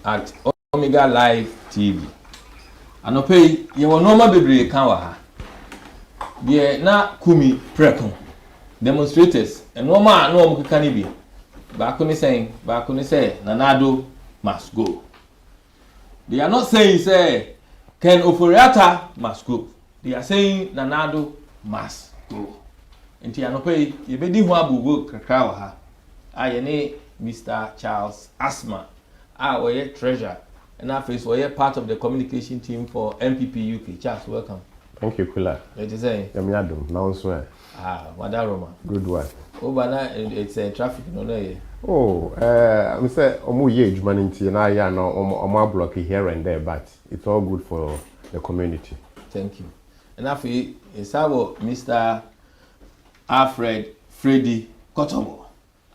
at Omega Live TV. Anope, you will normally be kawaha. Dear na kumi prekon. Demonstrators and no man no can be. Bakuni say, Nanado must go. They are not saying say Ken Oforiata must go. They are saying Nanado must go. Enti anope yebedi ho abugo kakra wa ha. Ayene Mr. Charles Asma. Oye treasurer. And our face were part of the communication team for MPP UK. Charles, welcome. Thank you, Kula. What you say? Yamiadum, now swear. Wadaroma. Good one. Oh, but now it's traffic, no, no. Oh, I'm saying, age humanity, and I know blocky here and there, but it's all good for the community. Thank you. And after it's our Mr. Alfred Freddy Kotomo.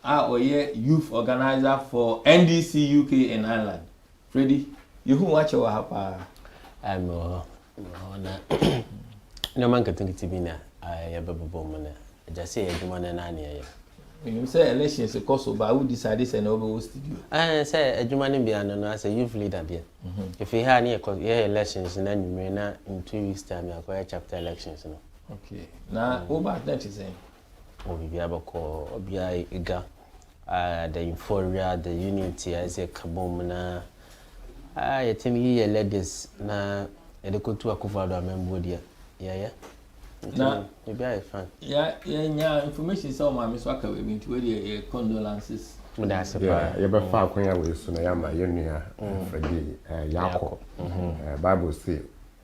Oye youth organizer for NDC UK and Ireland. Freddy, you who watch your hapa? I'm no man can think to be na. I have a woman. Just say a woman and you say elections, of course, but who decided to over studio? I say a German piano as a youth leader there. If you had any elections and then you may not in 2 weeks' time, you acquire chapter elections. Okay. Now, over that is saying, oh, we have a call, Obia Iga, the euphoria, the unity, as a kabomana. I tell me, ladies, na and go to a cover member dear. Yeah. Now, you be a fan. Yeah, information is all my Miss Waka will be to your condolences. That's yeah, you're far when I was soon. I am my union, Freddy Yako. Bible say,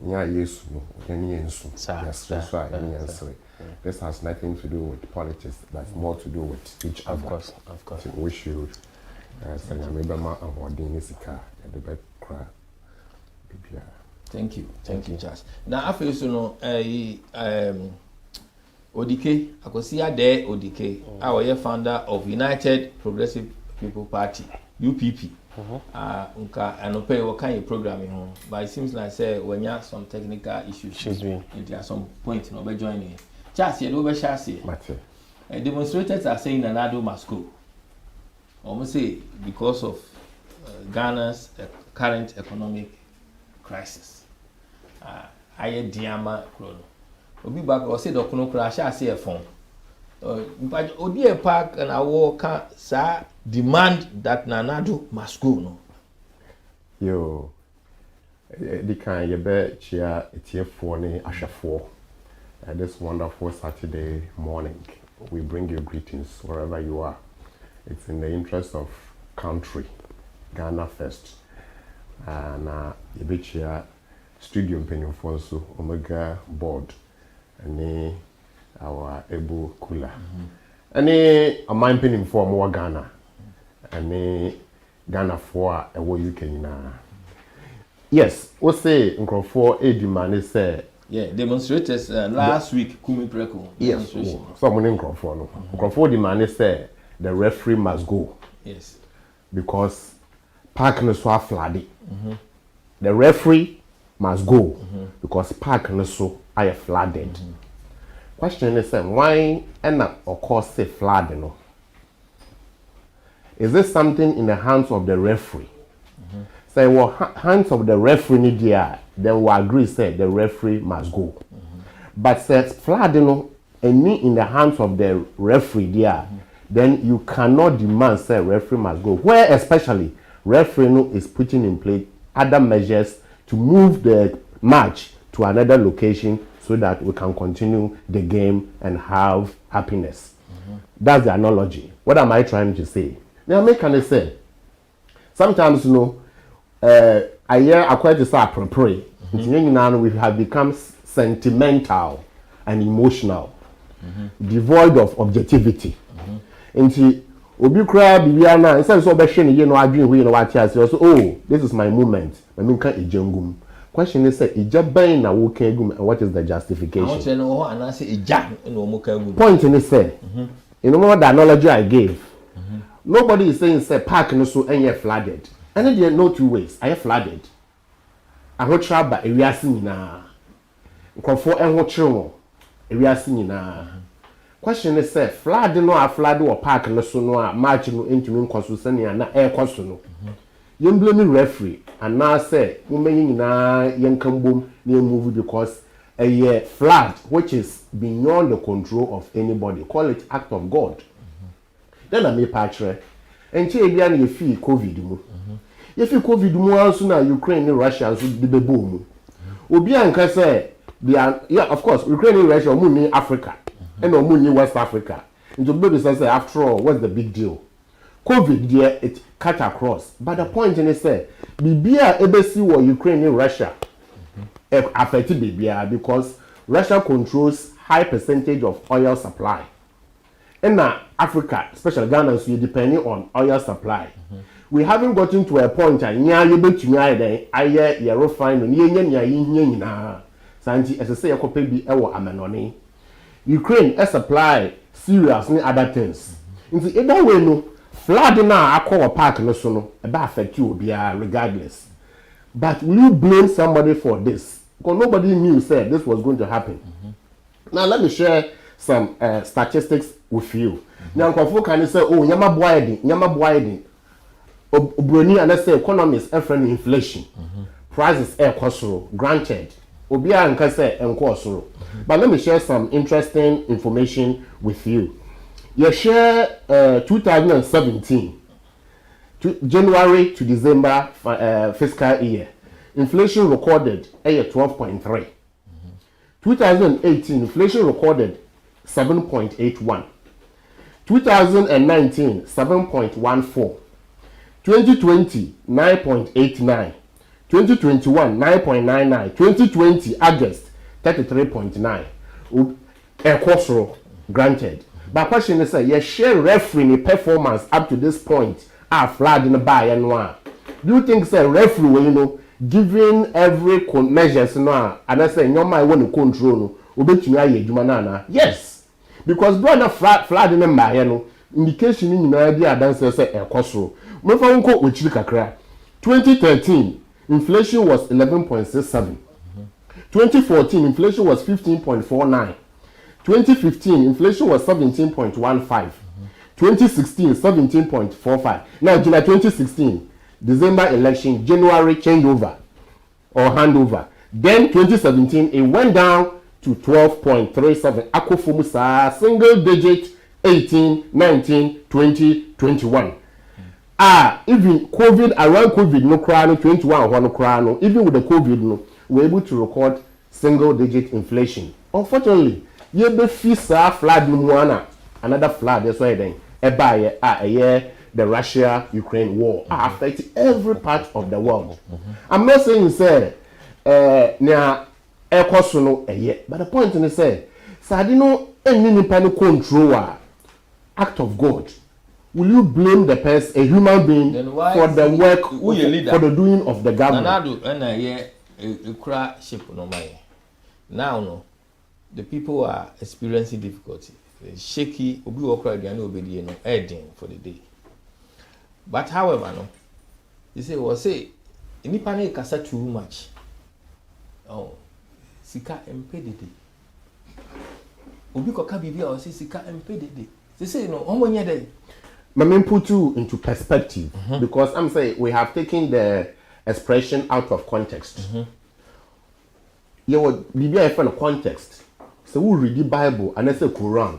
yeah, yes, no, any answer. Yes, any answer. This has nothing to do with politics, but more to do with each other. Of course. We should send a member and what in this car at the back cry. Thank you, Charles. Now, after you know, Odike, I could see there Odike, our founder of United Progressive People Party, UPP. And no pay what kind of programming home, but it seems like say when you have some technical issues, there are some points no be joining. Charles, you know, be chassis. Demonstrators are saying Nanado must go. Almost say because of Ghana's current economic crisis. Aye diama krono. Obi back or say dokono crash say a phone. But Odike Park and our worker sa demand that Nanado must go no. Yo, the kind you bet chia it's for ne ashafo. This wonderful Saturday morning, we bring you greetings wherever you are. It's in the interest of country, Ghana first. And you bet chia studio penny for so Omega board and our able cooler. And a mind penny for more Ghana and Ghana for a way you can na. Yes, what say Uncle for a demand say yeah, demonstrators last week Kumi Preko. Yes, someone in Crawford. Crawford demand say the referee must go. Yes. Because park no so flooded. The referee must go because park no so are flooded. Question is why and of course say flood no? Is this something in the hands of the referee? Say well hands of the referee need there, then we agree say the referee must go. But says flood no any in the hands of the referee there, then you cannot demand say referee must go. Where especially referee no is putting in place other measures to move the match to another location so that we can continue the game and have happiness. That's the analogy. What am I trying to say? Now, make can say sometimes you know, I hear acquired to start appropriate. We have become sentimental and emotional, devoid of objectivity. Into Obi kura bibiana instead so be hwe ye no adwen we no wate ase so oh this is my moment I mean kan ejangum question is say eja ban na wo kan egum and what is the justification I want to know and I say eja no mo kan egum point ni say you know the analogy I gave nobody is saying say park no so enye flooded and there no two ways I flooded aho traba ewiase nyina nkofo enho kire ewiase nyina question is say flood no a flood or park no so no a match no into me nkoso sene na e koso no you blame referee and now say women na yankambum near movie because a flood which is beyond the control of anybody. Call it act of God. Then I may patch and che bia na feel COVID mu. You feel COVID mu also na Ukraine and Russia so the boom. Obi anka say yeah, of course, Ukraine and Russia mu ni Africa and mu ni West Africa. Into baby say after all, what's the big deal? COVID there it cut across. But the point is say bibia ebesi wo Ukraine and Russia affected bibia because Russia controls high percentage of oil supply. And now Africa, especially Ghana, so depending on oil supply. We haven't gotten to a point and you bet me I refine and Santi as I say a copy be our amenoni. Ukraine a supply serious and other things. In the either way no flood now I call a park no so about affect you be regardless. But will you blame somebody for this? Because nobody knew said this was going to happen. Now let me share some statistics with you. Now can say, oh, nyama boyden. Obroni and I say economists are friendly inflation. Prices are costro, granted. Obia and say and costro. But let me share some interesting information with you. You share 2017 January to December fiscal year. Inflation recorded at 12.3. 2018 inflation recorded 7.81. 2019 7.14. 2020 9.89. 2021 9.99. 2020 August 33.9. Equosro granted. But question is you share referee performance up to this point are flat in the buy and one. Do you think say referee will given every measures no and I say no my want to control no obetumi aye adwuma na na yes because brother flood in mba no indication ni na dia dance say ekosoro mo fa nko ochiri kakra 2013 inflation was 11.67 2014 inflation was 15.49 2015 inflation was 17.15 2016 17.45 now July 2016 December election, January changeover or handover. Then 2017, it went down to 12.37. Akofumusa, single digit, 18, 19, 20, 21. Even COVID, around COVID, no crown, 21, no crown, even with the COVID, no, we're able to record single digit inflation. Unfortunately, you be fisa flood mwana, another flood, that's why then, a year. The Russia-Ukraine war affects every part of the world. I'm not saying say near air no but the point is say Sadino any panic control act of God. Will you blame the person, a human being, for the work for the doing of the government? Now no, the people are experiencing difficulty. Shaky, obi okra diane obedi no heading for the day. But however, no, you say, nipa na kasa too much. Oh, sika empedede. Obi koka bibi o say sika empedede. They say no, omonye dey. Let put you into perspective because I'm saying we have taken the expression out of context. You would be a friend of context. So we read the Bible and it's a Quran.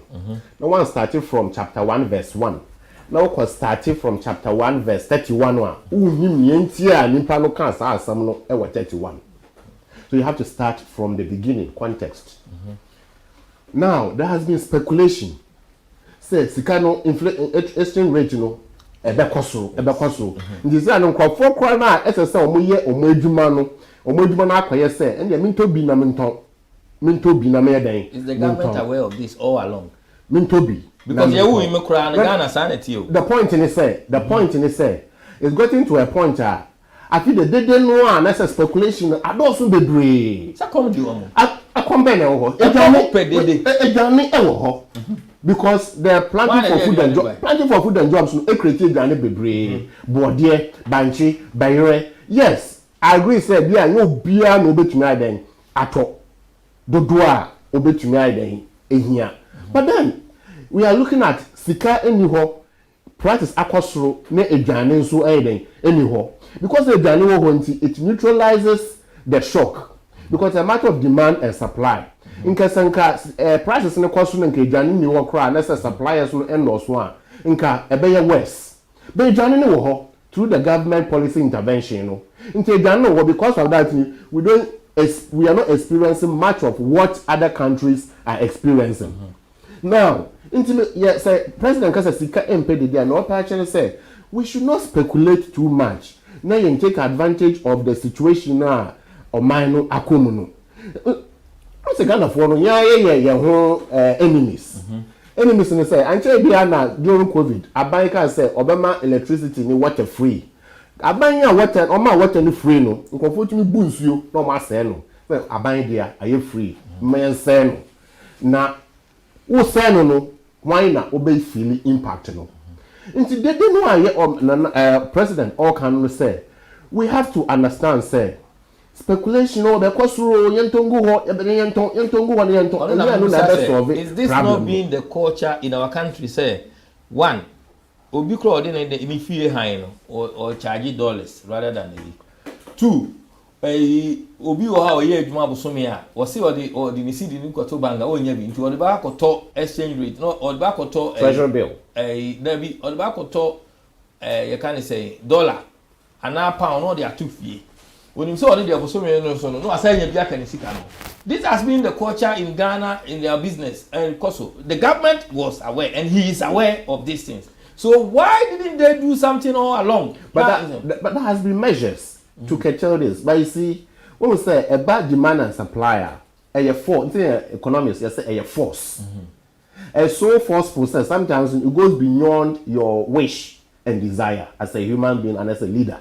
Now one started from chapter 1 verse 1. Now we started from chapter 1 verse 31. So you have to start from the beginning, context. Now there has been speculation. Say sikano exchange rate ebekoso. This is an kwafo kwa na esese omoye omodwuma no. Omodwuma na akoye say and minto bi na me den. Is the government aware of this all along? Minto bi. Because you will make Ghana sanity. The point in it say, it's getting to a point I feel they didn't know and that's a speculation. I don't so be so come do omo. I compare now. Because they're planting for food and jobs. Planting for food and jobs no create Ghana bebre. Bodie, banchi, bayre. Yes, I agree say bia no bia no betumi aden ato. Dodoa obetumi aden ehia. But then we are looking at sika eniho prices akosoro na aduane nso ayden eni ho because aduane wo ho nti it neutralizes the shock because a matter of demand and supply nka sanka prices ne kosoro nka aduane ni ho kra na suppliers no endoso a nka ebeye worse but aduane ne wo ho through the government policy intervention no nti aduane no because of that we are not experiencing much of what other countries are experiencing. Now, say President Kasa Sika MP and no actually say we should not speculate too much. Now you take advantage of the situation now or minor akumuno. What's the kind of one? Enemies. Enemies in say and during COVID, Abaika say Obama electricity ni water free. Abanya water or my water ni free no. Unfortunately boost you no ma say no. Well abanya dia are free. Man say no. Na wo say no why na obey feel impact no. Nti they know why president all can say we have to understand say speculation no because yentongu ho yentongu ho yentongu is this not being the culture in our country say one obi kro odi na imi fie han no or charge dollars rather than two obi wo ha oye adwuma bosome a wo se odi ni cedi ni kwato banga onya bi nti odi ba akoto exchange rate no odi ba akoto treasury bill na bi odi ba akoto you can say dollar ana pound no dey atufie onim so odi dey bosome no so no asanya bi aka ni sika no. This has been the culture in Ghana in their business and also the government was aware and he is aware of these things. So why didn't they do something all along? But that has been measures to curtail this. But you see, when we say about demand and supplier, a force, economics, you say a force. A so forceful sense, sometimes it goes beyond your wish and desire as a human being and as a leader.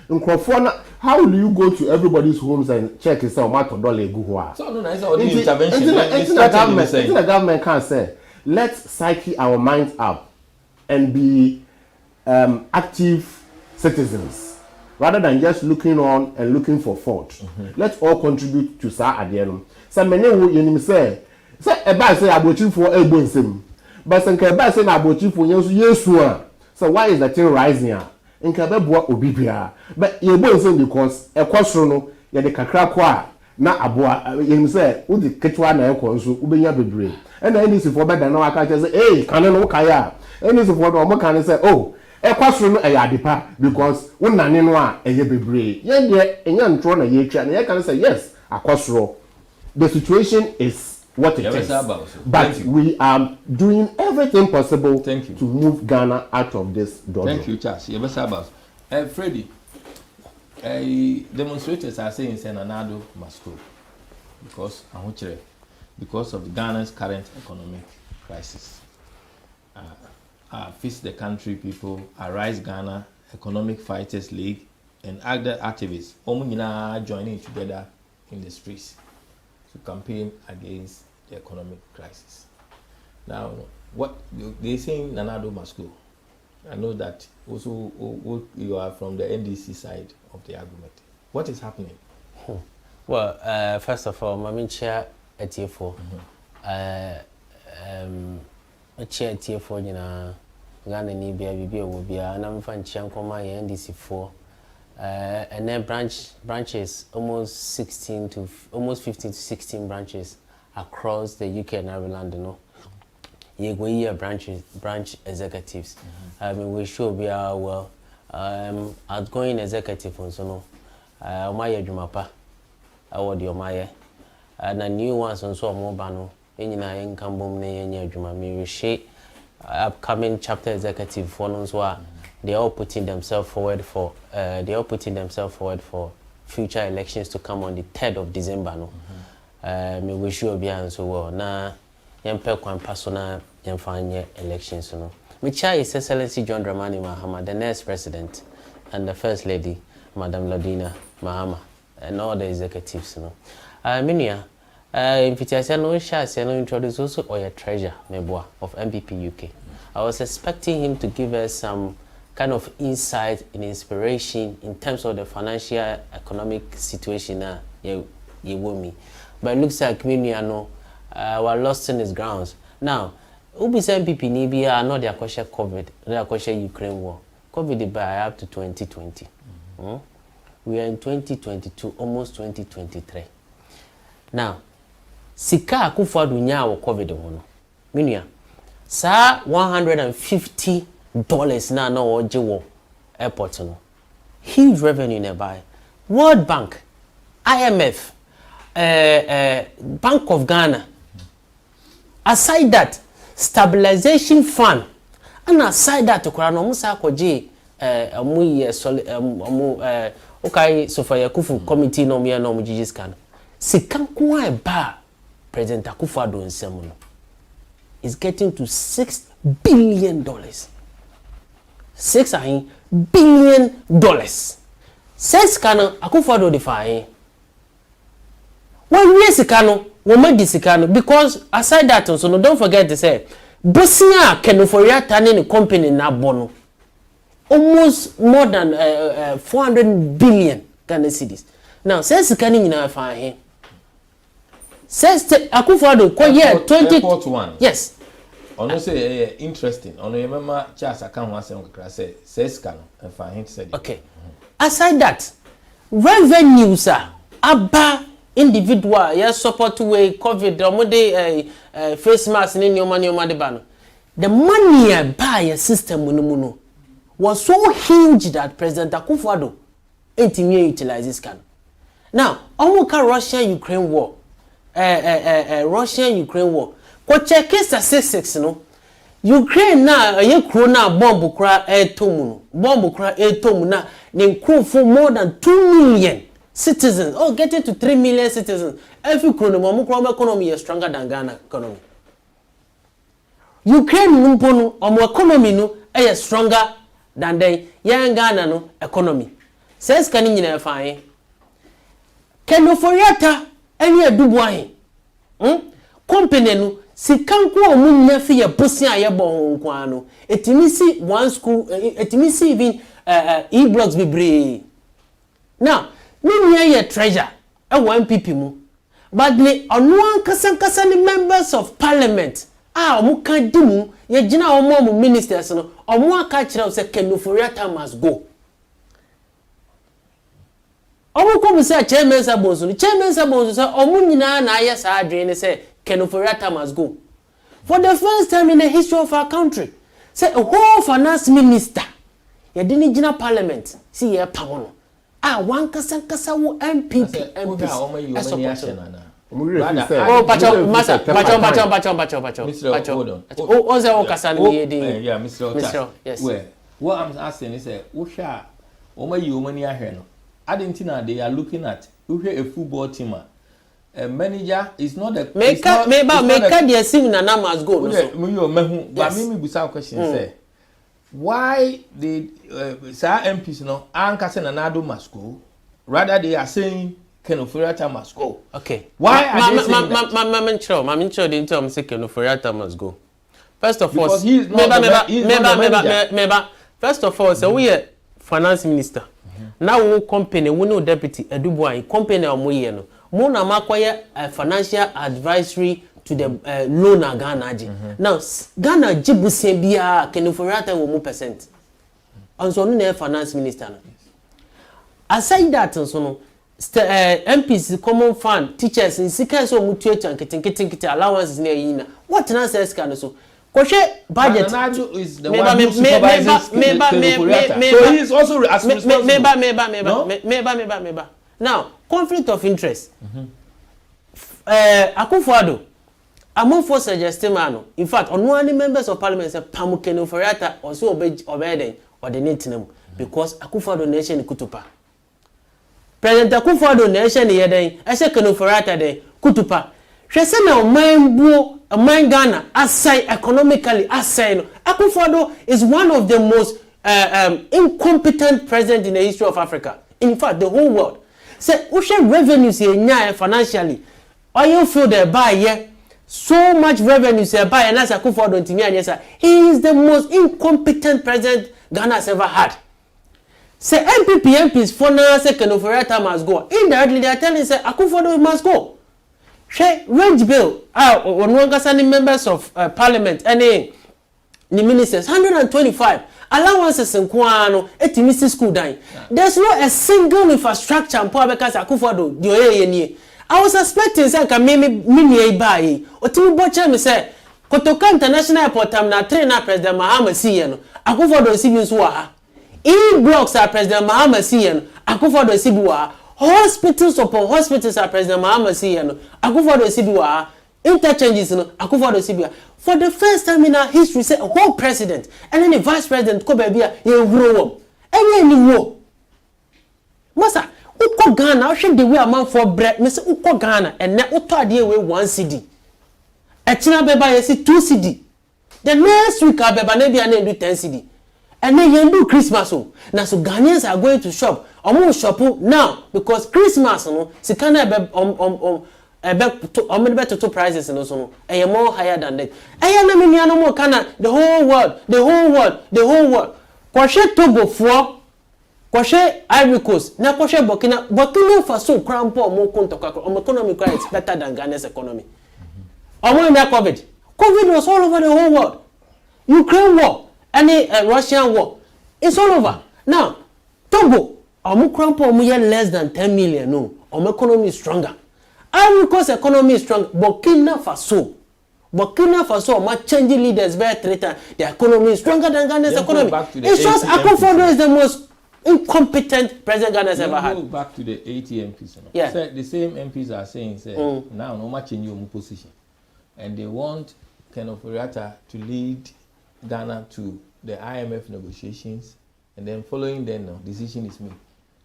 In Crawford, how will you go to everybody's homes and check yourself what dollar go? So no, it's all the intervention. The government can say, let's psyche our minds up and be active citizens rather than just looking on and looking for fault. Let's all contribute to sa adiano. So many who you say eba say abochi for egbonsem. But say eba say na abochi for yesu. So why is the thing rising here? Nka be boa obi bia. But egbonsem because ekosoro no ye de kakra kwa na aboa you say wo de ketwa na ekonso ubenya bebre. And then this for better now I can say hey kan no kaya. And this for no can say oh ekwasoro no adepa because wonane no a eye bebre ye de enya ntro na ye twa na ye can say yes akwasoro the situation is what it is but we are doing everything possible to move Ghana out of this door. Thank you Charles. You best about Freddie demonstrators are saying Nanado must go because of Ghana's current economic crisis. Fix the Country people, Arise Ghana, Economic Fighters League, and other activists all joining together in the streets to campaign against the economic crisis. Now, what they saying Nanado must go. I know that also you are from the NDC side of the argument. What is happening? Well, first of all, I'm chair at TFO. Chair TFO, you know. Ghana ni bia wo bia na mfa nchia nkoma ye NDC4 and then branches almost 15 to 16 branches across the UK and Ireland no ye go here branch executives. I mean we show bia well outgoing executive on so no omaye dwumapa award your maye and a new ones on so mo ba no enyina yen kambom na yen adwuma me we she upcoming chapter executive for they are all putting themselves forward for future elections to come on the 3rd of December no me wish you be and so well na yempe kwan personal yemfanye elections no me chair His Excellency John Dramani Mahama, the next president, and the first lady Madam Ladina Mahama, and all the executives no minia invitation no shares no introduce also Oya Treasure Meboa of MPP UK. I was expecting him to give us some kind of insight and inspiration in terms of the financial economic situation you me. But it looks like we're lost in his grounds. Now, Ubi MPP ni be not the akoshe COVID, the akoshe Ukraine war. COVID by up to 2020. We are in 2022, almost 2023. Now, sika Akufo-Addo nya wo COVID ho no. Minua. Sa $150 na oje wo airport no. Huge revenue nearby. World Bank, IMF, Bank of Ghana. Aside that, stabilization fund, and aside that, okura no musa koje okay, so for Yakufu committee no me no mujiji scan. Sikan kwa ba President Akufo-Addo nsem no is getting to $6 billion. $6 billion. Says kano Akufo-Addo defy. When we sikano, woman disikano, because aside that, so no, don't forget to say, Bosia Kenoforia turning a company na bono. Almost more than 400 billion Ghana cedis. Now, says sikani in our fine. Says Akufo-Addo, year 2021. Yes. Ono say interesting. Ono remember Charles account was say says can and fine said. Okay. Aside that, revenues are abba individual yes support way COVID omode face mask ni nyoma de ba. The money buy a system muno was so huge that President Akufo-Addo entimi utilize this can. Now, omuka Russia-Ukraine war. Russia-Ukraine war. Ko check statistics no. Ukraine na ye kro na bomb kra etomu no. Bomb kra etomu na ne for more than 2 million citizens. Oh, getting to 3 million citizens. Every chrono economy is stronger than Ghana economy. Ukraine numpono omo economy no is stronger than the young Ghana no economy. Says can nyina fine. Kenoforiata eni adubu ahin. Company no sikanko omunya fi ye bosi aye bon nko no. Etimisi one school etimisi even e-blocks bebre. Now, me ye treasure e one MPP mu. But the onwan kasan the members of parliament omu kan di mu ye gina omo ministers no omo aka kire say Kenoforiata must go. Omo ko say chairman sabonso say omo nyina na aye sa adwene say Kenoforiata must go. For the first time in the history of our country, say a whole finance minister ye didn't gina parliament see ye pamono. One kasa wo MPP yeah, Mr. Yes. What I'm asking is I didn't know they are looking at a football team. A manager is not a make the sim na must go. But me without question say why the MPs no Ankasa Nanado must go, rather they are saying Kenoforiata must go. Okay. Why are they saying that? Mamin Cho didn't tell me say Kenoforiata must go. First of all, first of all, so we are finance minister. Now we company we no deputy Edubuai company omoye no. Mo na makwaya financial advisory to the loan Ghana. Now Ghana jibusie bia Kenoforiata wo 1%. Onso no na finance minister no. Aside that onso no MPs common fund teachers in sika so mutuate nkete allowances na yina. What na says can so Koshe budget is the one who supervises Kenoforiata. So he is also responsible. Meba. Now, conflict of interest. Akufo-Addo among for suggesting man. In fact, on one members of parliament say Pamu Kenoforiata also obey or the need them because Akufo-Addo nation kutupa. President Akufo-Addo nation yeden I say Kenoforiata de kutupa. Shese na oman Ghana aside economically aside Akufo-Addo is one of the most incompetent president in the history of Africa. In fact, the whole world. Say ocean revenues here financially. Oil field there buy here so much revenues here buy and as Akufo-Addo ntimi. He is the most incompetent president Ghana has ever had. Say MPs for now say Kenoforiata must go. Indirectly they are telling say Akufo-Addo must go. Share range bill. On one concerning members of parliament, any ministers, 125 allowances in Kwano, 80 school dying. There's not a single infrastructure and power because Akufo-Addo the I was expecting say can maybe buy or to butcher me say Kotoka International Airport na train na President Mahama see no Akufo-Addo si bi so wa e blocks are President Mahama see no Akufo-Addo si bi wa hospitals upon hospitals are President Mahama see no Akufo-Addo si bi wa interchanges no Akufo-Addo si bi wa for the first time in our history say a whole president and then the vice president ko ba bia ye wuro any wo masa uko Ghana hwe the way amount for bread me say uko Ghana and na uto ade we 1 cedi etina beba ye see 2 cedi the next week abeba na bia na do 10 cedi and then you do Christmas so na so Ghanaians are going to shop omo shop now because Christmas no sika na to prices no so no more higher than that na me nua no mo kana the whole world kwahwe Togo fo kwahwe Ivory Coast na kwahwe Burkina Faso crampo mo kontokwa o economy is better than Ghana's economy omo na COVID was all over the whole world. Ukraine war any Russian war it's all over now. Togo omo crampo mo less than 10 million no omo economy is stronger. Ivory Coast economy is strong. Burkina Faso much changing leaders very threatened. The economy is stronger than Ghana's economy. It shows Akufo-Addo is the most incompetent president Ghana has ever had. Go back to the 80 MPs. Yeah. So the same MPs are saying, now no much change your position. And they want Ken Ofori-Atta to lead Ghana to the IMF negotiations. And then following then, no, decision is made.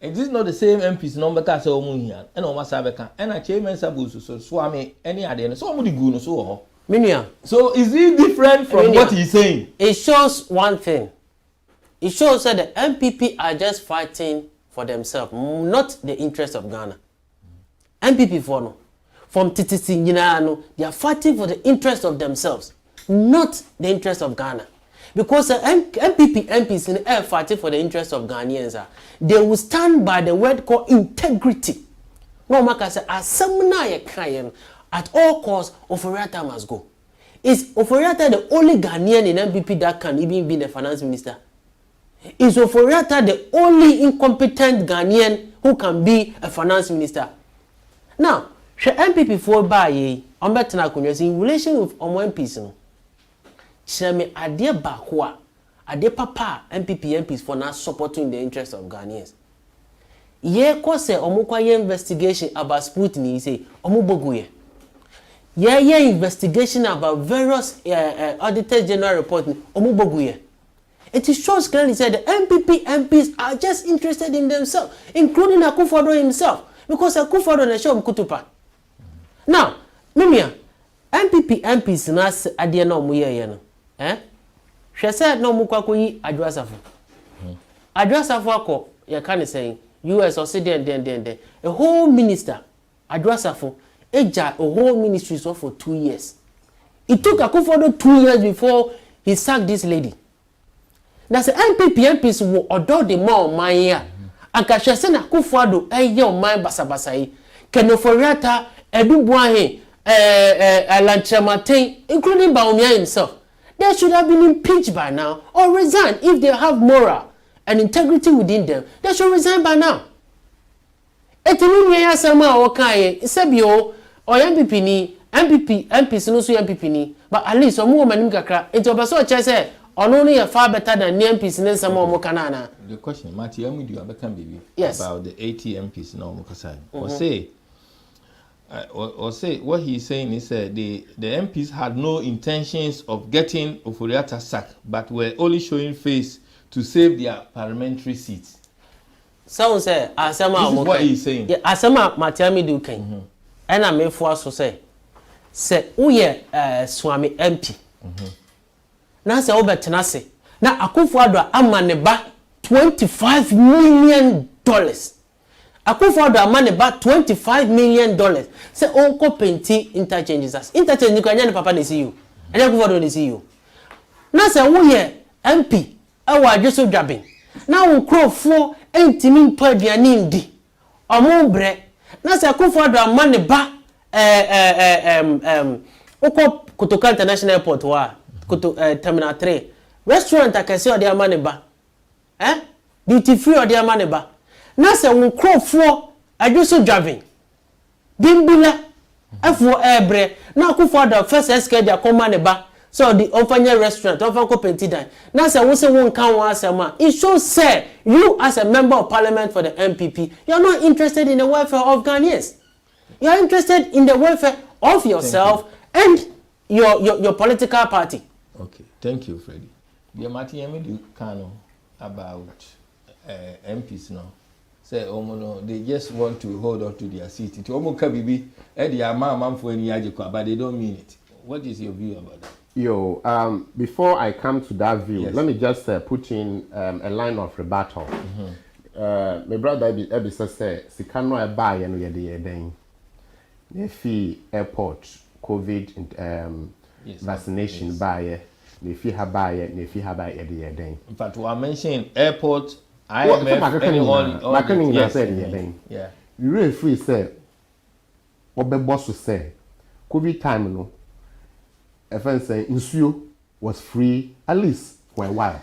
And this is not the same MPs number because here and on Masabeka and a chairman Sabusu so Swami any other so many good so Minia. So is it different from what he's saying? It shows one thing. It shows that the MPP are just fighting for themselves, not the interest of Ghana. MPP for no. From TTC, they are fighting for the interest of themselves, not the interest of Ghana. Because the MPs in the air fighting for the interest of Ghanaians, they will stand by the word called integrity. No, Maka say, as someone at all costs, Ofori-Atta must go. Is Ofori-Atta the only Ghanaian in MPP that can even be the finance minister? Is Ofori-Atta the only incompetent Ghanaian who can be a finance minister? Now, the MPP for Baye, in relation with MPs, no. Cheme ade bakwa ade papa MPs for now supporting the interests of Ghanaians. Ye ko se omukwa ye investigation about Sputnik say omuboguye. Ye investigation about various Auditor General report omuboguye. It shows clearly said the MPs are just interested in themselves, including Akufo-Addo himself, because Akufo-Addo na show mkutupa. Now, mimia MPs na ade na omuye no. She said no mukwakoyi adwasafo. Adwasafo akọ you can say US or say then a whole minister adwasafo eja a whole ministry so for 2 years. It took Akufo-Addo 2 years before he sacked this lady. That's the MPs wo odo the more man ya. Anka she say na Akufo-Addo eye o man basabasa yi. Ken Ofori-Atta edubuahe Lanchamaten including Baumia himself. They should have been impeached by now or resign if they have moral and integrity within them. They should resign by now. Etinu ya sama wakaye sebio o MPP ni MPs no so MPP ni but at least omo manim kakra enti obeso che say ono no far better than the MPs ne sama omo kana. The question Mati Amudu abekan baby yes. About the 80 MPs na omo kasai. Or say what he's saying is the MPs had no intentions of getting Ofori-Atta sacked, but were only showing face to save their parliamentary seats. Someone say, Asama, this is what he's saying. Yeah, Asama Matiami do ken. And I may for us to say, uye Swami MP. Now say over tenase. Now Akufo-Addo amaneba $25 million. Akufo-Addo amane ba $25 million. Say onko penti interchanges as interchange you can papa dey see you. And Akufo-Addo dey see you. Now say uye MP e wa adweso dwabin. Now nkrofo entimi mpa aduane ndi. Omo bre. Now say Akufo-Addo amane ba Oko Kotoka International Airport wa Terminal 3 restaurant akese odi ama ne ba duty free odi ama ne ba na se wo krofo adwoso driving bimbula afo ebre na akufo da first SK dia koma ne ba so the ofanya restaurant ofan ko pentidan na se wo nkan wo asema it shows say you as a member of parliament for the MPP you are not interested in the welfare of Ghanaians. You are interested in the welfare of yourself and your political party. Okay, thank you, Freddie. The Martin do Kano about MPs now. Say, they just want to hold on to their seat. It almost can be Eddie Amam for any Ajiko, but they don't mean it. What is your view about that? Before I come to that view, yes. Let me just put in a line of rebuttal. My brother Ebi says, "Sikano eba yenu yedi yeden." Nefi airport COVID vaccination buyer. Nefi habaye, nefi habaye yedi yeden. In fact, we are mentioning airport, IMF, and yes. Yeah. You really free say. Obe boss say, COVID time no. If say insuo was free at least for a while.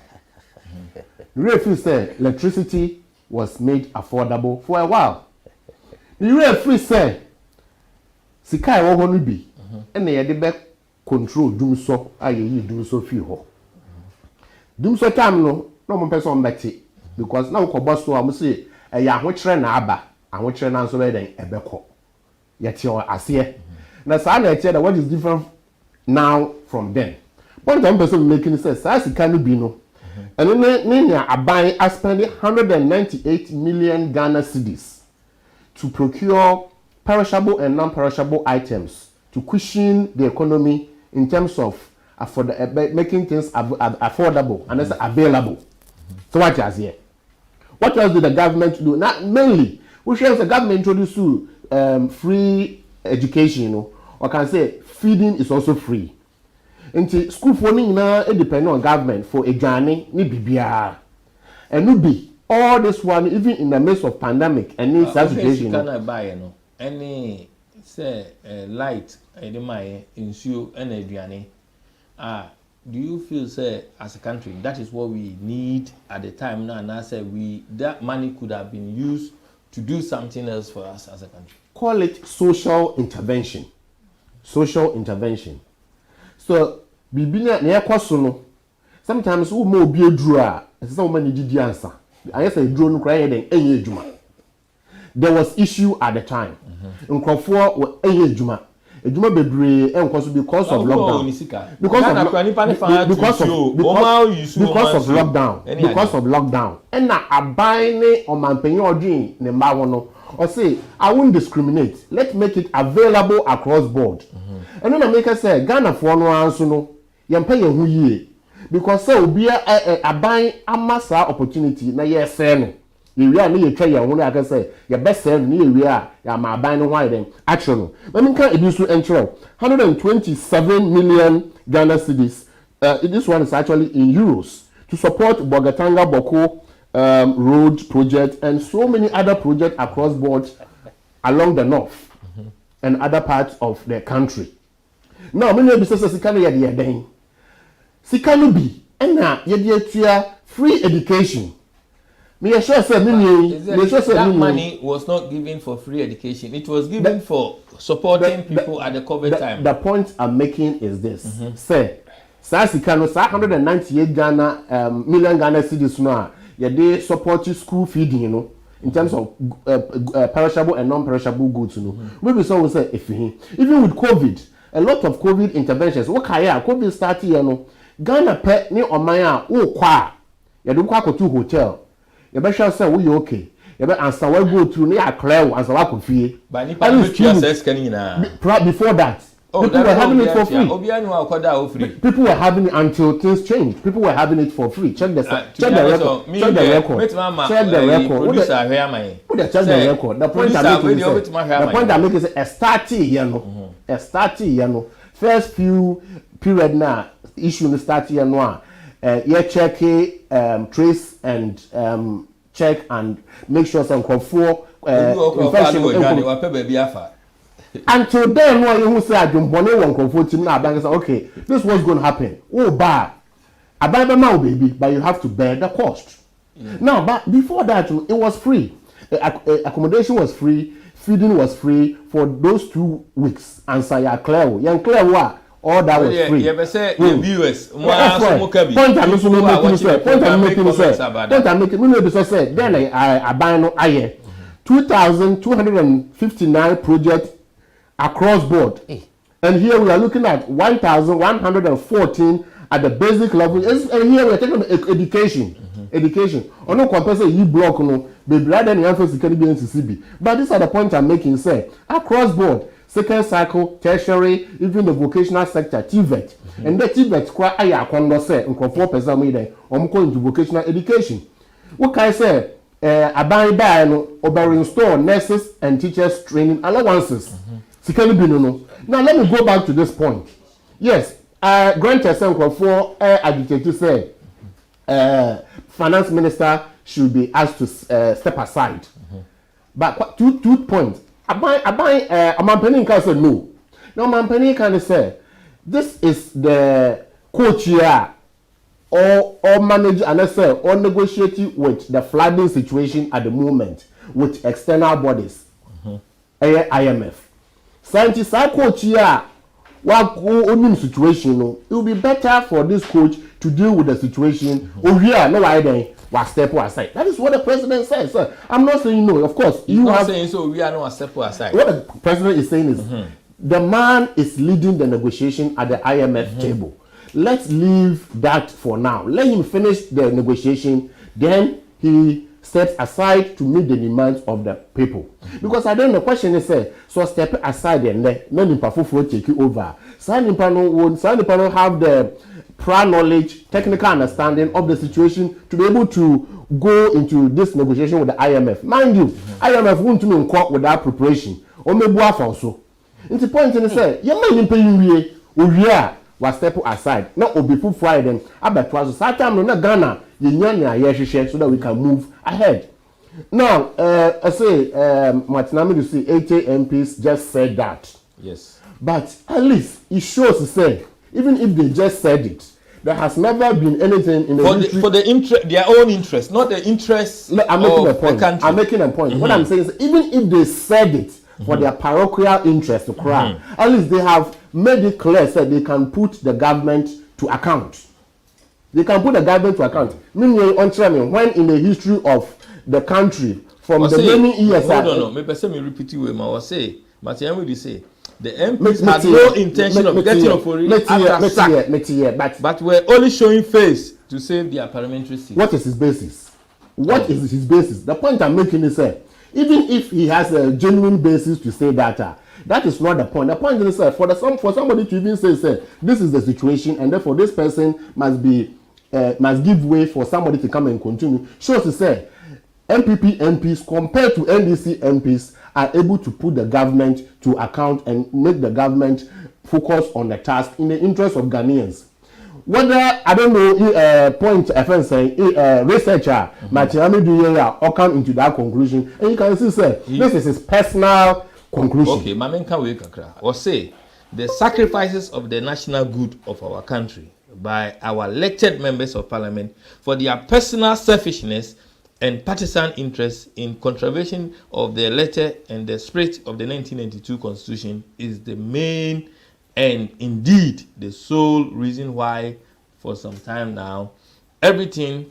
You really free say electricity was made affordable for a while. You really free say sika e wo ho no bi and ye de be control dum so aye dum so fi ho. Dum so time no mo person mbeti because na wo boss so am say e ya ho kire na aba aho kire na so be den e be ko. Ye tie ase. Na sa na e tie that what is different now from then. One time person making says sika no bi no. And then Abai are spending 198 million Ghana cedis to procure perishable and non-perishable items to cushion the economy in terms of making things affordable and available. So what is here? What else did the government do? Not mainly, which else the government introduced to free education, you know, or can say feeding is also free. Nti school funding na depend on government for a journey ni bibia and no be all this one even in the midst of pandemic and in such situation can buy no any say light any my ensure and aduane do you feel say as a country that is what we need at the time now and I say that money could have been used to do something else for us as a country? Call it social intervention. So bibina na yakwaso no sometimes wo ma obi eduru a say wo ma ni didi ansa I say eduru no kra den enye adwuma. There was issue at the time nkofo wo enye adwuma bebre enkoso because of lockdown because of lockdown and na aban ne omanpanyin odwin ne mba wono or say I won't discriminate, let's make it available across board. And then I make us say Ghana for no answer no yempa ye hu yie because say obi aban amasa opportunity na ye say no ye wi a na ye twa ye hu na aka say ye best say no ye wi a ya ma aban no why then actually no let me can ebi so entro 127 million Ghana cedis. This one is actually in euros to support Bogatanga Boko road project and so many other projects across board along the north and other parts of the country. Now, many businesses sikano yɛ de yɛden. Sikano bi ɛna yɛde atua free education. Me sure say that money was not given for free education. It was given for supporting people at the COVID time. The point I'm making is this. Say, sikano 198 million Ghana cedis no yɛde support school feeding, you know, in terms of perishable and non-perishable goods, you know. Maybe someone say even with COVID, a lot of COVID interventions. What kaya COVID started, you know. Ghana pet ni omaya o kwa. You do kwa to hotel. You be sure say we okay. You be answer we go to ni aklew answer wa kofie. But ni pa access can na. Before that. People were having it for free. People were having it until things changed. People were having it for free. Check the record. Check the record. Check the record. The point I make is a starting, you know. First few period now issue the starting now. Check trace and check and make sure some conform infection. Until then, no you say adwombone won comfort team na abanka say okay, this was going to happen. Oh ba. Ababa baby, but you have to bear the cost. Now, but before that, it was free. Accommodation was free, feeding was free for those 2 weeks. And say ya clear, young clear what all that was free. You ever say the viewers, point I'm making, me know this say. Then I buy no aye. 2,259 projects across board, and here we are looking at 1,114 at the basic level. And here we are talking about education. Education. On no compare you block no, be rather than emphasis can be NCCB. But these are the points I'm making. Say across board, second cycle, tertiary, even the vocational sector, TVET, and the TVET quite aya kondo say and 4% made into vocational education. What can I say? Buy no over install nurses and teachers training allowances. No. Now let me go back to this point. Yes, grant yourself for agitated to say finance minister should be asked to step aside. But two points. I'm penny can say no. Now I'm penny can say this is the coach here or manage and say or negotiate with the flooding situation at the moment with external bodies, IMF. Scientists are coach here. What situation? It will be better for this coach to deal with the situation. Oh yeah, no idea. Was step aside. That is what the president says. Sir. I'm not saying no. Of course, you not saying so. We are not step aside. What the president is saying is the man is leading the negotiation at the IMF table. Let's leave that for now. Let him finish the negotiation. Then he steps aside to meet the demands of the people. Because I don't know, the question is, so step aside and let him take you over. Some people have the prior knowledge, technical understanding of the situation to be able to go into this negotiation with the IMF. Mind you, IMF won't do in court without preparation. Or maybe also. In the point in say, you may pay you was step aside. Not will be put Friday. I bet was a time no Ghana. So that we can move ahead. Now, I say, Martinami to see 80 MPs just said that. Yes. But at least it shows to say, even if they just said it, there has never been anything in the history for the interest, their own interest, not the interest of the country. I'm making a point. What I'm saying is, even if they said it for their parochial interest to cry, at least they have made it clear that they can put the government to account. They can put the government to account. Meaning, when in the history of the country, from the many years. Hold on, maybe me repeat it. I say, but I will say, the MPs had no intention of getting a foreign but we're only showing face to save their parliamentary seat. What is his basis? What is his basis? The point I'm making is, even if he has a genuine basis to say that is not the point. The point is, for somebody to even say, this is the situation, and therefore this person must give way for somebody to come and continue. Shows to say, MPP MPs compared to NDC MPs are able to put the government to account and make the government focus on the task in the interest of Ghanaians. Whether, I don't know, point FN saying, researcher, Machiami Duyera, or come into that conclusion, and you can see, this is his personal conclusion. Okay, Mamenka Wekakra, or say, the sacrifices of the national good of our country by our elected members of parliament for their personal selfishness and partisan interests in contravention of the letter and the spirit of the 1992 Constitution is the main and indeed the sole reason why, for some time now, every day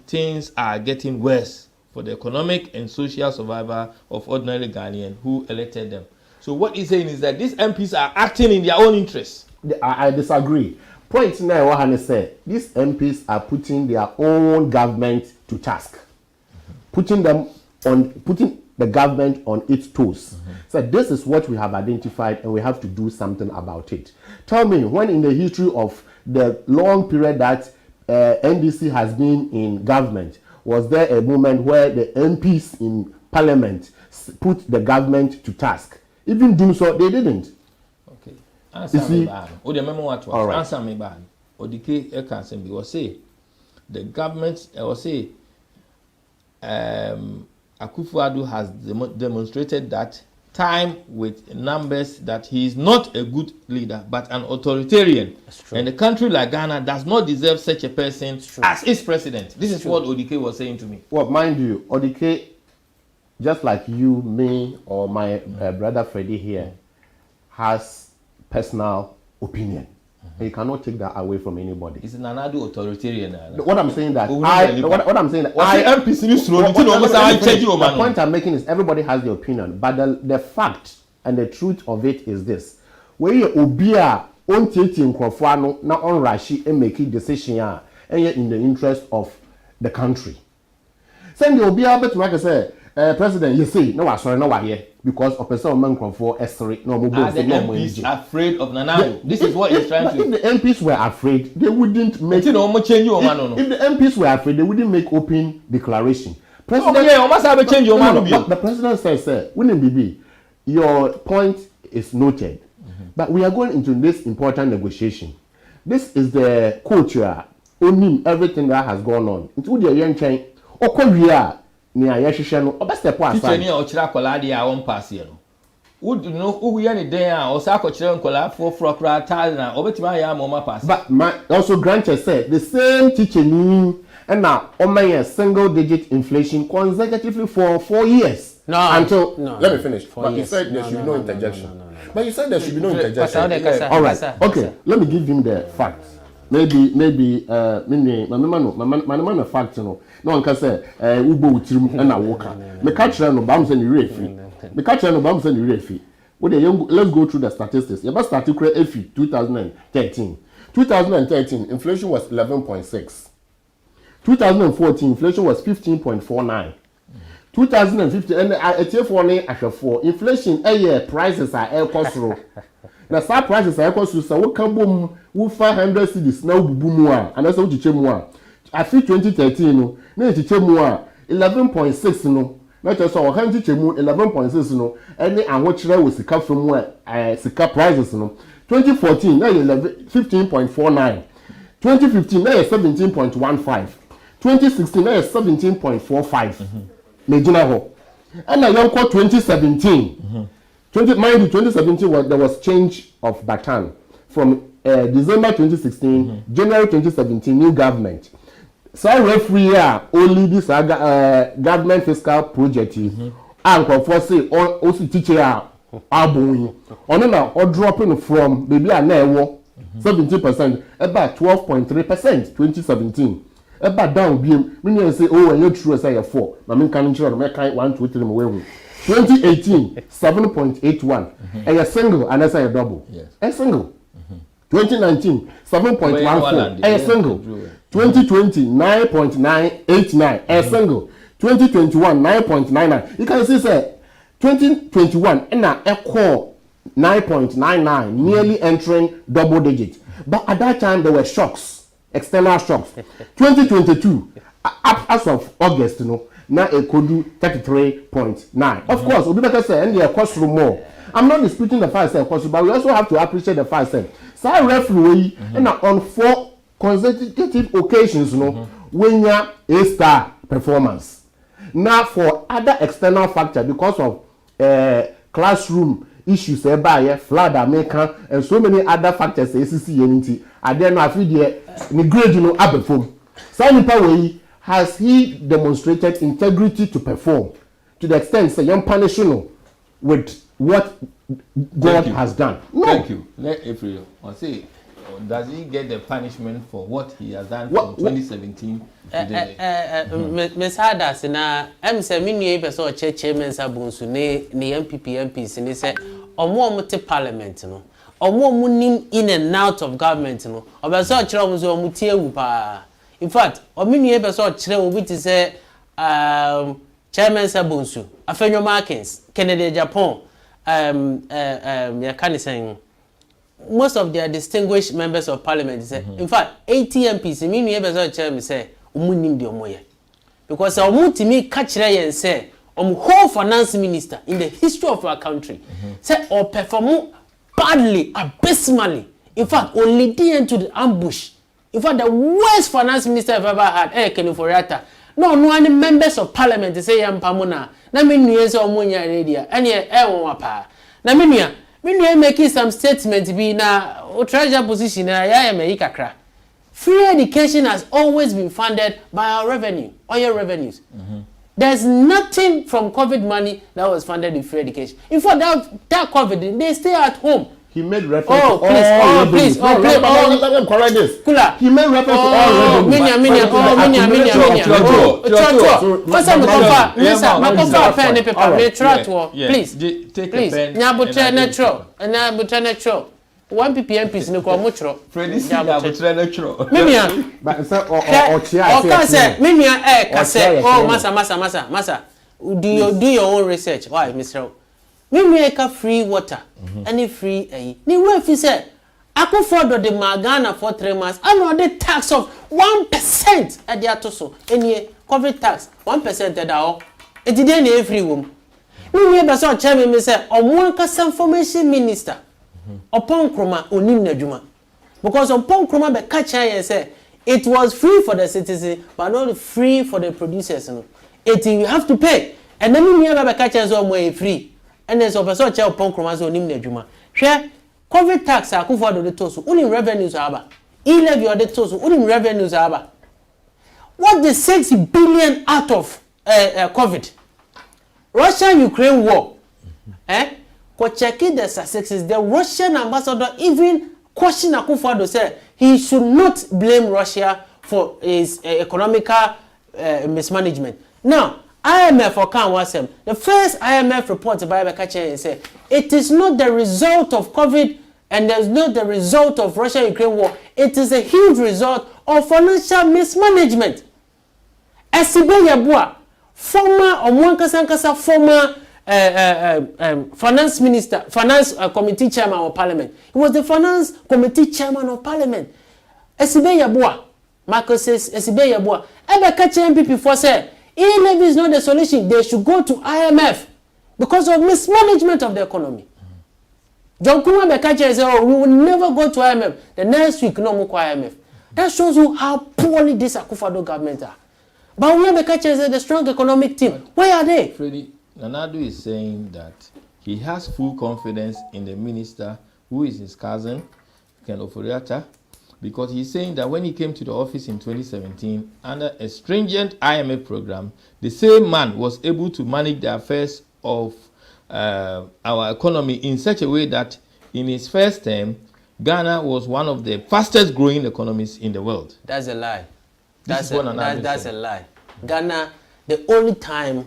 things are getting worse for the economic and social survival of ordinary Ghanaians who elected them. So what he's saying is that these MPs are acting in their own interests. I disagree. Point now, what Hannah said, these MPs are putting their own government to task, putting the government on its toes. So this is what we have identified, and we have to do something about it. Tell me, when in the history of the long period that NDC has been in government, was there a moment where the MPs in parliament put the government to task? Even doing so, they didn't. Answer me bad. Oh, the memo what was answer me bad. Odike Ekansen was say the government or say Akufo-Addo has demonstrated that time with numbers that he is not a good leader but an authoritarian. And a country like Ghana does not deserve such a person as its president. This is what Odike was saying to me. Well, mind you, Odike, just like you, me, or my brother Freddie here, has personal opinion. And you cannot take that away from anybody. It's an another authoritarian. What I'm saying that what I'm saying that the point I'm making is everybody has their opinion, but the fact and the truth of it is this: where you obia on taking Kwafano na on Rashi and making decision and in the interest of the country. Send the obia but like I say, President, you see, no, sorry, no, here. Because of person man for S3 no mobile. Are the MPs afraid of Nanado? This is what he's trying to. If the MPs were afraid, they wouldn't make. If the MPs were afraid, they wouldn't make open declaration. President, the president says, "Sir, wouldn't be. Your point is noted, but we are going into this important negotiation. This is the culture, only everything that has gone on. Into the young chain, or Korea." Ni ayehwehwe no obestep aside teacher ni ochira kwala de a won pass ye no would no who ye ni den a o sa akochira nkwala for kra tal na obetima ya ma pass. But also Grancher said the same teacher ni and now a single digit inflation consecutively for 4 years. Let me finish. But you said there should be no interjection. But you said there should be no interjection. All right. Okay. Let me give him the facts. Maybe my fact no nka say ubo utirim na woka me catch no bam say ni refi me catch no bam say ni refi let's go through the statistics. You best start to create efi 2013 inflation was 11.6. 2014 inflation was 15.49. 2015 and for ne ahwefo inflation prices are cost ro. Na sa prices are cost so wo kan bom wo 500 cedis na obubu mu a ana so chiche mu a afi 2013 no na chiche mu a 11.6 no na che so han chiche mu 11.6 no ene ahokire wo sika from sika prices no 2014 na 15.49 2015 na 17.15 2016 na 17.45 na gina ho and na 2017 2017 there was change of baton from December 2016, January 2017, new government. So referee only this government fiscal project. And for say also teacher abon. On now or dropping from maybe a now 17%, about 12.3% 2017. About down beam, meaning say oh and you true say 4. I mean can you make 1 2 3 away. 2018 7.81 and a single and that's a double. Yes. A single. 2019 7.14 a single. 2020 9.989 a single. 2021 9.99. You can see say 2021 and a core 9.99 nearly entering double digits. But at that time there were shocks, external shocks. 2022 up as of August, now it could do 33.9. Of course, we better say, and the cost more. I'm not disputing the fact that cost, but we also have to appreciate the fact that some referee and on 4 consecutive occasions, when you A-star performance. Now for other external factors, because of classroom issues, flood, American, and so many other factors, ACC, I don't know, I feel the grade, up some has he demonstrated integrity to perform to the extent say young punishing with what God has done? No. Thank you. Let April say, does he get the punishment for what he has done from 2017 to Miss Hadas na say me new person chairman sabunsu ne MPs ni say omo te parliament no omo nim in and out of government no obeso kire omo so omo tie wu pa. In fact, ominu ebe so kire obi ti say chairman sabunsu afenyo Markins Kennedy Japan ya can saying most of their distinguished members of parliament say in fact 80 MPs ominu ebe so chairman say omunim de omoye because omutimi ka kire yen say whole finance minister in the history of our country say or perform badly abysmally in fact only the end to the ambush. In fact, the worst finance minister I've ever had, Kenny Foriata. no any members of parliament say yampamuna na me nue se omunya radio ene won pa na me nue making some statement be na o treasure position na ya me kakra. Free education has always been funded by our revenue, oil revenues. There's nothing from COVID money that was funded with free education. In fact, that COVID, they stay at home. He made reference to all revenues. Let me correct this. Kula. He made reference to all revenues. Minya. Please. Please. 1 ppm no kwa muchro Freddy ya butre na chro mimia but say o say mimia kase masa do your own research why Mr. mimia ka free water any free ni we fi say Akufo-Addo the Magana for 3 months and the tax of 1% at the atoso any COVID tax 1% at all it didn't every room mimia be so chairman me say omo kasa information minister upon kroma onim nadwuma because upon kroma be catch here say it was free for the citizen but not free for the producers no it you have to pay and then me be catch here so more free and there's a person che upon kroma so onim nadwuma hwe COVID tax Akufo-Addo the toso onim revenues aba e-levy or the toso onim revenues aba what the 6 billion out of COVID Russia-Ukraine war checking the successes, the Russian ambassador even questioned Akufo-Addo said he should not blame Russia for his economical mismanagement. Now, IMF or Kanwasem, the first IMF report by Bekache said it is not the result of COVID and there's not the result of Russia-Ukraine war. It is a huge result of financial mismanagement. Esibe Yabua, former finance minister, finance committee chairman of parliament. He was the finance committee chairman of parliament. Esibe Yabua, Marcus says Esibe Yabua. Ebe catch MPP for say, e-levy is not the solution. They should go to IMF because of mismanagement of the economy. John Kuma Bekache say, oh, we will never go to IMF. The next week, no more IMF. That shows you how poorly this Akufo-Addo government are. But when Bekache say the strong economic team, where are they? Freddie, Nanado is saying that he has full confidence in the minister who is his cousin, Ken Ofori-Atta, because he's saying that when he came to the office in 2017 under a stringent IMF program, the same man was able to manage the affairs of our economy in such a way that in his first term, Ghana was one of the fastest growing economies in the world. That's a lie. That's a lie. Ghana, the only time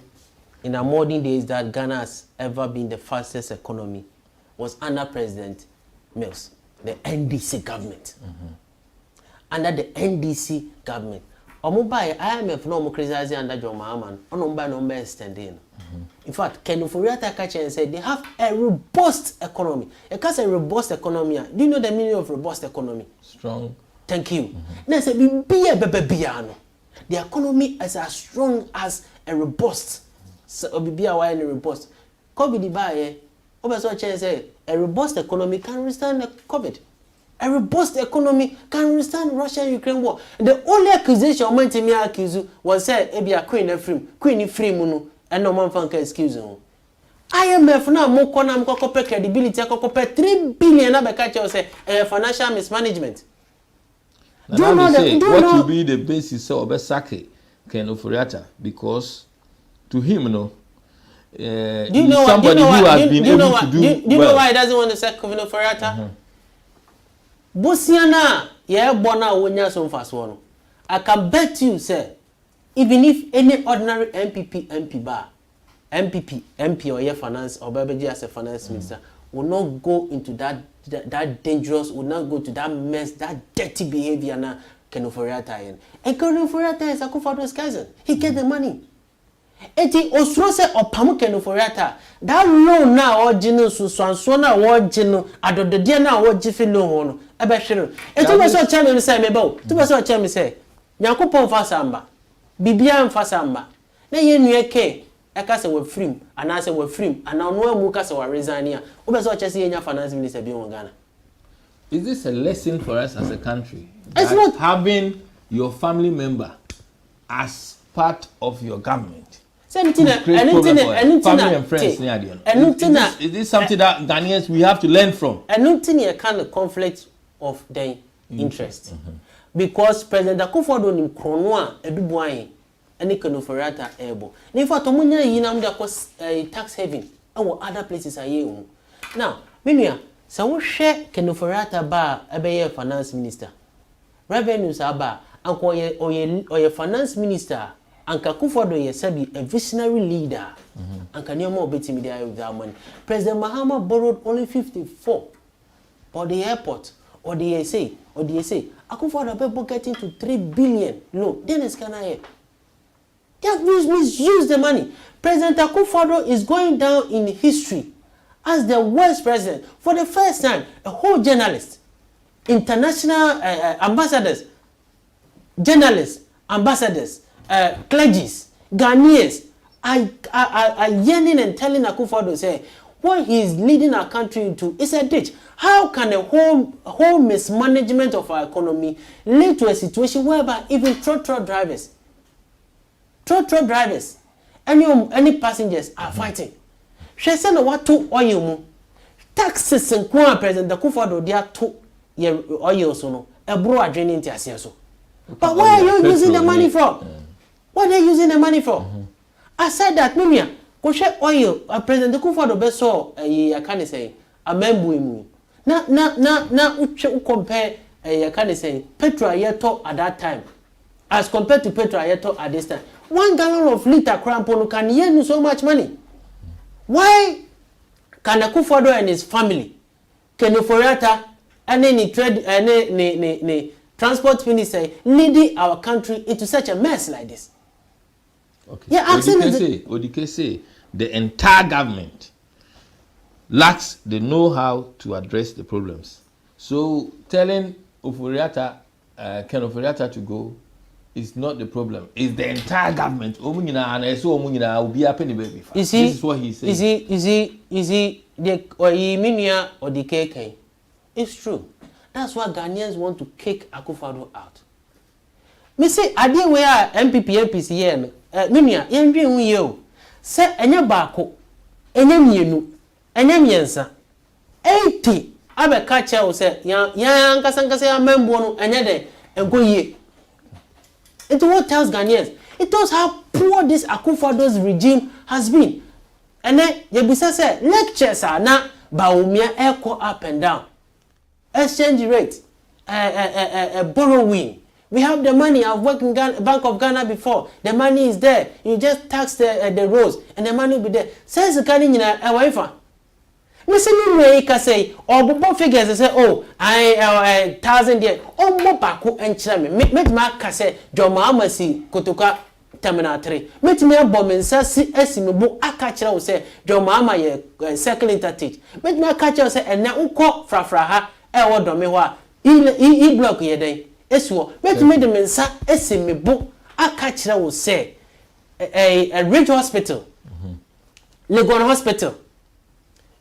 in our modern days that Ghana has ever been the fastest economy was under President Mills, the NDC government. Under the NDC government. Omubai IMF no criticize under John Mahama. Onomba no extending. In fact, Ken Ofori-Atta and said they have a robust economy. It has a robust economy. Do you know the meaning of robust economy? Strong. Thank you. Now say the economy is as strong as a robust. So be a while robust. COVID buy say a robust economy can withstand COVID. A robust economy can withstand Russia-Ukraine war. The only accusation meant to me accuse was say e be a queen free munu and no man fan excuse you. IMF now mo kona mko credibility akoko 3 billion na be catch say financial mismanagement. Do you know what will be the basis of Obesake Ken Ofori-Atta because to him somebody who has been able to do well. Do you know why he doesn't want to sack Ken Ofori-Atta? Bosiana ye bona wonya so mfaso no. I can bet you say even if any ordinary MP or your finance or Babaji as a finance minister will not go into that dangerous, will not go to that mess, that dirty behavior na Ken Ofori-Atta in. And Ken Ofori-Atta is Akufo-Addo's cousin. He get the money. Eti osuro se opamu Ken Ofori-Atta that loan na o jinu so na wo jinu adodode na wo jifi loan no ebe hwere eti be so chairman say me ba o ti be so chairman say Nyankopon fa samba bibia mfa samba na ye nue ke eka se we free ana se we free ana no amu ka se wa resign ya o be so chairman ye nya finance minister bi won Ghana. Is this a lesson for us as a country? It's not having your family member as part of your government. Family and friends. Is this something that Ghanaians we have to learn from? And nothing a kind of conflict of the interest. Because President Akufo-Addo in Kronwa Edubuai any kind of rata able. In fact, Omunya yinam da cause tax haven and other places are here. Now, Minia, so we share Kenoferata bar a finance minister. Revenues are bar and or finance minister. And Akufo-Addo ye a visionary leader. And can you more bet me there with that money? President Mahama borrowed only 54 for the airport or the SA or the SA. Akufo-Addo getting to 3 billion. No, then it's can I. That misuse the money. President Akufo-Addo is going down in history as the worst president. For the first time, a whole journalist, international ambassadors, journalists, ambassadors, clergies, Ghanaians are yearning and telling Akufo-Addo say what he is leading our country into is a ditch. How can a whole mismanagement of our economy lead to a situation whereby even trotro drivers, any passengers are fighting? She said what to oil mu taxes and President Akufo-Addo they are to oil so no a bro are draining into so. But why are you using the money for? What are they using the money for? I said that, Mimia, go share oil. President Akufo-Addo best saw I can't say a membu. Na compare I can't say petrol yeto at that time as compared to petrol yeto at this time. 1 gallon of liter crampono can earn so much money. Why can Akufo-Addo and his family can Kenoferata and any trade and transport minister leading our country into such a mess like this? Okay. Yeah, Odike say the entire government lacks the know-how to address the problems. So telling Ken Oforiatta to go is not the problem. It's the entire government. You see, this is what he says. Is he the Oyiminia or the KK? It's true. That's why Ghanaians want to kick Akufo-Addo out. Me say, I didn't wear MPP, APC here. Minia, you you say, and your bako, and your mienu, and your miensa. 80. I be catch you say, young Kasanka say, a member, and yet, and go ye. It what tells Ghanaians. It tells how poor this Akufo-Addo's regime has been. And then, Yebisa say, lectures are now, Baumia echo up and down. Exchange rate, borrowing. We have the money. I've worked in Bank of Ghana before. The money is there. You just tax the roads, and the money will be there. Says the Ghanaian a wife. Missing way can say, or both figures they say, oh, I 1,000 there. Oh, more baku and chame. Make my cassette, John Mahamasi, Kotoka, Terminal 3. Make me a bomb and sassy estimable. I catch her say, John Mahama, circle interteach. Make me a catch her say, and now uko fra. What do me wa? E block ye day. Eswo. Make me the mensa estimable. I catch her will say, a Ridge Hospital, Legon Hospital.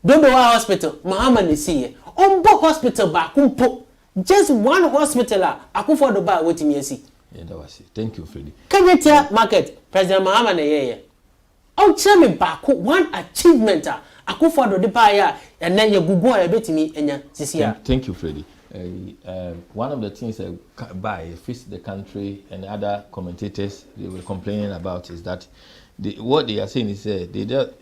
Dodowa Hospital, Mahama ni see. Ombo Hospital ba kumpo. Just one hospital Akufo-Addo ba wetimi asi. Yeah, that was it. Thank you, Freddie. Kenyatta Market, President Mahama na ye. Oh, chairman ba one achievement Akufo-Addo de ba ya and then you gugu a betimi enya sisia. Thank you, Freddie. One of the things by Face the Country and other commentators they were complaining about is that what they are saying is they don't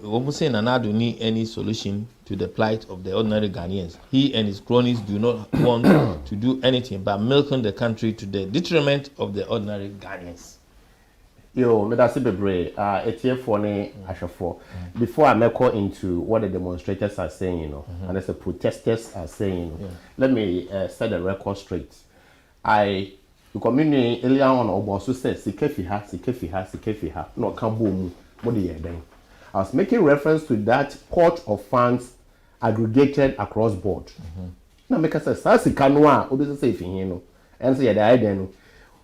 almost saying Nana don't need any solution to the plight of the ordinary Ghanaians. He and his cronies do not want to do anything but milking the country to the detriment of the ordinary Ghanaians. Yo, me that's bebre. It's here for ne ashafo. Before I make into what the demonstrators are saying, you know, and as the protesters are saying, you know, let me set the record straight. The community earlier on also said sikefi ha no can boom what the then. I was making reference to that pot of funds aggregated across board. Now make us say sika no a obi say fi hin no and say the idea no.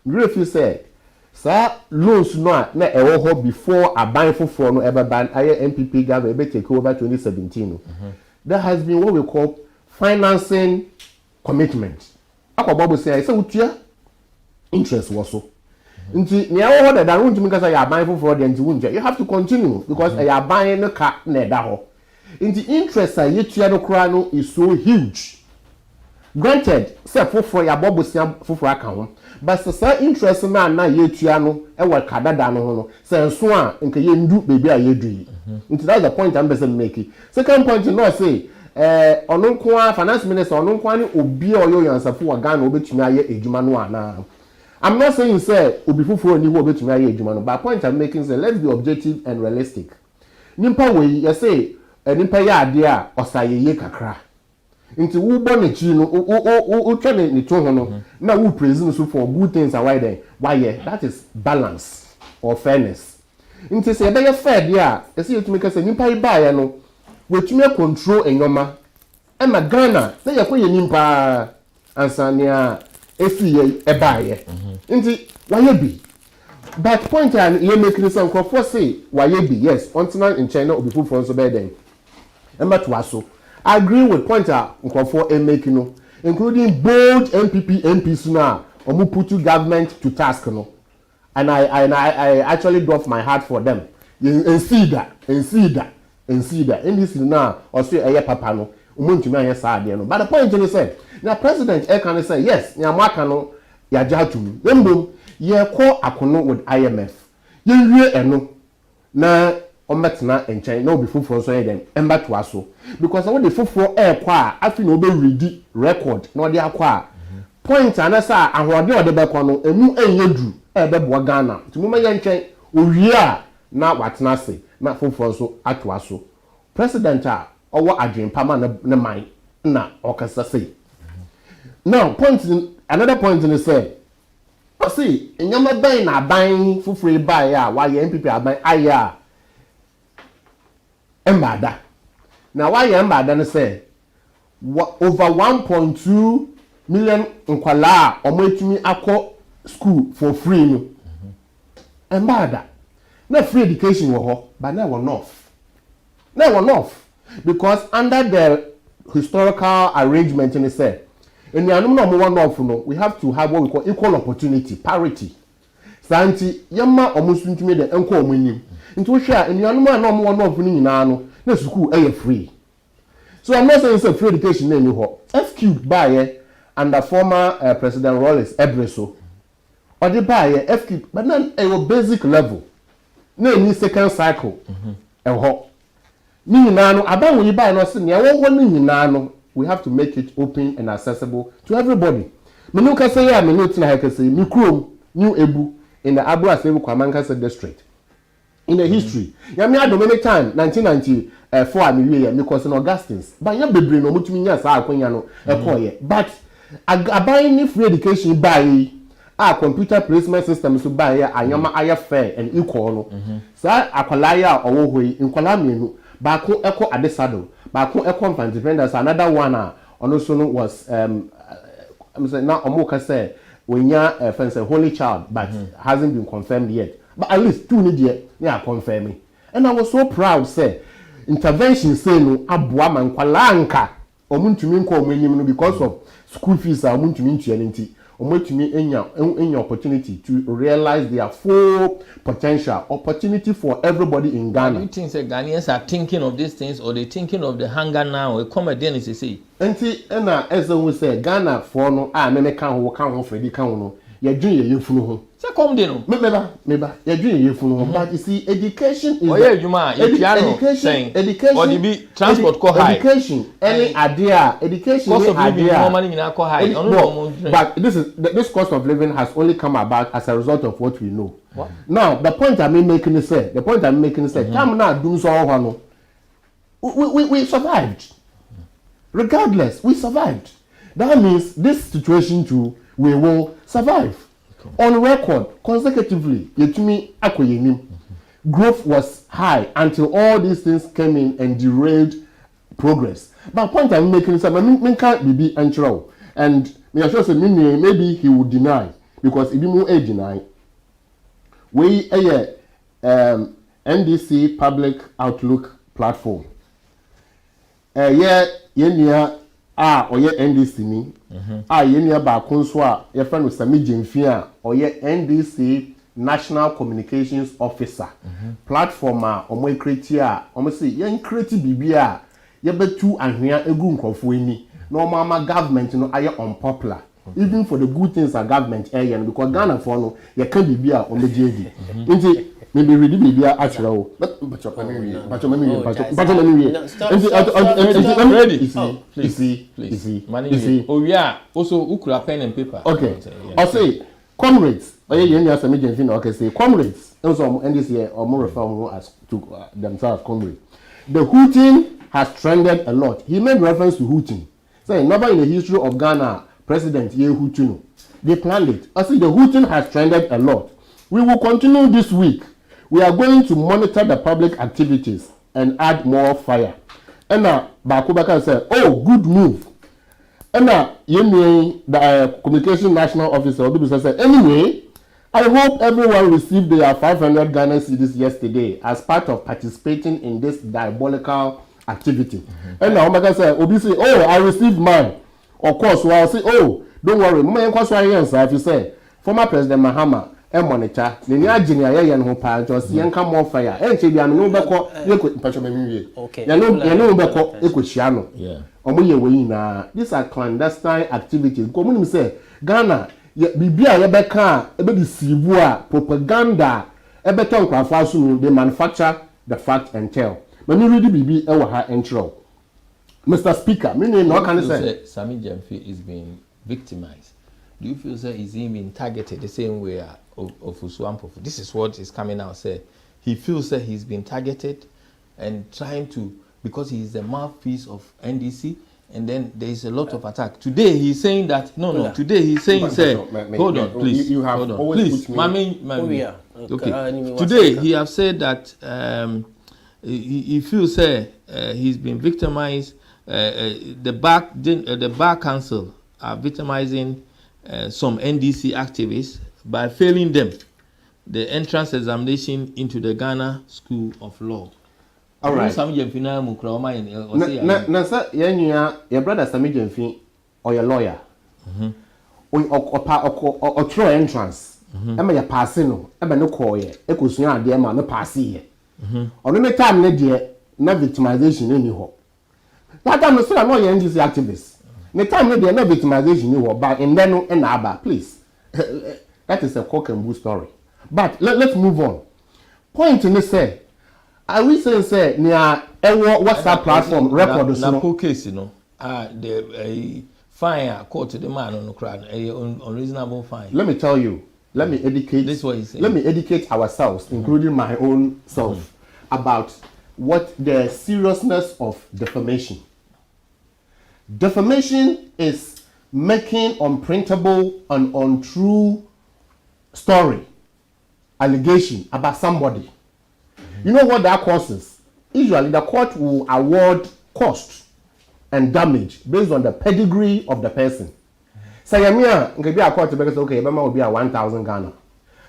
If you say sa loans no na ewo ho before aban foforo no ebe ban aye MPP government ebe take over 2017 no. There has been what we call financing commitment. Akwa bobo say utua interest was so. Nti nia wo da da runtumi kasa ya ban foforo de nti wunje. You have to continue because ya ban no ka na da ho. Nti interest a yetua do kra no is so huge. Granted, say foforo ya bobosia foforo aka ho. But say interest na yetua no e wo kadada no ho no. Say nso a nke ye ndu baby a yedu yi. Nti that's the point I'm making. Second point no say ononkwa finance minister ononkwa ni obi oyo yansafo wa Ghana obetumi aye ejuma no ana. I'm not saying say obi fufuro ni ho obetumi aye ejuma no, but point I'm making say let's be objective and realistic. Nimpa we you say nimpa ya ade a osayeye kakra. Nti wo bo na chi no o twa ne to ho no na wo praise so for good things and why then why that is balance or fairness. Nti say be fair dia e say yetumi ka say nimpa iba ya no wetumi control enyoma e ma Ghana na yakoye nimpa ansania efi ye ebaye nti waye bi but point and you make this for say waye bi yes continent in China obi fufu so be den emba to aso I agree with pointer nkofo making no including bold MPs now omu put government to task no and I actually drop my heart for them and see that in this now or say eye papa no umuntu me anya saa de no but the point is say na president can say yes nya maka no ya jatu embom ye ko akono with IMF ye wie eno na ometna enchen na obi foforo so yeden emba to aso because when the foforo kwa a afi na obe ready record na ode akwa point anasa ahode ode be ko no emu enyedu ebe bo Ghana tumi ma ye nchen owie a na watena se na foforo so ato aso president a owo adwenpa ma na man na okasa sei now another point in say see enyama ban na ban foforo ba ya wa ye MPP aban aya embada na wa ye embada no say over 1.2 million nkwala omoetumi akọ school for free no embada na free education wo ho but na were enough because under the historical arrangement in say enuanum na mo one off no we have to have what we call equal opportunity parity santi yamma omusuntumi de enko omunim nti wo hwe enuanum na mo one off ni nyina no na school free so I'm not saying say free education na ni ho FQ by under former President Rollins Ebreso or the buy FQ but na a basic level na ni second cycle ho ni nyina no aban we buy no se ne wo ni nyina no we have to make it open and accessible to everybody. Menu ka say ya menu tina ha ka say mi krom new ebu in the Abu Asebu Kwamankasa district. In the history, ya me ado many time 1994 ami we because in Augustins. But ya bebre no mutumi nya sa akwanya no ekoye. But aban ni free education buy a computer placement system so buy ya anyama aya fair and equal no. Sa akwala ya owo hoi nkwala menu ba ko eko adesado but independence another one also was I'm saying now Omoka say when ya friends a holy child but hasn't been confirmed yet but at least two need yeah confirming and I was so proud say intervention say no aboa man kwala anka omuntumi nko omenyim no because of school fees a omuntumi ntua nti omuntumi enya opportunity to realize their full potential opportunity for everybody in Ghana. Do you think that Ghanaians are thinking of these things or they thinking of the hunger now? A comedian is say. Enti na as we say Ghana for no me kan ho Freddy kan no ye dwen ye yefunu ho. Say come dey no. Meba ye dwen ye yefunu ho but you see education is education or the be transport co high. Education any idea education cost of living normally nyina co high. But this cost of living has only come about as a result of what we know. What? Now the point I'm making is come now do so no. We survived. Regardless, we survived. That means this situation too, we will survive. Okay. On record, consecutively, growth was high until all these things came in and derailed progress. But point I'm making is that I can't be unsure. And maybe he would deny because if you deny, we NDC Public Outlook platform. Yenia oye NDC ni yenia ba konso a ye fa no Sami Jemfia oye NDC National Communications Officer. Platform omo create a omo say yen create bibia ye betu ahwea egu nkrofo ani. No mama government no aye unpopular. Even for the good things our government area because Ghana for no ye can bibia omo jeedi. Nti maybe ready bibia actually o. But ready. Oh yeah, also ukura pen and paper. Okay. I say comrades, okay, say comrades. Also, and this year, or more refer as to themselves comrades. The hooting has trended a lot. He made reference to hooting. Say, never in the history of Ghana, President Ye Hooting. They planned it. I say the hooting has trended a lot. We will continue this week. We are going to monitor the public activities and add more fire. And now, Bakubaka said, oh, good move. And now, the Communication National Officer said, anyway, I hope everyone received their 500 Ghana cedis yesterday as part of participating in this diabolical activity. And now, Omega said, Obi say, oh, I received mine. Of course, so I'll say, oh, don't worry. If you say, former President Mahama, monitor, the near junior yan who part or see and come more fire. And she be no backo, you could patch me. Okay, you know, backo, you could shano. Yeah. These are clandestine activities. Come say Ghana, Bibia Rebecca, Ebedi Sibua, propaganda, Ebeton Krafasu, they manufacture the fact and tell. When you really be our intro. Mr. Speaker, meaning no can say Sammy Jemfi is being victimized. Do you feel that he's being targeted the same way of Uswampo? This is what is coming out. Say he feels that he's been targeted and trying to, because he is the mouthpiece of NDC, and then there is a lot of attack. Today he's saying that Today he's saying hold on, please. You have always please, Mami. Okay. Today he have said that he feels he's been victimized. The Bar Council are victimizing some NDC activists by failing them the entrance examination into the Ghana School of Law. All right. Sir, your brother Sami Jemfi or your lawyer. Or through entrance. Emma ya passing no. Emma no call ye. Eko sunya ade ma no pass ye. Or no time ne de na victimization any ho. That time no say no ye NDC activists. The time no no victimization you but in then no aba please. That is a cock and bull story. But let's move on. Point in this say, I will say near WhatsApp platform record na poor case the fine court to the man on the crowd unreasonable fine. Let me tell you. Let me educate. This is what he's saying. Let me educate ourselves, including my own self, about what the seriousness of defamation. Defamation is making unprintable and untrue story, allegation about somebody. You know what that causes? Usually the court will award cost and damage based on the pedigree of the person. Say be a court because okay, Bama will be a 1,000 Ghana.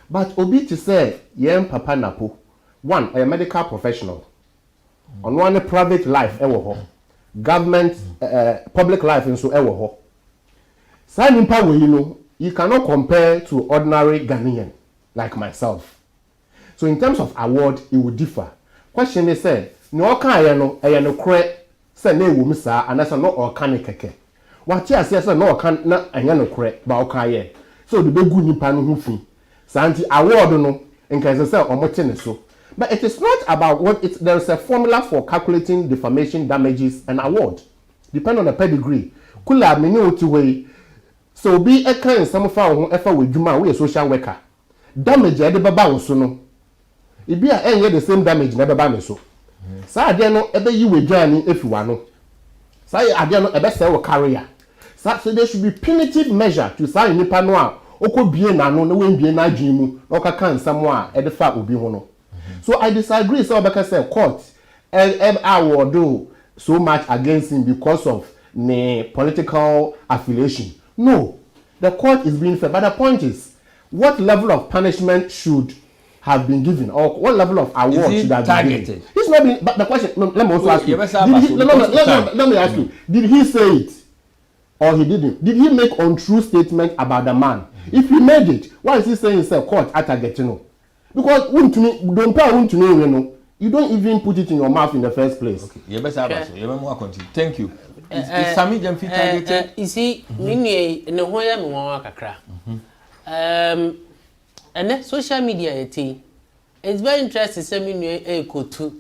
But obi to say yem papa napo, one a medical professional, on one private life government public life and so ewo. Signing power, you cannot compare to ordinary Ghanaian like myself. So in terms of award, it will differ. Question is say, no can no cre say ne wo misa and that's not organic keke. What you say no can na no cre ba okaye. So the begu nipa no hu fi. Santi award no nka say omote ne so. But it is not about what it's there is a formula for calculating defamation damages and award. Depend on the pedigree. Kula meni oti we. So be a kind some fa ho efa we dwuma we social worker. Damage e de baba wo so no. E bi a enye the same damage na baba me so. Sa ade no ebe yi we dwane efiwa no. Sa ade no ebe se wo career. So there should be punitive measure to say nipa no a okobie na no na we mbie na adwin mu na okaka nsam a e de fa obi ho no. So I disagree. So Obeka said court will do so much against him because of the political affiliation. No, the court is being fair. But the point is, what level of punishment should have been given, or what level of award should have been given? He's not being. But the question. No, let me also ask you. Let me ask you. Did he say it? or he didn't? Did he make untrue statement about the man? If he made it, why is he saying it's a court at Agetino? Because you don't even put it in your mouth in the first place. Okay. You better have you more continue. Thank you. Is Sammy Jamfi targeted? You see, me no hoya me wan kakra. And then social media it's very interesting. Say me no kotu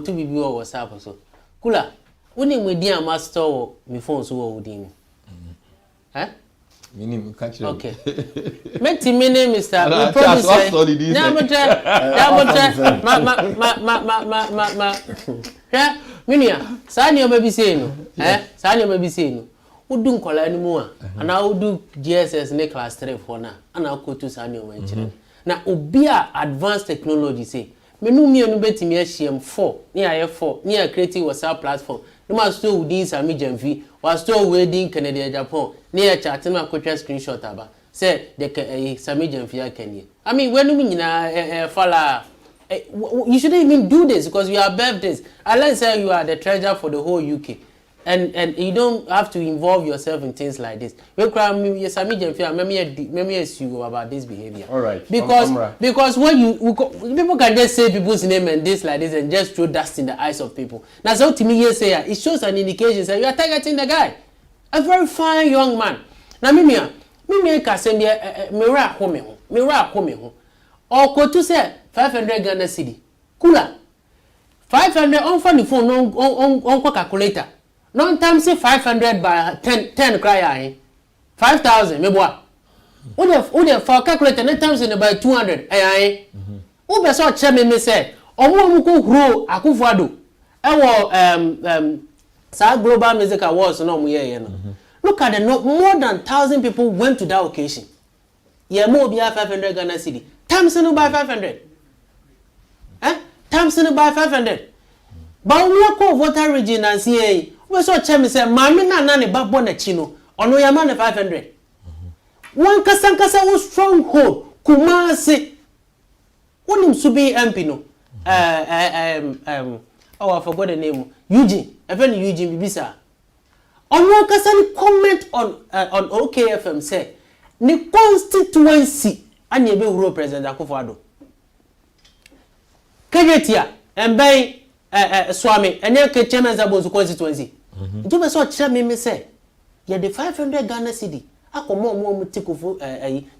bibi or WhatsApp so. Kula, woni me dia master wo me phone so wo din. Eh? Minimum catch. Okay. Make me name Mr. We promise. Yeah, Minia, Sani obebi say no. Sani obebi say no. Who do nkola ni mu a, ana who do GSS ne class 3 for na, ana ko to Sani o menchire. Na obi a advanced technology say, me no mi anu betimi ahiem 4, ne aye 4, ne a creative WhatsApp platform. No ma store within Sami Jamfi, was store wedding Canada Japan, near chat na kwetwa screenshot aba. Say the Sami Jamfi Kenya. I mean, when you follow, you shouldn't even do this because you are birthdays. Unless say you are the treasurer for the whole UK. And you don't have to involve yourself in things like this. We cry Sami Jamfi, maybe you about this behavior. All right. Because when people can just say people's name and this like this and just throw dust in the eyes of people. That's how to me say it shows an indication that you are targeting the guy. A very fine young man. Now me can say me ra home. Or go to say 500 Ghana cedi. Kula. 500 on funny phone on calculator. Non time say 500 by 10 cry 5,000 me boy. Who the for calculator net times in by 200 who be so che me say omo ko grow akufado e wo sa global music awards no mo ye no. Look at the more than 1,000 people went to that occasion. Yeah, more be 500 Ghana cedi. Times no by 500. Times no by 500. But we are called voter region and see we so che say mama na ne babbo na chi no ono ya ma ne 500. One kasa wo stronghold Kumasi. Unim subi MP no. Oh, I forgot the name. Eugene. Even Eugene Bibisa. Ono kasa ni comment on OKFM say ni constituency anye be wuro president Akufo-Addo. Kejetia embei Swami enye ke chairman Zabonsu constituency. You be so chere me say ye the 500 Ghana cedi akomo mo tikofo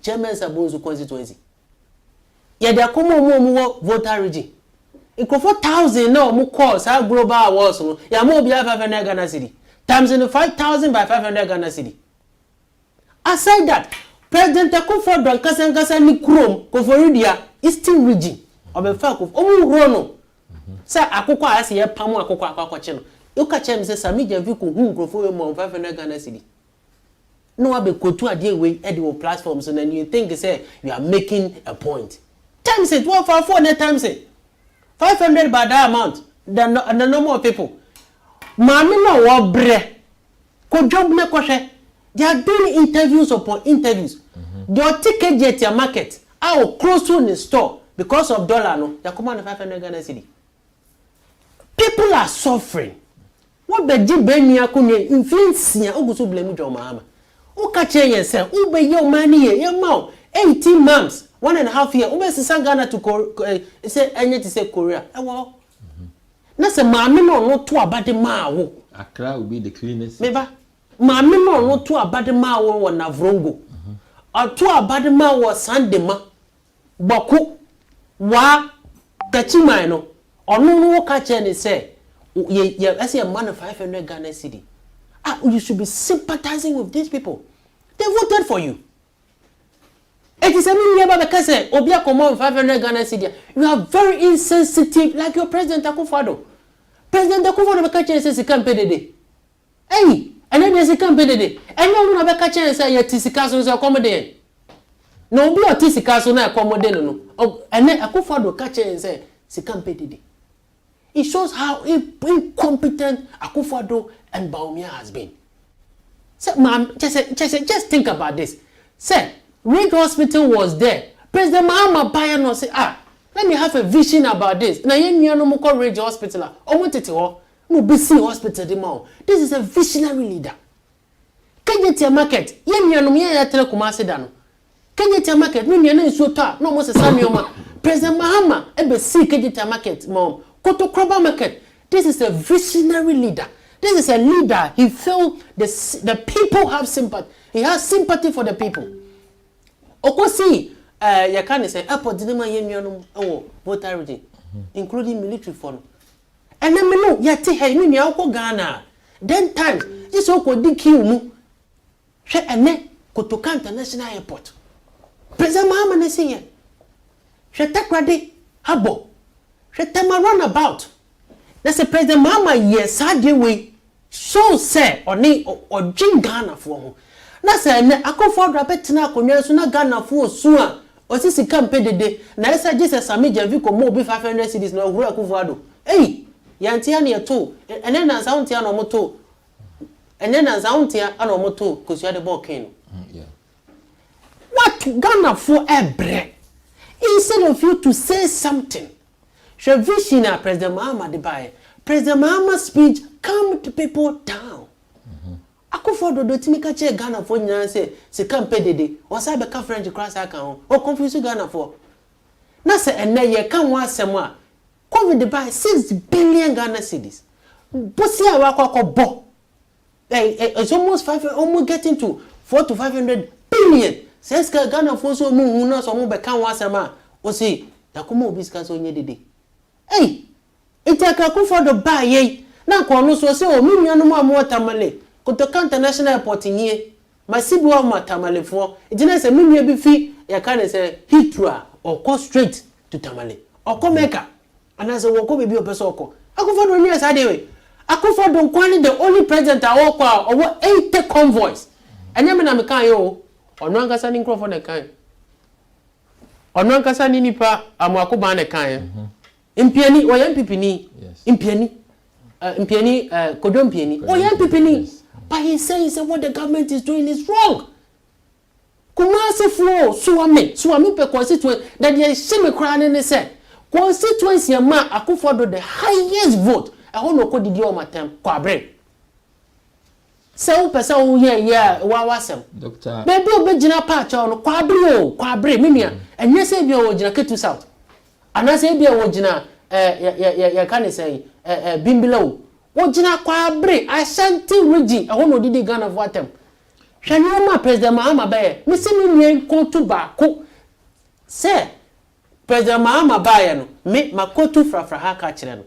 chairman Zabonsu constituency. Ye the akomo mo voter region. Ikofo 1,000 na mo call sa global awards no ya mo bi 500 Ghana cedi times in 5,000 by 500 Ghana cedi. Aside that, President Akufo-Addo kasa ni krom Koforidia Eastern region obefa ko omu rono say akoko ase ye pam akoko akwache no you ka chem say Sami Jamfi ko hu nkrofo we mo 500 Ghana cedi no abe kotu ade we e the platforms and you think say you are making a point times it 4 times it 500 by that amount the number of people mami no wo bre ko job me ko hwe they are doing interviews upon interviews your ticket get your market I will close to the store because of dollar no they come on 500 Ghana cedi. People are suffering. What be jibeni akunye influence ya oguso blame jo mahama. O ka che yense, o be your money ye ma 18 months, 1.5 years. O be sisan Ghana to say enye to say Korea. Ewo. Na se maame no to abade ma wo. Accra will be the cleanest. Meba. Maame no to abade ma wo na Vrongo. To abade ma wo Sandema. Boku wa Kachimai no. Ono no catch any say I say a man of 500 Ghana cedi. You should be sympathizing with these people. They voted for you. It is a million because Obia come on 500 Ghana cedi. You are very insensitive like your President Akufo-Addo. President Akufo-Addo catch and says he can't pay the day. Hey, and then there's a can't pay the day. And you know catch and say your tisikaso is accommodate. No be a tisikaso na accommodate no. And then Akufo-Addo catch and say he can't pay the day. It shows how incompetent Akufo-Addo and Bawumia has been. So, ma'am, just think about this. Say, Ridge Hospital was there. President Mahama Bayano say, let me have a vision about this. Now, you no more Ridge Hospital. I want it to no BC Hospital. This is a visionary leader. Kenya market ye nuanom ye ya tele Kumasi da no Kenya market me nua na nsuo to a no mo sesa nioma President Mahama ebe see Kenya market mom Koto Kroba market. This is a visionary leader. This is a leader. He felt the people have sympathy. He has sympathy for the people. Okosi, you can say airport dinema yenyanum voter region, including military fund. And then me know yati hey ni oko Ghana. Then times this oko Odike mu. She ene Kotoka International Airport. President Mahama ne say ye. She takrade habo. She tema runabout. That's a President Mahama yes hard way. So say oni or jing Ghana for ho. Na say ne akofo drapet na akonwa so na Ghana for so a osisi campaign dede na esa Jesus Samija vi ko mo bi 500 cedis na ohuru akofo ado. Hey, yantia na to ene na sountia na moto. Ene na sountia na moto kosu ade ball king. Yeah. What Ghana for ebre? Instead of you to say something. She vision President Mahama de buy. President Mahama's speech calmed people down. Akufo do timika che Ghana for nyina se campaign dede. Wasa be ka French cross account. O confuse Ghana for. Na se enne ye kan wa asem a COVID buy 6 billion Ghana cedis. Bosi a wa bo. It's almost almost getting to 4 to 500 billion. Says Ghana for so mu hu na so mu be kan wa asem a o say takoma obi ska so nye dede. Hey, itaka Akufo do buy ye. Na ko no so say o mi nuanu mu amotamale. Kotoka International Airport nye. Masibu wa matamale fo. Ejina se mi nua bi fi ya kan say Heathrow or go straight to Tamale. Or go Mecca. And as a woko baby opeso oko. Akufo do nye sa de we. Akufo do kwani the only president a woko a owo 80 convoys. Anya me na me kan yo. Ono ankasa ni nkrofo na kan. Ono ankasa ni nipa amwakoba na kan. Impiani o yan pipini. Impiani. Impiani Kodom Piani. O yan pipini. But he says what the government is doing is wrong. Kumasi fo suame pe constituency that ye sheme kra ne say constituency ma Akufo do the highest vote. I ho no ko didi o matem kwabre. Se wo pese wo ye wa wasem. Doctor. Be be gina pa cha no kwabre mimia. Enye se bi o gina Ketu South. Ana se bi o gina ya kan say Bimbilawo. Wojina kwabre Ashanti region e no didi Ghana for atem. Hwanyoma President Mahama bae. Me se me nwen kontu ba ko. Se President Mahama bae no me makotu frafra ha ka kire no.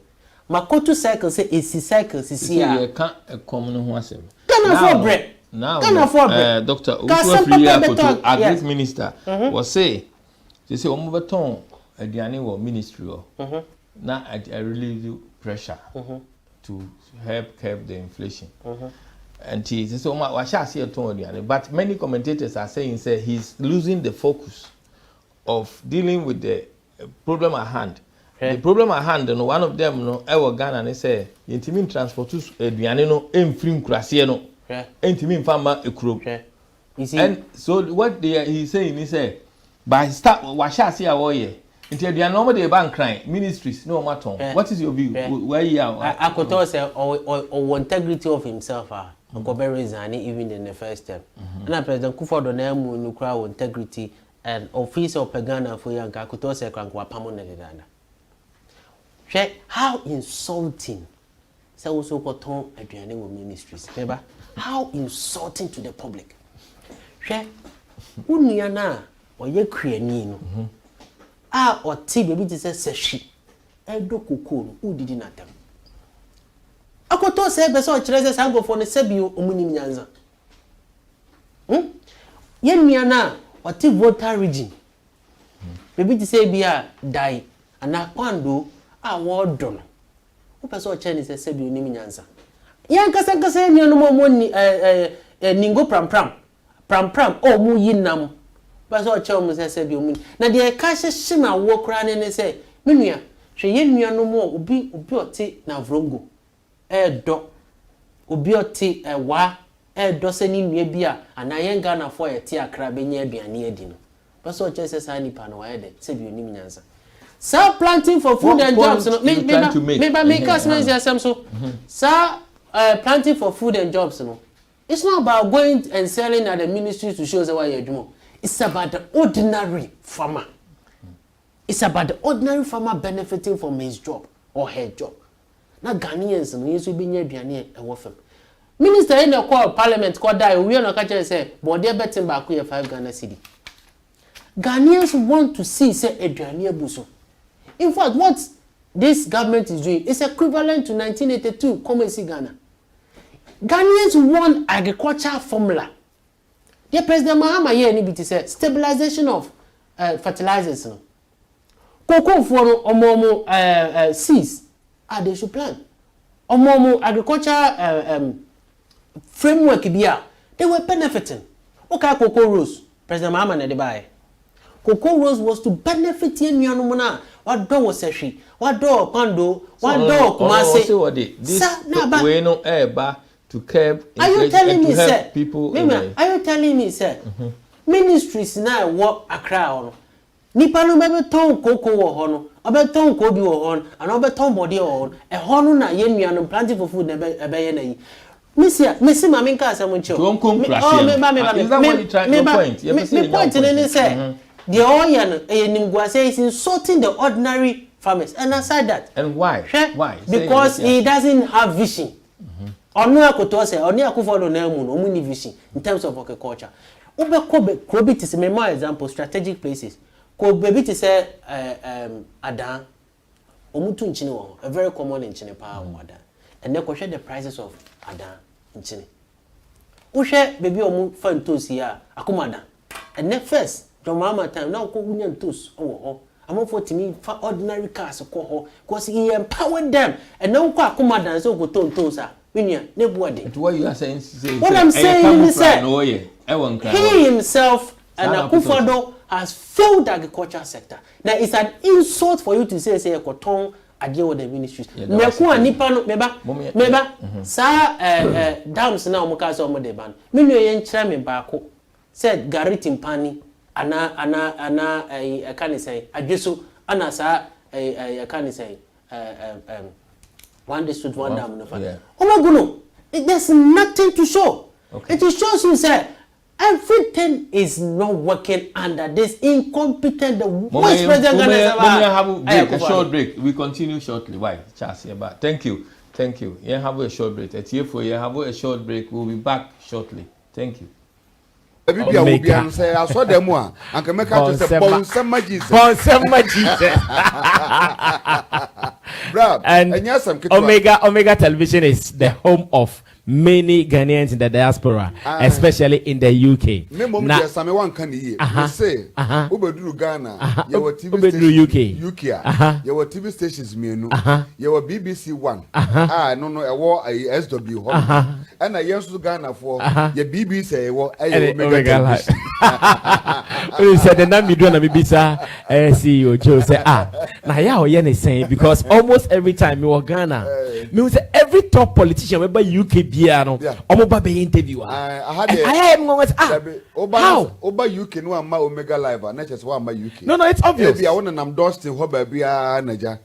Makotu cycle se esi cycle sisi ya. You can come no ho asem. Ghana for bread. Now Dr. Ukwafria Agri Minister was say omo beton aduane wo ministry o. Na I really do pressure to help curb the inflation. And he says, but many commentators are saying he's losing the focus of dealing with the problem at hand. The problem at hand, one of them, Ghana, and they say, intimate transport to Dianino, Enfrim Crasiano, intimate farmer a crop. And so what he's saying is, by start, Washa see a warrior. Until they are normally bank crime ministries no matter. What is your view? Where you are? I could also say or integrity of himself. Go very reason even in the first step. And President Akufo do na mu nukra integrity and office of Ghana for young. I could also say kwankwa permanent dada. How insulting. Say also go turn aduane wo ministries. Remember how insulting to the public. Unuya na oye kriani no. Or tea baby to say seshi. Edo kokoro udidi natam. Akoto say beso chirese sango for ne sebio omuni nyanza. Yenua na oti voter region. Baby to say bia die ana kwando a wodo no. Wo peso chene say sebio ni nyanza. Yan kasa ni no mo ni ningo pram o mu yinam. But so chum say be mun na de ka shima wo kra ne say menua hwe yenua no mo obi oti na vrongo do obi oti wa do se ni nua bi a ana yen Ghana for ye ti akra benya aduane adi no but so che say sa nipa no wa ye de say bi onim nyansa sa planting for food and jobs no me cast me say so sa planting for food and jobs no It's not about going and selling at the ministry to show why you're doing. It's about the ordinary farmer. It's about the ordinary farmer benefiting from his job or her job. Now Ghanaians and you be near Biane and Wafem. Minister in the call parliament called die, we are not catching say, but they're betting back here 5 Ghana cedi. Ghanaians want to see say Adriania Buso. In fact, what this government is doing is equivalent to 1982 come and see Ghana. Ghanaians want agricultural formula. The President Mahama here need to say stabilization of fertilizers. Cocoa for omomo seeds. They should plan. Omomo agricultural framework biya. They were benefiting. Okay, cocoa rose. President Mahama na de buy. Cocoa rose was to benefit yen yanumuna. What do was she? What do Pando? What do Kumase? This way no air to curb inflation and to help people. Are you telling me, sir? Ministries now work a crowd. Nipa no bebe ton cocoa wo ho no, obe ton kobi wo ho and obe ton body wo ho. E ho no na ye nua no planting for food na be ye na yi. Mesi ma menka asem nche. Oh, me point ne say the oil no e nimguase is insulting the ordinary farmers. And aside that. And why? Why? Because he doesn't have vision. Onu akoto say oni akufo na emu no omu ni vision in terms of agriculture. Ube kobe krobit is me more example strategic places. Ko baby to say adan omutu nchini wo a very common nchini pa adan and then share the prices of adan nchini wo share baby omu fan toast here akomadan and then first your mama time now ko gunya toast owo ho amofo timi fa ordinary cars ko ho because he empowered them and now ko akomadan so go toast a winia ne buade what you are saying what I'm saying is that he himself and Akufo-Addo has failed the agriculture sector. Now it's an insult for you to say cotton adhere with the ministries. Mekuwa nipa no meba sa dams na omuka so omo de ban. Me nua ye nkyere me baako said Gary Timpani ana can say adweso ana sa can say one district one dam no fa. Omaguno there's nothing to show. Okay. It shows you say everything is not working under this incompetent voice president have a short break. We continue shortly. Why? Charles here back. Thank you. You have a short break. At here for you have a short break. We'll be back shortly. Thank you. I saw them one. I can make out to say Bonsema Jesus. And Omega Television is the home of many Ghanaians in the diaspora, especially in the UK. Now, say, Ghana, you UK, you were TV stations, you were BBC One, no, a war, a SW, and I used to Ghana for your BBC, Omega Live. We said the name you do na BBC CEO Joe say now yeah saying because almost every time you were Ghana, me say every top politician we by UK no omo ba be interview I am going how oba UK no am Omega Live na just one UK no it's obvious I want nam Dustin ho ba bia naja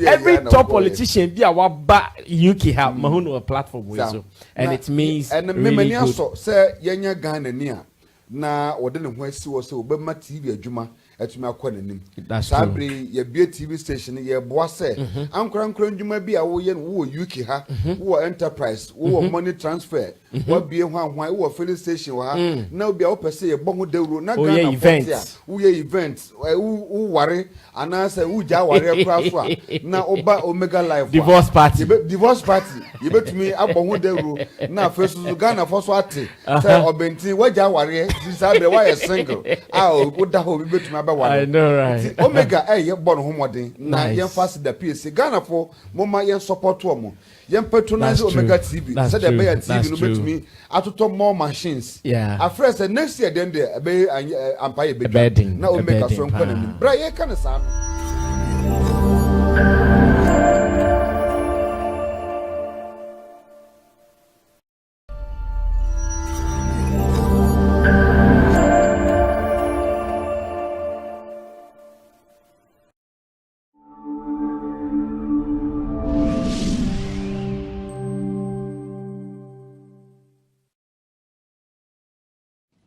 every top politician be our ba UK have mahuno a platform we so and it means and me so say yenya Ghana ni a na wode ne ho asi wo se obema TV adwuma atumi akọ nanim sabre ye bia TV station ye boa se ankran ndwuma bi a wo ye wo UK ha wo enterprise wo money transfer wo bia hwan wo filling station ha na obi a wo pese ye bo ho dawro na Ghana event wo ye event wo ware ana se wo ja ware akra so a na oba Omega Live divorce party ye betumi abo ho dawro na fesu Ghana for so ate se obentin wo ja ware sabre wa ye single wo da ho betumi I know right. Omega ye born homodin na yen fast the PC Ghana for mama yen support omo yen patronize Omega TV said the Bear TV no betumi atoto more machines afresh next year then the be empire be na Omega so nkwana ni bra ye kan sa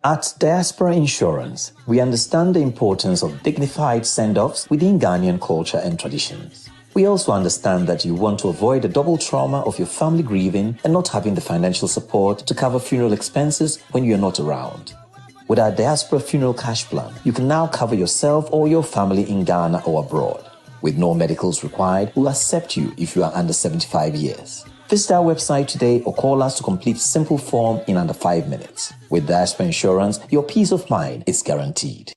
At Diaspora Insurance, we understand the importance of dignified send-offs within Ghanaian culture and traditions. We also understand that you want to avoid the double trauma of your family grieving and not having the financial support to cover funeral expenses when you're not around. With our Diaspora Funeral Cash Plan, you can now cover yourself or your family in Ghana or abroad. With no medicals required, we'll accept you if you are under 75 years. Visit our website today or call us to complete simple form in under 5 minutes. With Diaspora Insurance, your peace of mind is guaranteed.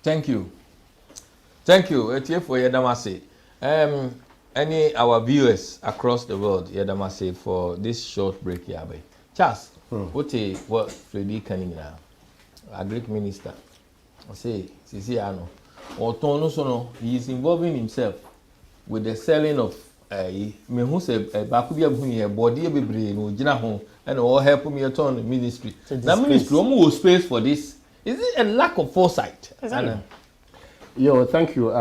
Thank you. Thank you. Etiye for Yedamase. Any our viewers across the world, Yedamase, for this short break here. Charles, what Freddy Canning now? A Greek minister. I say, Sisiano. Or Tonosono, he is involving himself with the selling of me who say Bakubia Buni, a body of brain, no Jinaho, and all help me at on ministry. The ministry almost space for this. Is it a lack of foresight? Yo, thank you,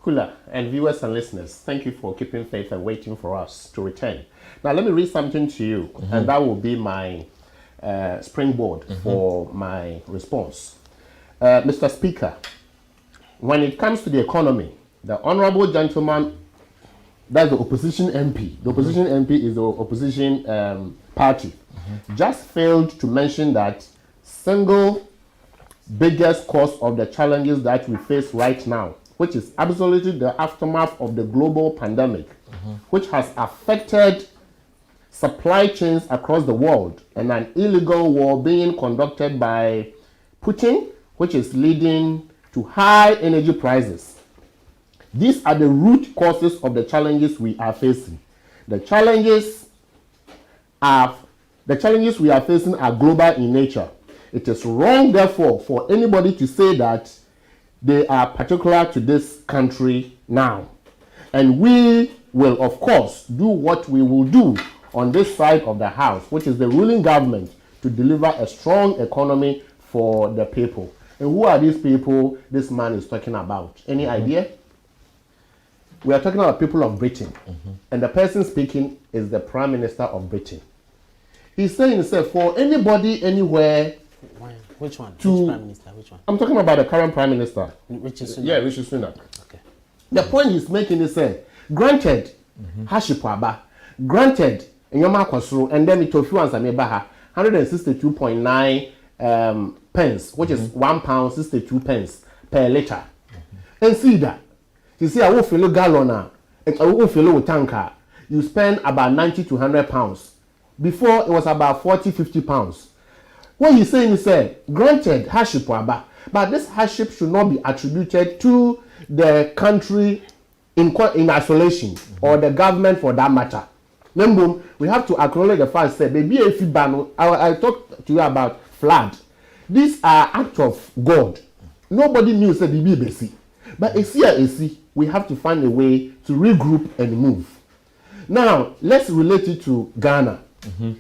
Kula, and viewers and listeners. Thank you for keeping faith and waiting for us to return. Now, let me read something to you, and that will be my springboard for my response. Mr. Speaker, when it comes to the economy, the honorable gentleman, that's the opposition MP. The opposition MP is the opposition party. Just failed to mention that single biggest cause of the challenges that we face right now, which is absolutely the aftermath of the global pandemic, which has affected supply chains across the world, and an illegal war being conducted by Putin, which is leading to high energy prices. These are the root causes of the challenges we are facing. The challenges we are facing are global in nature. It is wrong, therefore, for anybody to say that they are particular to this country now. And we will, of course, do what we will do on this side of the house, which is the ruling government, to deliver a strong economy for the people. And who are these people this man is talking about? Any idea? We are talking about people of Britain. And the person speaking is the Prime Minister of Britain. He's saying himself, for anybody, anywhere. Which one? Which Prime Minister? Which one? I'm talking about the current Prime Minister. Richard Sunak. Yeah, Richard Sunak. Okay. The point he's making is, granted, Hashipwaba, granted, Nyoma Kwasuru, and then it tofu and Samebaha, 162.9 pence, which is £1 62 pence per liter. And see that. You see, I will fill a gallon, I will fill a tanker. You spend about 90 to 100 pounds. Before, it was about 40, 50 pounds. What he's saying is, granted, hardship, but this hardship should not be attributed to the country in isolation or the government for that matter. Then, we have to acknowledge the fact that baby, if you ban, I talked to you about flood. These are acts of God. Nobody knew said the BBC, but we have to find a way to regroup and move. Now, let's relate it to Ghana.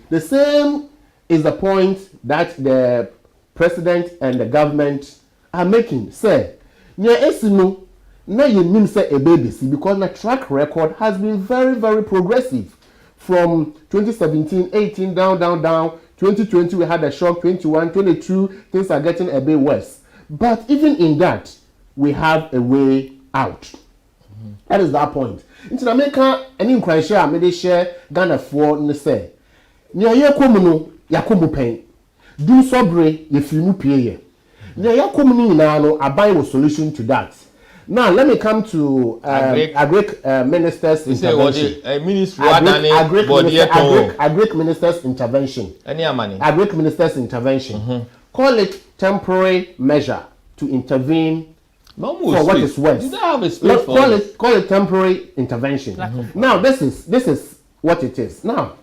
The same is the point that the president and the government are making. Say, because the track record has been very, very progressive. From 2017, 18, down. 2020, we had a shock. 21, 22, things are getting a bit worse. But even in that, we have a way out. That is that point. In America, any inquiry I made share Ghana for say. Nya yakomuno yakomu pen. Do sobre ye filmu pie. Nya yakomu na no aban was solution to that. Now let me come to Agric Minister's intervention. Agric Minister's intervention. Agric Minister's intervention. Call it temporary measure to intervene for what is worse. Call it temporary intervention. Now this is what it is. Now,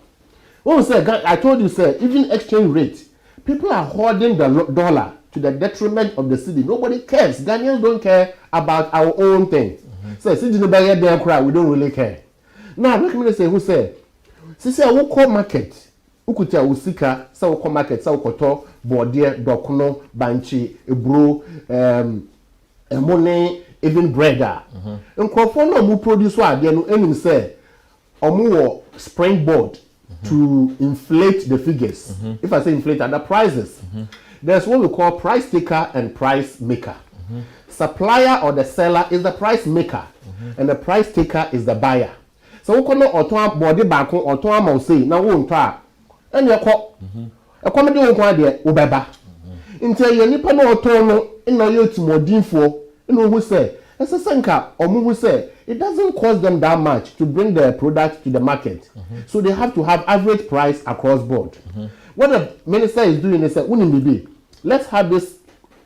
I told you, sir, even exchange rate, people are hoarding the dollar to the detriment of the city. Nobody cares. Ghanaians don't care about our own thing. So, we don't really care. Now, let me say, who said, "Sisi I will call market. Ukutia usika, sa call market, sa koto, bordie, dokuno, banchi, ebro, emone, even bread. And Crawford no produce what they no enim say or springboard to inflate the figures. If I say inflate and the prices, there's what we call price taker and price maker. Supplier or the seller is the price maker, and the price taker is the buyer. So we call no body back or to am say na won to and you call a comedy on kwa de obeba. Until you nipa no oton no na yo timodinfo no who say esesenka omo who say it doesn't cost them that much to bring their product to the market. So they have to have average price across board. What the minister is doing is that let's have this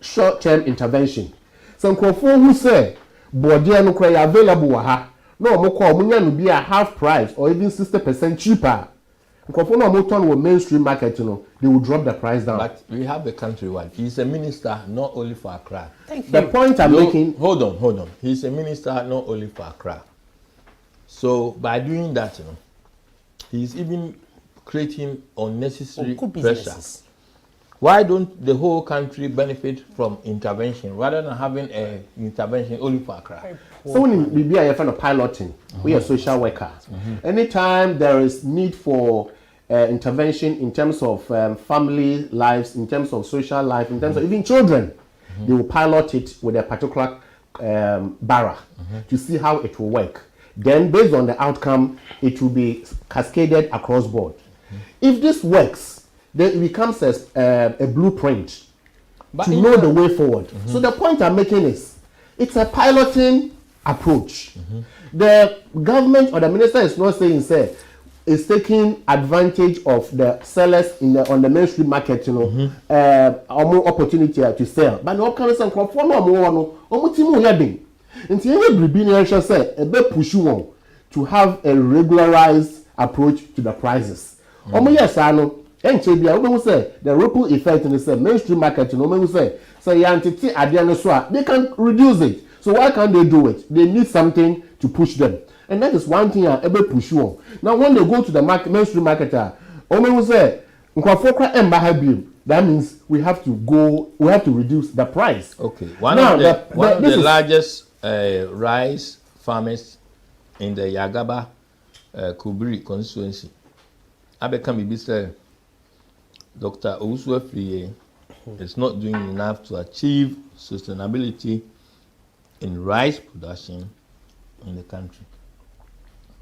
short-term intervention. So who say body no cry available ha no mo call munya no be a half price or even 60% cheaper. No mo turn with mainstream market, they will drop the price down. But we have a countrywide. He's a minister not only for Accra. The point I'm making. Hold on. He's a minister not only for Accra. So by doing that, he's even creating unnecessary pressure. Why don't the whole country benefit from intervention rather than having an intervention only for Accra? So when we are a piloting, we are social workers. Anytime there is need for intervention in terms of family lives, in terms of social life, in terms of even children, they will pilot it with a particular borough to see how it will work. Then based on the outcome, it will be cascaded across board. If this works, then it becomes a blueprint to know the way forward. So the point I'm making is, it's a piloting approach. The government or the minister is not saying, say, is taking advantage of the sellers on the mainstream market, more opportunity to sell. But no kind of some conform to have a regularized approach to the prices. The ripple effect in the mainstream market, they can reduce it. So why can't they do it? They need something to push them. And that is one thing I ever push you on. Now when they go to the mainstream marketer, that means we have to reduce the price. Okay. One of the largest rice farmers in the Yagaba Kubri constituency, Abekami Bissell, Dr. Owusu is not doing enough to achieve sustainability in rice production in the country.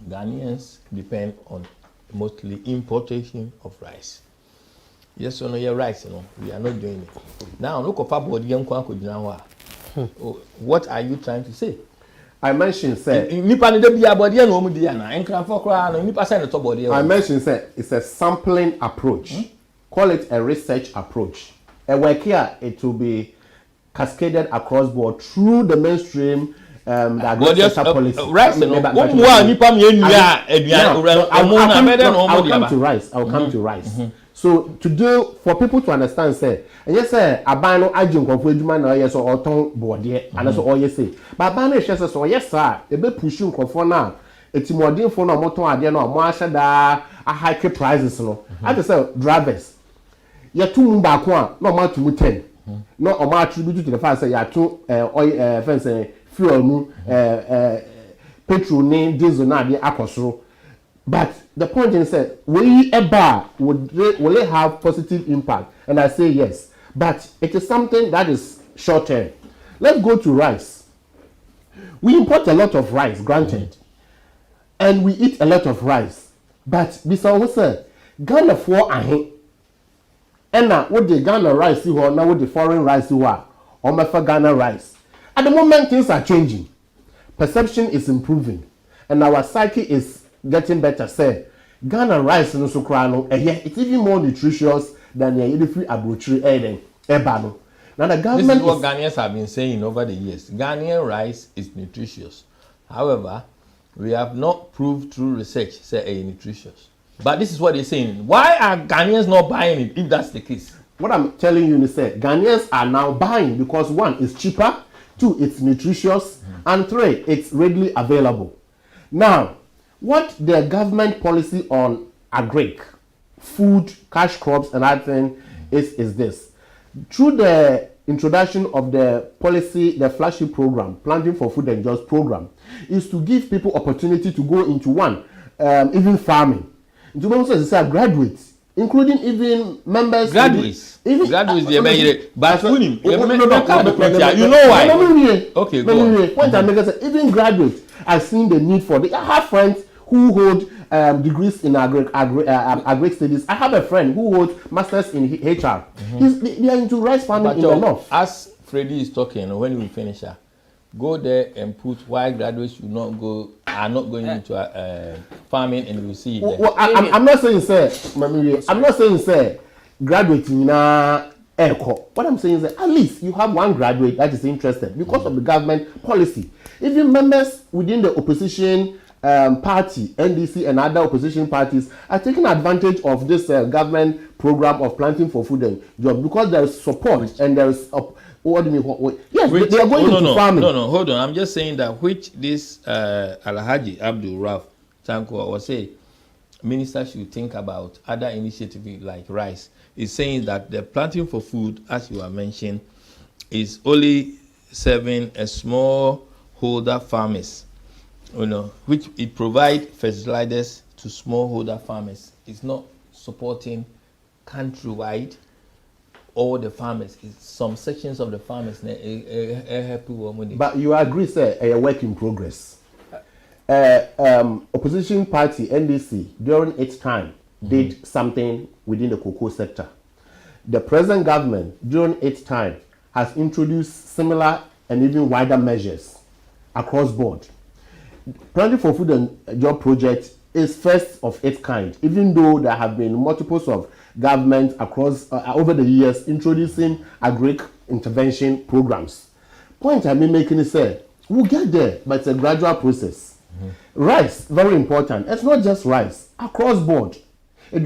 Ghanaians depend on mostly importation of rice. Yes or no, you're rice, we are not doing it. Now, look at what are you trying to say? I mentioned, say, I mentioned, say, it's a sampling approach. Call it a research approach. And work here, it will be cascaded across board through the mainstream policy. I'll come to rice. So for people to understand, say, and yes, sir, I buy no agent of Wedman or yes or tongue board yet, and that's all you say. But Banner says, so yes, sir, a bit pushing for now. It's more than for no motor, I don't know, Marshada, a high prices. I just say, drivers. You're 2 back one, no more to 10. No, or more attributed to the fact that you are 2 oil fence, fuel, petrol, name, diesel, not the aquasro. But the point is that we a bar will it have positive impact? And I say yes. But it is something that is short term. Let's go to rice. We import a lot of rice, granted. And we eat a lot of rice. But besides what Ghana for and now what the Ghana rice you are now what the foreign rice you are or my Ghana rice. At the moment things are changing. Perception is improving. And our psyche is getting better. Say Ghana rice no so krano it's even more nutritious than the free abrochiri ebano. Now the government this is what Ghanaians have been saying over the years. Ghanaian rice is nutritious. However, we have not proved through research say nutritious. But this is what they're saying. Why are Ghanaians not buying it if that's the case? What I'm telling you is that Ghanaians are now buying because 1, it's cheaper, 2, it's nutritious, and 3, it's readily available. Now, what the government policy on food, cash crops, and other thing is this. Through the introduction of the policy, the flagship program, Planting for Food and Jobs program, is to give people opportunity to go into one, even farming. Graduates, including even members. Graduates. Even graduates, but you know why? Okay, go on. Point I make is even graduates are seeing the need for it. I have friends who hold degrees in agri studies. I have a friend who holds masters in HR. They are into rice farming in the north. As Freddie is talking, when we finish her, go there and put why graduates should not go, are not going into farming, and you see it there. Well, I'm not saying say, I'm not saying say graduating na echo. What I'm saying is that at least you have one graduate that is interested because of the government policy. Even members within the opposition party, NDC and other opposition parties are taking advantage of this government program of Planting for Food and Jobs because there is support and there is what do you mean? Yes, they are going into farming. No, hold on. I'm just saying that which this Alhaji Abdul Raf Tanko was saying, ministers should think about other initiatives like rice. Is saying that the Planting for Food, as you are mentioning, is only serving a small holder farmers, which it provide fertilizers to smallholder farmers. It's not supporting countrywide all the farmers. It's some sections of the farmers. But you agree, sir, a work in progress. Opposition party NDC during its time did something within the cocoa sector. The present government during its time has introduced similar and even wider measures across board. Planting for Food and Job project is first of its kind, even though there have been multiples of governments across over the years introducing agric intervention programs. Point I mean making is say we'll get there, but it's a gradual process. Rice, very important. It's not just rice, across board. Do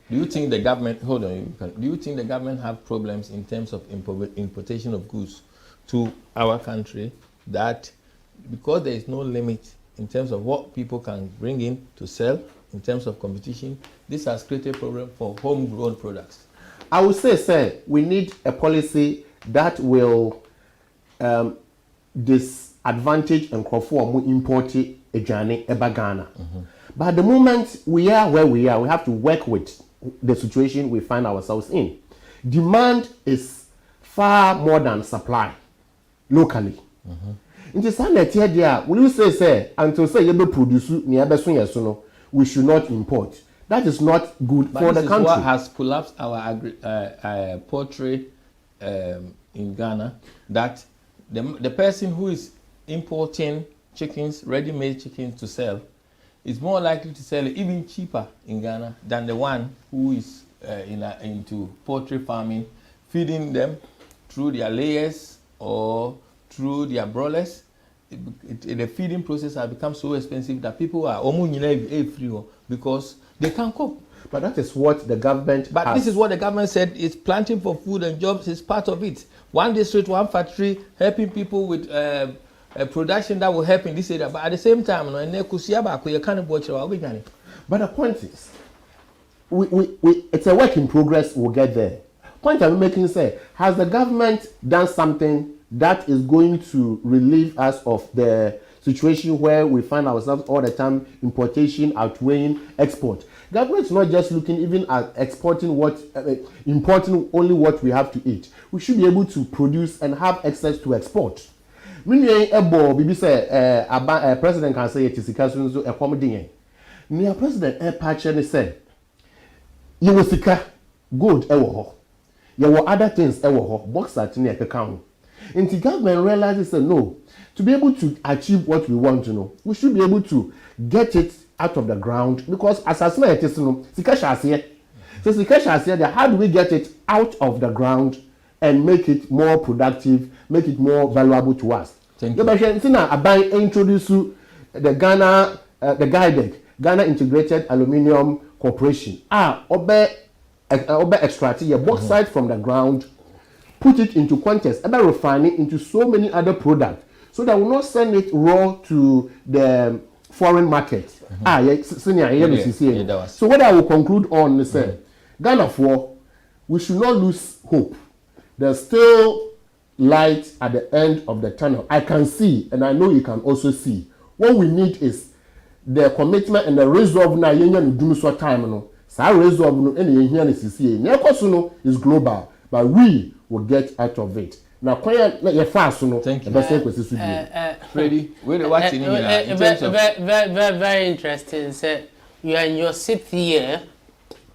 you think the government, hold on, do you think the government have problems in terms of importation of goods to our country, that because there is no limit in terms of what people can bring in to sell, in terms of competition, this has created a problem for homegrown products? I would say, sir, we need a policy that will disadvantage and conform importing a journey about Ghana. But at the moment we are where we are, we have to work with the situation we find ourselves in. Demand is far more than supply locally. In the same idea, will you say until say you produce we should not import? That is not good for the country. What has collapsed our poultry in Ghana, that the person who is importing chickens, ready-made chickens to sell, is more likely to sell it even cheaper in Ghana than the one who is into poultry farming, feeding them through their layers or through their broilers. The feeding process has become so expensive that people are almost free because they can't cope. But that is what the government But this is what the government said is Planting for Food and Jobs is part of it. One district, one factory, helping people with a production that will help in this area. But at the same time, but the point is, it's a work in progress. We'll get there. Point I'm making is, has the government done something that is going to relieve us of the situation where we find ourselves all the time importation outweighing export? Government is not just looking even at exporting importing only what we have to eat. We should be able to produce and have access to export. Meaning, president can say it is a comedy. Near President Patchen said, you will seek good you will other things box at near account. And the government realizes that no, to be able to achieve what we want to know, we should be able to get it out of the ground, because as I say, it is so how do we get it out of the ground and make it more productive, make it more valuable to us? Thank you. I introduce the Ghana, the GIDEC, Ghana Integrated Aluminium Corporation. Extract your bauxite from the ground, put it into contest, refine it into so many other products, so that we will not send it raw to the foreign market. So what I will conclude on is Ghana we should not lose hope there's still light at the end of the tunnel. I can see, and I know you can also see. What we need is the commitment and the resolve na yenya no dum so time no. Sa resolve no ene yehia na sisi. Nyekoso no is global, but we will get out of it. Na kwaya na ye fast no. Thank you. Freddy, we're watching very interesting. Say you are in your 6th year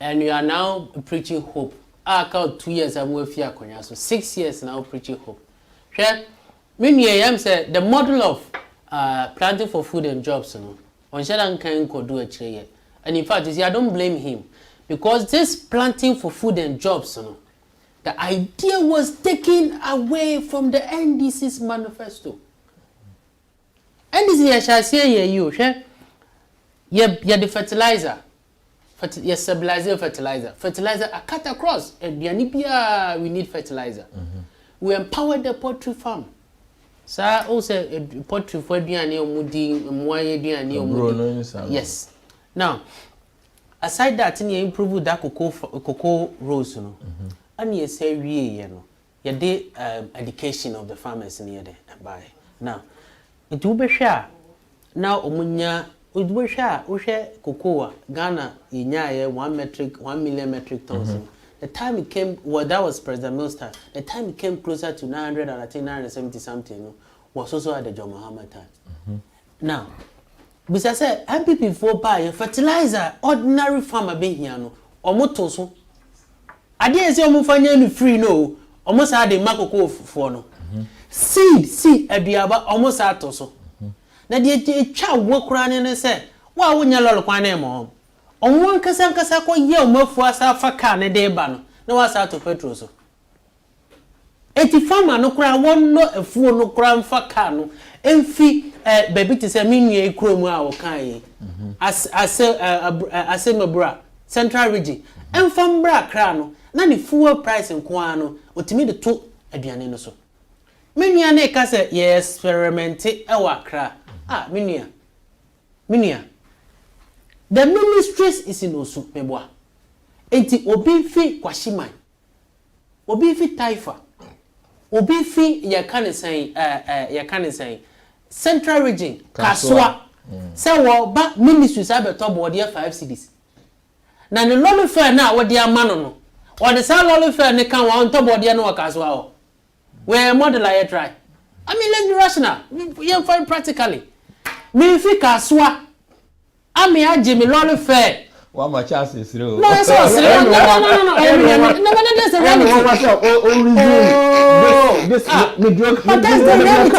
and you are now preaching hope. I count 2 years I'm with you, so 6 years now preaching hope. Sure. Meaning, say the model of planting for food and jobs, you know, on Shadan can do a tree. And in fact, you see, I don't blame him because this planting for food and jobs, you know, the idea was taken away from the NDC's manifesto. NDC, I shall say, you, sure. You're the fertilizer. Yes, stabilizer fertilizer. Fertilizer are cut across. And we need fertilizer. We empower the poultry farm. So also poultry for yes. Now, aside that, you improve that cocoa rows, you know. And you say you know, the education of the farmers near there. Now, it will be share. Now, omunya. We share cocoa Ghana in 1 million metric tons. The time it came, well, that was President Mills' time. The time it came closer to 900 and I think 970 something was also at the John Mahama time. Now, because I said, MPP for buy fertilizer, ordinary farmer being here no, or motoso. I didn't say I'm free no, almost had a macro for no. Seed, a diaba almost at also. Na die twa wokura ne se wa wonya lolo kwan na mo on won kasa ko ye omafu asa fa ka ne de ba no na wa sa to petrol so eti farmer no kura won no afuo no kura mfa ka no emfi baby ti se minua ikromu a wo kan yi ase mabura central region emfa mbra kra no na ne fuel price nko an no otimi de to aduane no so minua na ka se ye experiment e wa kra. Minia. The ministries is in Osu, Meboa. Enti obi fi Kwashiman. Obi fi Taifa. Obi fi yakane say Central Region, Kaswa. Say wo ba ministries abeto board 5 cities. Na ne lolo fair na wo dia mano no. Or the sa lolo fair ne kan wa on top board no Kaswa o. We model I try. I mean, let's be rational. We are fine practically. Me fi kaswa. Ami aje me lolo fair. One more chance is through. No, it's all no. No, that's the reality. This mediocre. But that's the reality.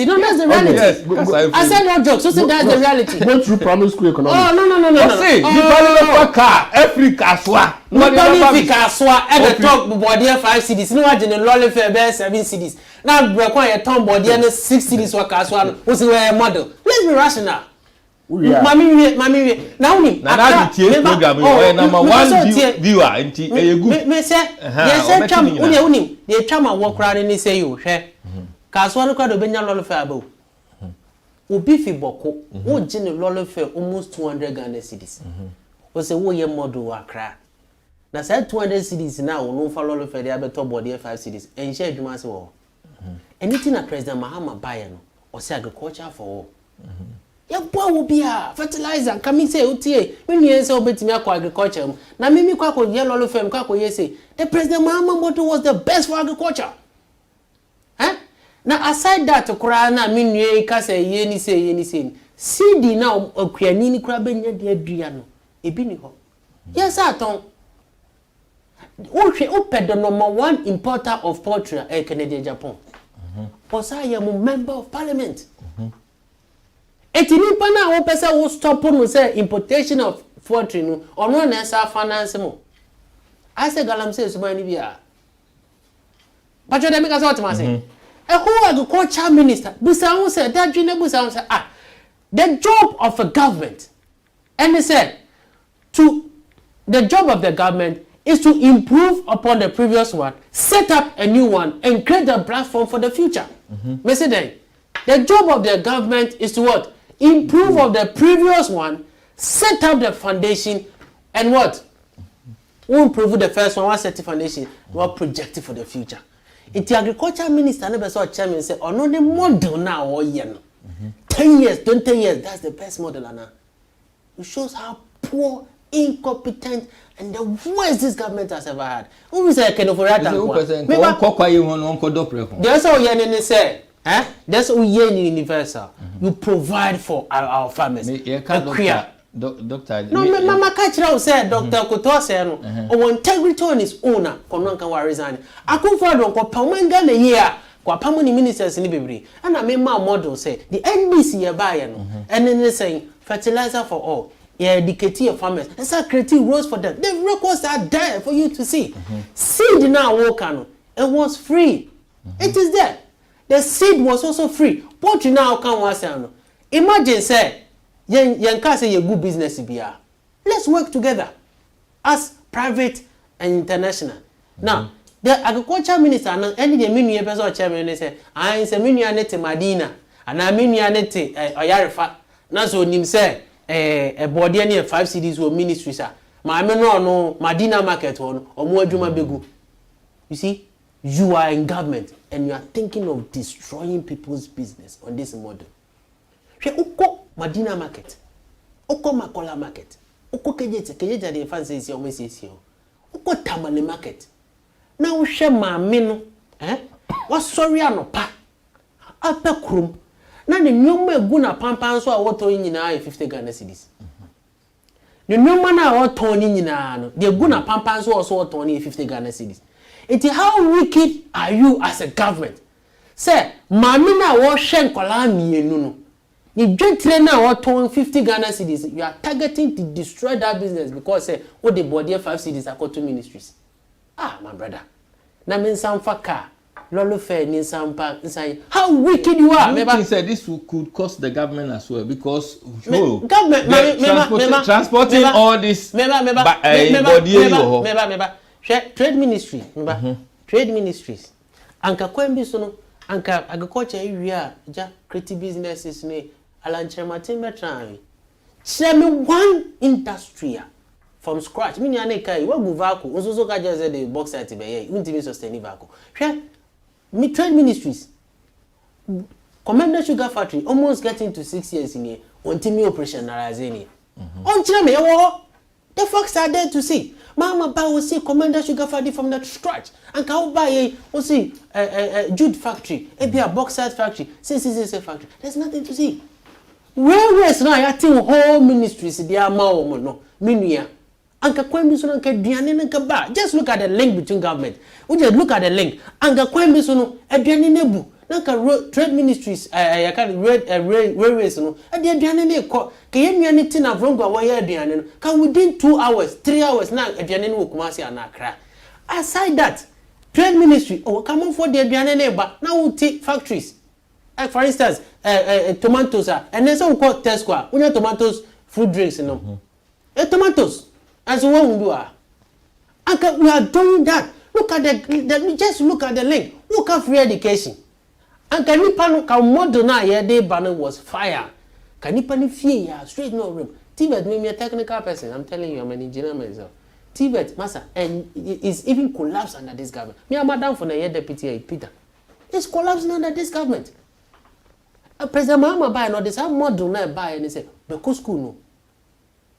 No, that's the reality. I said no jokes. So that's the reality. Go through primary school economics. Oh, no. See, you probably for car every kaswa. Nobody kaswa ever talk body 5 cities. No one in lolly fair 7 cities. Now require tom body and 6 cities for kaswa. What's the model? Let's be rational. Mami. Now we. Now the program is number 1 viewer. Me say yes, cham. Unim. The chama walk around and say you. Kaswa no kwa do benya lolly fair abo. Obi fi boko. O jine lolly fair almost 200 Ghana cities. O say wo ye model akra. Na say 200 cities now no follow for the abeto body 5 cities and share adwuma se wo anything na President Mahama buy no or say agriculture for all ya boa wo bia fertilizer come say otie when you say obetimi akọ agriculture na mimi kwa ko ye lolo fam kwa ko ye say the President Mahama model was the best for agriculture na aside that kura na minu ka say ye ni say CD na okuani ni kura benya de adua no ebi ni ho yes aton the number 1 importer of poultry Canada, Japan. Also, I am a member of parliament. Etini pana o pesa wo stop no say importation of poultry no or no na sa finance mo. I say galam say so many bia. But you dey make us what ma say. A whole agriculture minister busa won say that dream busa won say the job of a government and they said the job of the government is to improve upon the previous one, set up a new one, and create a platform for the future. The job of the government is to what? improve of the previous one, set up the foundation, and what? We improve the first one, set the foundation, we project it for the future. If the agriculture minister never saw chairman say, oh no, the model now, or 10 years, 20 years, that's the best model now. It shows how poor, incompetent, and the worst this government has ever had. Who is a kind of rat? That's all you say. That's all universal. You provide for our families. Doctor. No, Mama Kachira said, Dr. Koto said, oh, integrity on his owner, Kononka wa resign. I come for Don Kopamanga a year, Kwapamuni ministers in the baby. And I made my model say, the NBC buy, and then they saying, fertilizer for all. Yeah, educate farmers. And start creating roads for them. The records are there for you to see. Seed now walk on. It was free. It is there. The seed was also free. What you now can was imagine say, yen can say a good business here. Let's work together as private and international. Now, the agriculture minister and any the mini episode chairman they say, I am a mini anete Madina and I mini anete Oyarifa. Now so nim say a body any 5 cities or ministries are. My no Madina market on or more Juma Begu. You see, you are in government and you are thinking of destroying people's business on this model. Uko Madina market, Uko Makola market, Uko Kejeta the fancy is your message here. Uko Tamale market. Now share my menu, What's sorry no pa? Upper crum. Now the number guna pampan so I want to in 50 Ghana cedis. The number now what Tony in the guna pampan so also Tony 50 Ghana cedis. It is how wicked are you as a government? Say, Mamina was shen kolami no. You don't train now what 50 Ghana cedis. You are targeting to destroy that business because say what the body 5 cedis are called 2 ministries. Ah, my brother. Na mean some car. Lolo fair ni some park inside. How wicked you are. You said this could cost the government as well because government transporting all this trade ministry, trade ministries. Anka kwembi sono anka agriculture area ja creative businesses ne alanchema timber share me one industry from scratch. Mini ane kai wa guvako unsoso ka just the bauxite be here untimi sustain vako. Me trade ministries. Commander Sugar Factory almost getting to 6 years in here untimi operationalizing. Until me the folks are there to see. Mama buy will see Commander Sugar Factory from the scratch. And can buy will see jute factory, a bauxite factory, CCC factory. There's nothing to see. Railways now I think whole ministries they are more no minuya. Anka kwembi sono nke duane nka ba. Just look at the link between government. We just look at the link. Anka kwembi sono aduane nebu. Nanka trade ministries railways no. Aduane ne ko. Ke yenuane ti na vrongo wa ya aduane no. Can within 2 hours, 3 hours na aduane no Kumasi and Accra. Aside that, trade ministry come on for the aduane ne ba. Now we take factories. Like for instance, tomatoes and then some called Tesco. We have tomatoes, fruit drinks, tomatoes. As one do and we are doing that. Look at the just look at the link. Look at free education. And can you pan can model now yeah day banner was fire. Can you pan fear straight no room. Tibet made me a technical person. I'm telling you, I'm an engineer myself. Tibet, master, and is even collapsed under this government. Me and Madam for the year deputy Peter. It's collapsing under this government. President Mahama buy no this model now buy and they say because school no.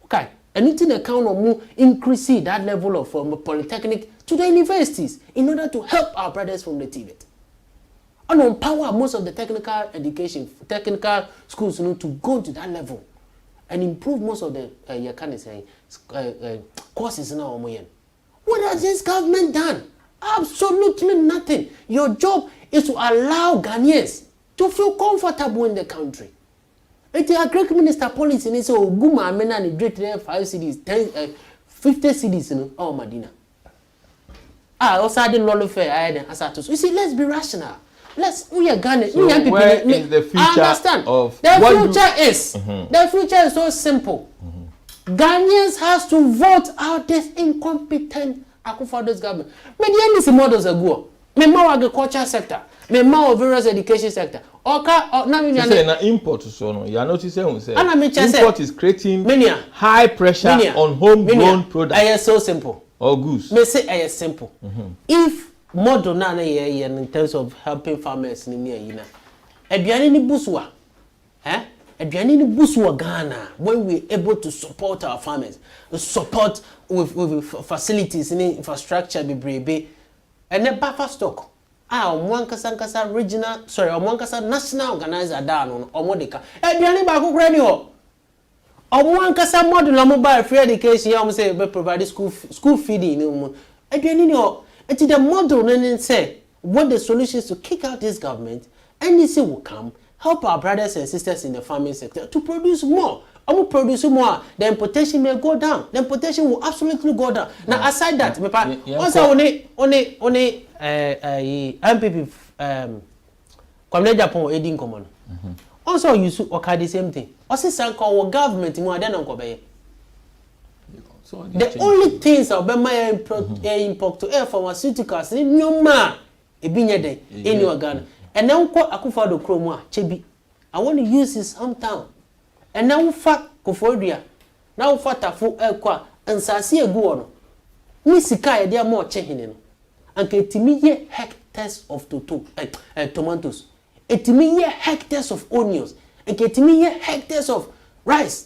Okay. Anything account of more increase that level of polytechnic to the universities in order to help our brothers from the Tibet. And empower most of the technical education, technical schools to go to that level and improve most of the courses now. What has this government done? Absolutely nothing. Your job is to allow Ghanaians to feel comfortable in the country. It's a great minister policy and so Guma Mena and great 5 cities, 10, 50 cities, oh Madina. Also I didn't lolo fair, I didn't answer to. You see, let's be rational. We are Ghana. So where is the future I understand. Of the future is so simple. Ghanaians has to vote out this incompetent Akufo-Addo's government. Median is models ago. Memorial agriculture sector. me ma various education sector oka na me say na import so no you notice say import is creating high pressure on homegrown products. I so simple or goods. Me say I simple. If model na in terms of helping farmers in here na aduane ni busua aduane ni busua Ghana when we able to support our farmers, support with facilities in infrastructure bebrebe and then buffer stock omwankasa regional omwankasa national organizer down on Odike aduane ba kokora ni ho omwankasa model mobile free education ya say be provide school feeding ni aduane ni ho. And the model then say what the solution is to kick out this government, NDC will come help our brothers and sisters in the farming sector to produce more. Produce more, the importation may go down. The importation will absolutely go down. Now aside that, also only MPP Kwame Japan aiding common. Also you okay the same thing. Also sanko government more than onko. So the only things about my import to air pharmaceuticals in no man ebinyede in your Ghana. And now Akufo-Addo Kromwa Chebi. I want to use his hometown. And now fa Koforia. Now fa tafu ekwa ansasi egu ono. Ni sika e dia mo chehine no. Anke etimi ye hectares of tomatoes. Etimi ye hectares of onions. Anke etimi ye hectares of rice.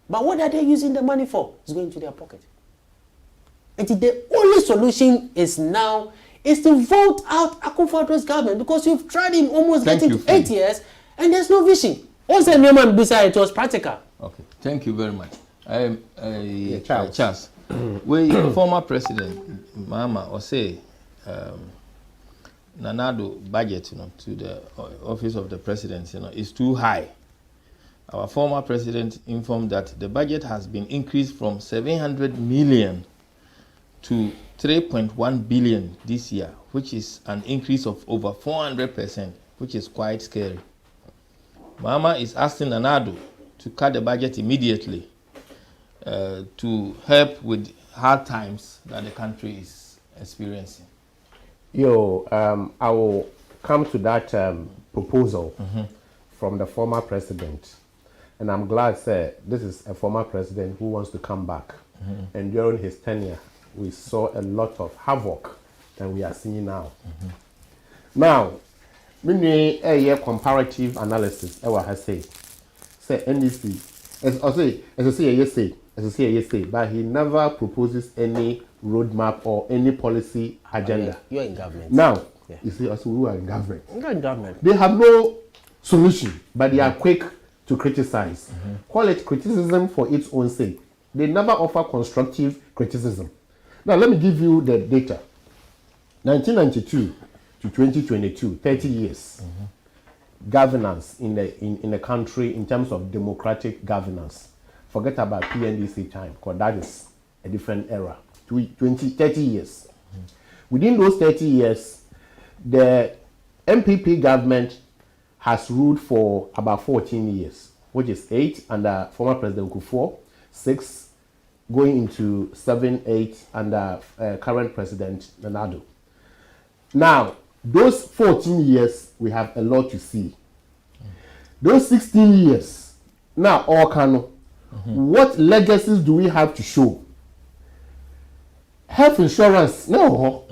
But what are they using the money for? It's going to their pocket. And the only solution is now is to vote out Akufo-Addo's government because you've tried him almost getting to 8 years and there's no vision. Also, Newman beside it was practical. Okay, thank you very much. Charles, we former president Mama or say Nanado budget, to the office of the president, is too high. Our former president informed that the budget has been increased from 700 million to 3.1 billion this year, which is an increase of over 400%, which is quite scary. Mama is asking Nanado to cut the budget immediately to help with hard times that the country is experiencing. I will come to that proposal from the former president. And I'm glad, sir, this is a former president who wants to come back. And during his tenure, we saw a lot of havoc that we are seeing now. Now, we need a comparative analysis. I will say, NDC, as I say, but he never proposes any roadmap or any policy agenda. You're in government. Now, you see, also we are in government. You're in government. They have no solution, but they are quick to criticize. Call it criticism for its own sake. They never offer constructive criticism. Now, let me give you the data. 1992 to 2022, 30 years. Governance in the country in terms of democratic governance. Forget about PNDC time, because that is a different era. 30 years. Within those 30 years, the MPP government has ruled for about 14 years, which is 8 under former President Kufuor, 6 going into 7, 8 under current President Nanado. Now, those 14 years, we have a lot to see. Those 16 years, now, what legacies do we have to show? Health insurance, no.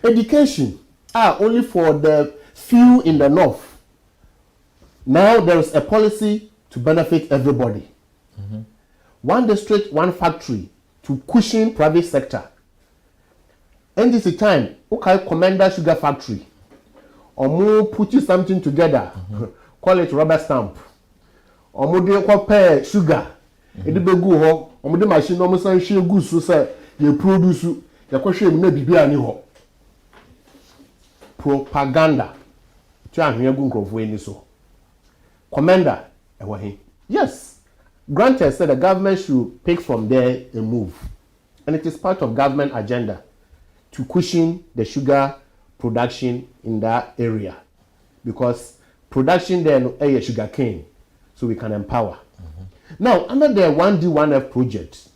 Education, only for the few in the north. Now there is a policy to benefit everybody. One district, one factory to cushion private sector. And this is time, okay, Commander Sugar Factory. Or more putting something together, call it rubber stamp. Or more do compare sugar. It be go ho, or more machine no more share goods so say you produce the question may be any ho. Propaganda. Commander, yes. Granted said the government should pick from there and move. And it is part of government agenda to cushion the sugar production in that area. Because production there is sugar cane, so we can empower. Now, under the 1D1F project,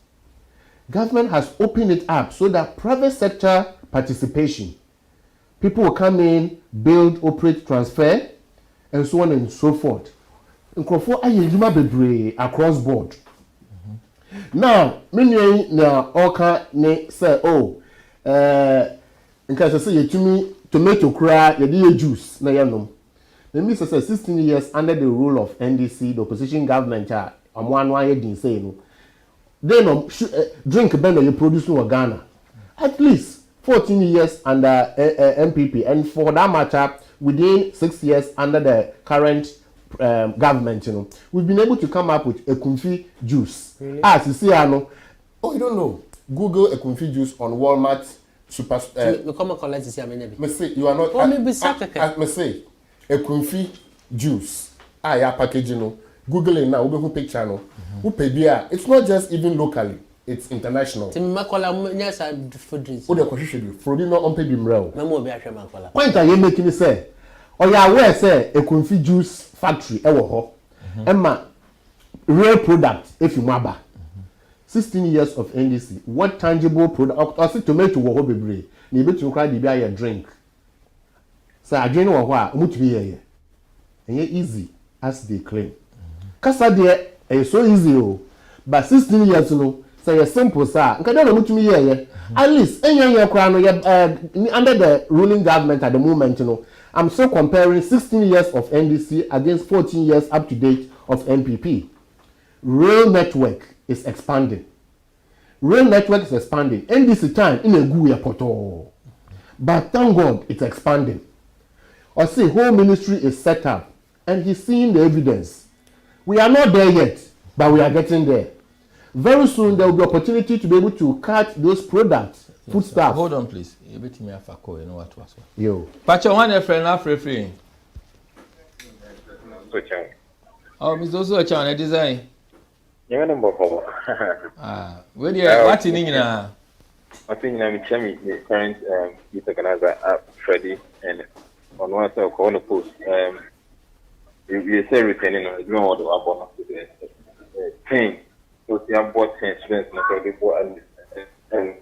government has opened it up so that private sector participation People will come in, build, operate, transfer, and so on and so forth. Nkrofo ayeduma bebre across board. Now, many na oka ne say nka say yetumi tomato kura yedi juice na yanom. The minister says 16 years under the rule of NDC, the opposition government amwanu ayedin say no. They no drink ben you produce no Ghana. At least 14 years under MPP, and for that matter within 6 years under the current government, we've been able to come up with a Ekumfi juice. Really? You see, oh, you don't know. Google Ekumfi juice on Walmart super. You come and collect this. Me say you are not. Oh, maybe second. Me say Ekumfi juice. Yeah, packaging. Google it now. We picture no. It's not just even locally. It's international. Food drinks. Oh, the question should be. No, on pay bimrel. Point are you making say? Or you are aware say Ekumfi juice factory ewo ho. Emma real product if you maba. 16 years of NDC. What tangible product? Or say tomato wo ho bebre. Na ebe to cry dey buy a drink. So adwene wo ho a omo tumi ye. Enye easy as they claim. Kasa de so easy o. But 16 years no say simple sir. Nka dey omo tumi ye. At least enye kra no under the ruling government at the moment I'm still comparing 16 years of NDC against 14 years up to date of MPP. Rail network is expanding. Rail network is expanding. NDC time in a good airport. But thank God it's expanding. Or see, whole ministry is set up and he's seeing the evidence. We are not there yet, but we are getting there. Very soon there will be opportunity to be able to cut those products. Food stuff. Hold on, please. You bet me a call. You know what was. Yo. Pacha one friend now free. Oh, Miss Dozo Chan, a design. You're number 4. Where do you what in now? I think I'm Chemi, the current youth organizer at Freddy, and on one side, on the post. You say returning on the ground about the thing. So, they have bought 10 students, and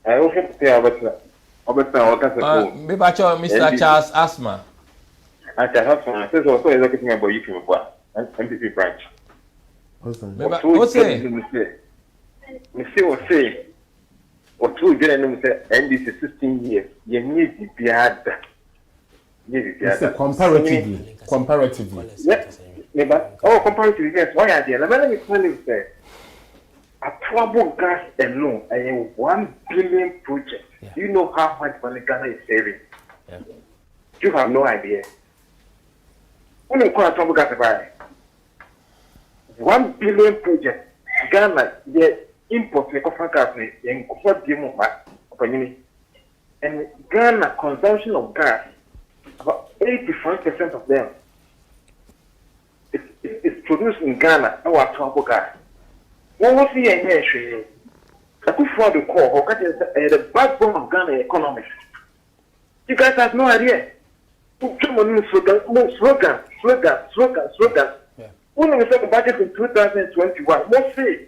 I also say about Mr. Charles Asma. I have some. I said also executing about you from MPP branch. What's say? Monsieur was saying, or 2 years and this is 16 years. You need to be had. Comparatively. Yeah. Oh, comparatively, yes. Why are they? Let me tell you, say. A trouble gas alone, a 1 billion project. Yeah. Do you know how much money Ghana is saving? Yeah. You have no idea. When you call a trouble gas buy 1 billion project, Ghana, the import of gas in and Ghana consumption of gas, about 85% of them is produced in Ghana. Our trouble gas. What was the answer? I could afford to call the backbone of Ghana economy. You guys have no idea. Come on, slogan. When we set the budget in 2021, what say?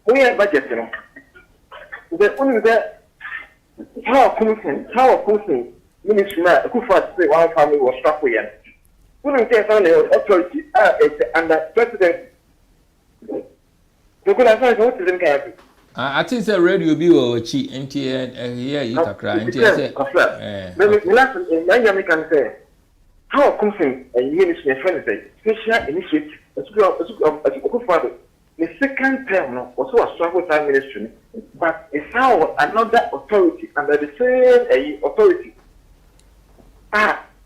We have budget, you know. The only that how Council Ministry now, I could say one family was struck with it. When we say the authority under president. I think the radio be or chi NTN here you kakra NTN say how comes in a ministry friend say special initiative the second term also a struggle time ministry but it's how another authority under the same authority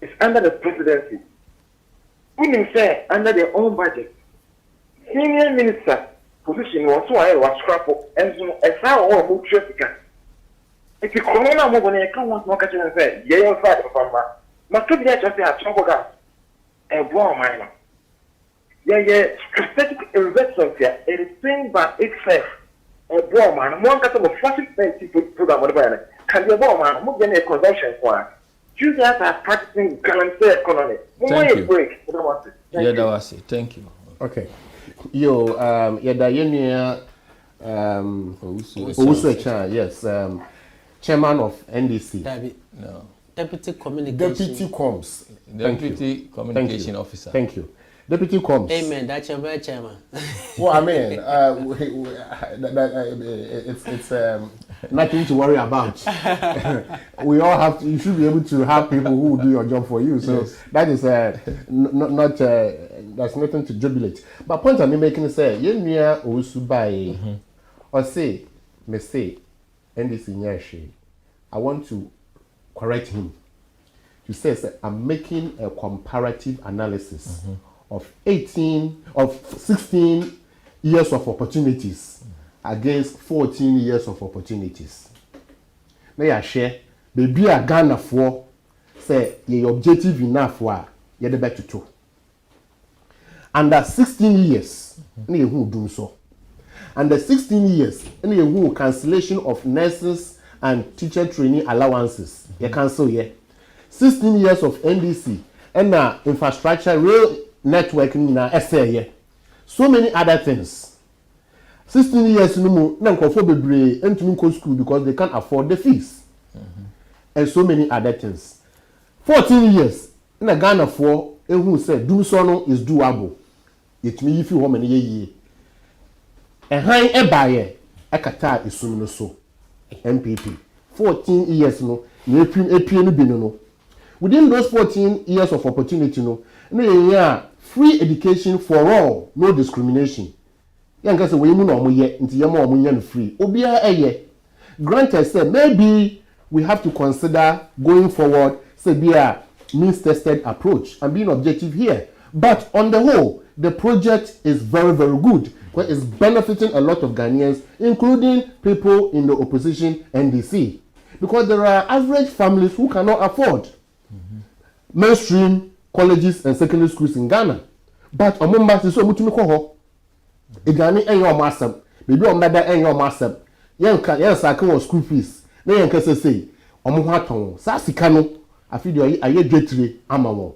it's under the presidency who say under their own budget senior minister position was so I was scrap and so as how all move traffic. If you corona move on a come once more catching and say, yeah, you're fine from must be just a trouble gas. A bomb minor. Yeah, strategic investment here. It is saying by itself a bomb man. One got of a flashing program whatever. Can be a bomb man, move in a consumption for you guys are practicing currency economy. Thank you. Break. Yeah, that was it. Thank you. Okay. Yo, yeah, the Owusu, yes, chairman of NDC. No. Deputy Communication. Deputy Comms. Deputy Communication Officer. Thank you. Deputy Comms. Amen. That's your chairman. Well, I mean, it's nothing to worry about. We all have to, you should be able to have people who will do your job for you. So yes. That is not there's nothing to jubilate. But point I'm making is say, you near Osubai or say, me say, NDC Nyashi, I want to correct him. You say, I'm making a comparative analysis of 16 years of opportunities against 14 years of opportunities. Now you share, baby a Ghana for say you objective enough for you the better to. Under 16 years, you who do so. Under 16 years, you who cancellation of nurses and teacher training allowances. You cancel here. 16 years of NDC and infrastructure, real networking in SA. So many other things. 16 years no more, na nkofo bebre entumi go school because they can't afford the fees. And so many other things. 14 years, na Ghana for who said do so no is doable. It me if you how many year. And high e baye akata isum no so. MPP. 14 years no, na epie no bi no. Within those 14 years of opportunity no, free education for all, no discrimination. Yanka say we mu na omoye nti yema omoye no free. Obia eye. Granted say maybe we have to consider going forward say be a means tested approach and being objective here. But on the whole, the project is very very good. Where it's benefiting a lot of Ghanaians, including people in the opposition NDC. Because there are average families who cannot afford mainstream colleges and secondary schools in Ghana. But among so mutumi ko ho. Igani enyo masam. Bibi omada enyo masam. Yen saka school fees. Na yen kase say omo ho aton. Sa sika no afidi aye dwetire ama won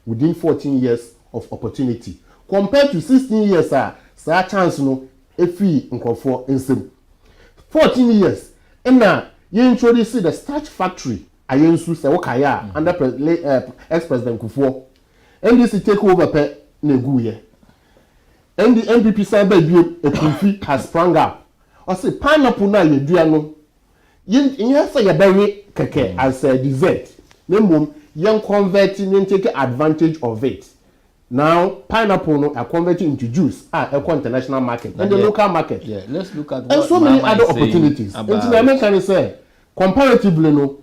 within 14 years of opportunity. Compared to 16 years sa chance no efi nkofo ensem. 14 years na yen introduce the starch factory ayensu se wokaya under ex-president Kufuor. NDC take over pe neguye. And the MPP side by a confi has sprung up. Or say pineapple na ye dua no. Yen say ya bury keke as a dessert. Nembum yen converting and take advantage of it. Now pineapple no are converting into juice a international market and the local market. Yeah, let's look at and so many other opportunities. And the American say comparatively no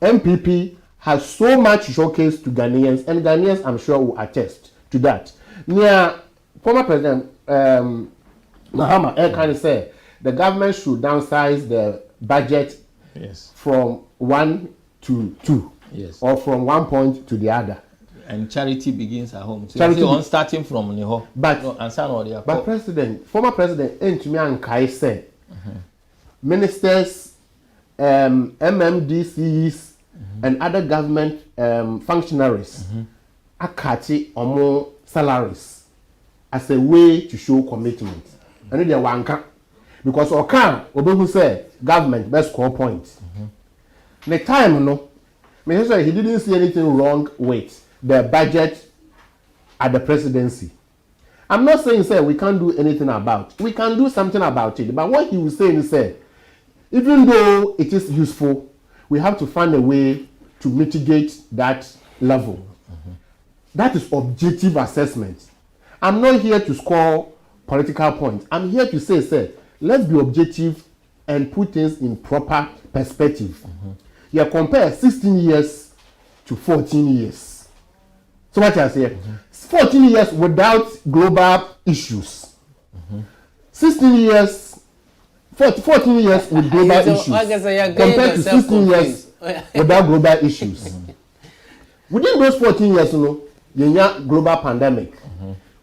MPP has so much showcase to Ghanaians, and Ghanaians I'm sure will attest to that. Near former President Mahama kind say the government should downsize the budget from 1 to 2 or from 1 point to the other. And charity begins at home. So charity on starting from Niho. But former President Ntumi Ankai said ministers, MMDCs, and other government functionaries akati omo salaries as a way to show commitment. And they wanka because oka obehu say government best score points. The time no, me say he didn't see anything wrong with the budget at the presidency. I'm not saying say we can't do anything about. We can do something about it. But what he was saying is say even though it is useful, we have to find a way to mitigate that level. That is objective assessment. I'm not here to score political points. I'm here to say, let's be objective and put things in proper perspective. You compare 16 years to 14 years. So what I say, 14 years without global issues. 16 years, 14 years with global issues. Compared to 16 years without global issues. Within those 14 years, you have global pandemic.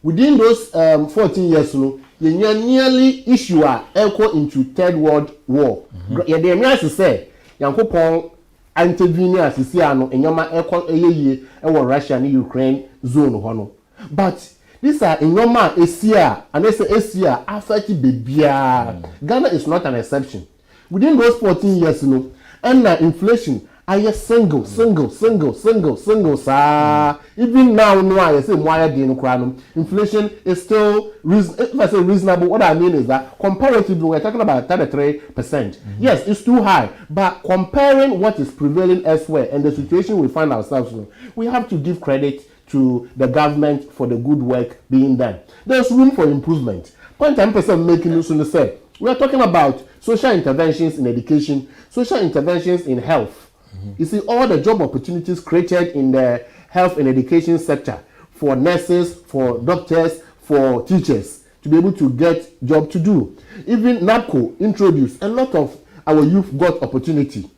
Within those 14 years, you nearly issue echo into third world war. The Americans say, Yankopon intervene as you see, and Yama echo Russia and Ukraine zone. But These are in normal Asia and Asia affect bebia. Ghana is not an exception. Within those 14 years, and inflation. I single, sir. Even now, no, I say why inflation is still if I say reasonable. What I mean is that comparatively, we're talking about 33%. Yes, it's too high, but comparing what is prevailing elsewhere and the situation we find ourselves in, we have to give credit to the government for the good work being done. There's room for improvement. 0.10% making use to say we are talking about social interventions in education, social interventions in health. You see, all the job opportunities created in the health and education sector for nurses, for doctors, for teachers to be able to get job to do. Even NAPCO introduced a lot of our youth got opportunity.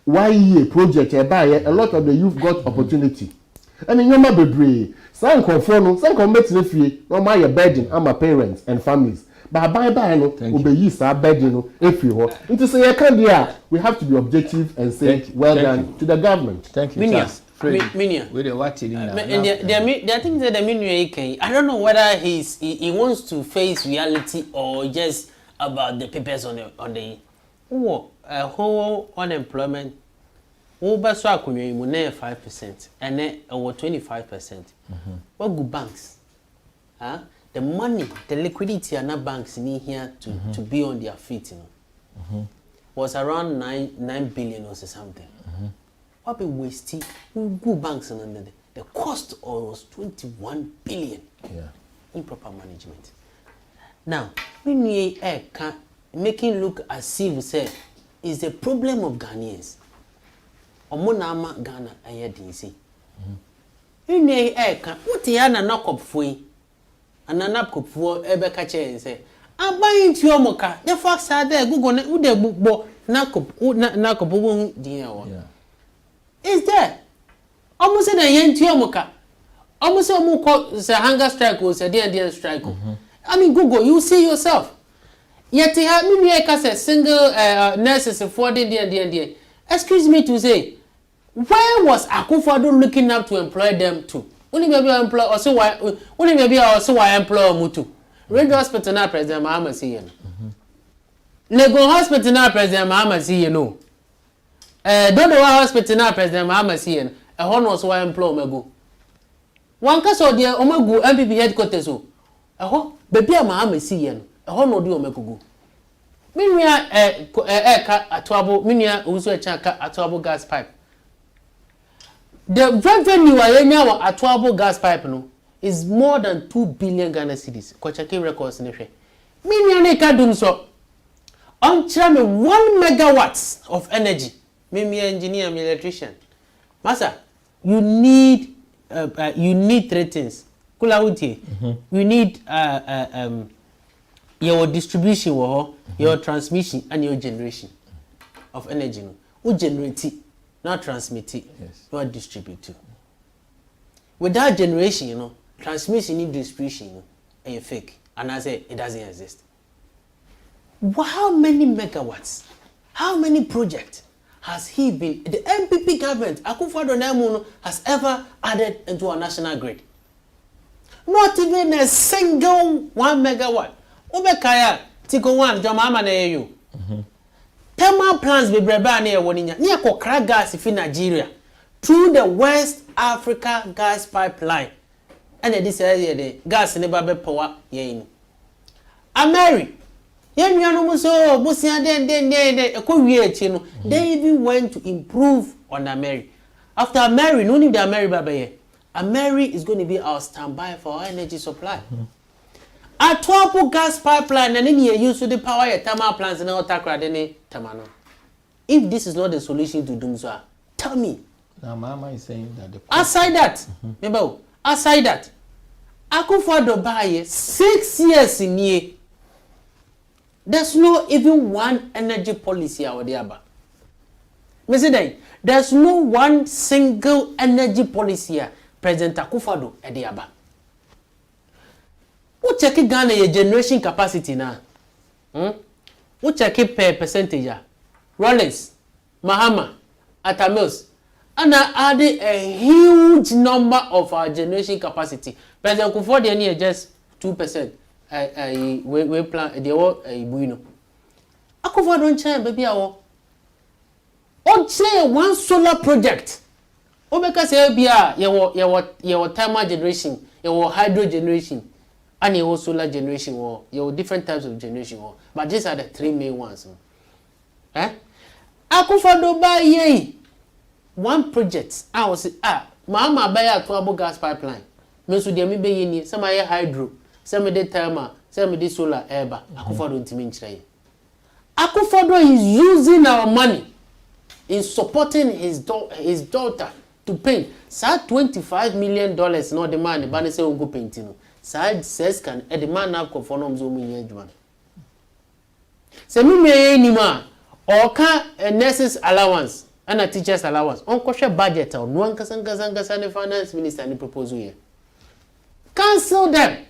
YEA project, a lot of the youth got opportunity. And in Yoma Bebre, some conform, some commit no my burden on my parents and families. But by no obey our burden if you want. It is a candia. We have to be objective and say well done to the government. Thank you. Minia. With the what in I think that the Minia, I don't know whether he wants to face reality or just about the papers on the whole unemployment. Over so I could 5% and then over 25%. What good banks? The money, the liquidity and banks need here to be on their feet, was around 9 billion or something. What be wasting? Good banks and the cost was 21 billion. Improper management. Now, when we making look as if say is the problem of Ghanaians. Omonama Ghana aye DC. When what na knock up for you? And an up for ebe kache and say, I'm buying to your mocha. The facts are there. Google with the book, Nakobu, dear one. Is there? Almost a yen to your mocha. Almost a more hunger strike was a dear strike. I mean, Google, you see yourself. Yet, they have me a single nurses for the excuse me to say, where was Akufo-Addo looking up to employ them too? Only maybe I employ also why only maybe also I employ Mutu. Radio Hospital now President Mahama see you. Legon Hospital now President Mahama see you know. Dodo Hospital now President Mahama see you. A hon also I employ Omegu. One case or dear Omegu MPP headquarters so. A ho baby Mahama see you. A hon no do Omegu. Minia atwabo minia uzo chaka atwabo gas pipe. The revenue ayenya atwabo gas pipe no is more than 2 billion Ghana cedis. Kwachake records ne hwe. Minia ne ka dum so. On me 1 megawatts of energy. Me engineer, me electrician. Masa, you need 3 things. Kula uti. You need your distribution, your transmission, and your generation of energy. Who generate it, not transmit it, not distribute it. Without generation, transmission and distribution, are fake. And I say it doesn't exist. How many megawatts? How many projects has he been? The MPP government, Akufo-Addo has ever added into our national grid? Not even a single 1 megawatt. Obekaya tiko 1 jomama na you. Thermal plants be breba na ewoninya. Ni akokra gas fi Nigeria through the West Africa gas pipeline. And this area the gas ne ba be power yen. Ameri yen nuanu so busia den ekowie echi no. They even went to improve on Ameri. After Ameri, no need the Ameri baba here. Ameri is going to be our standby for our energy supply. Atwapo gas pipeline and then you use to the power your thermal plants and all tamano. If this is not the solution to Dumswa, tell me. Now Mama is saying that aside that, remember, aside that, Akufo-Addo buy 6 years in year. There's no even one energy policy out there. Mr. There's no one single energy policy here. President Akufo-Addo at the Aba. Who check it Ghana your generation capacity now? Who check it per percentage? Rollins, Mahama, Atamils, and added a huge number of our generation capacity. President Kufuor the near just 2%. We plan the whole Buino. Akufuor don't change, baby. On say one solar project. Obeka say bia your thermal generation, your hydro generation, and your solar generation or your different types of generation or. But these are the three main ones. Akufuor do buy ye one project. I was mama buy a 12 gas pipeline. Me so dey me be ye ni some aye hydro, some dey thermal, some dey solar eba. Akufuor don't mean chire. Akufuor is using our money in supporting his daughter to paint. Sa $25 million no demand ba say on go painting. Sa says can e demand na Akufuor no zo mu nya adwuma. Se me ni ma or can a nurses allowance and a teachers allowance on koshe budget on one kasanga the finance minister ni proposal here. Cancel them.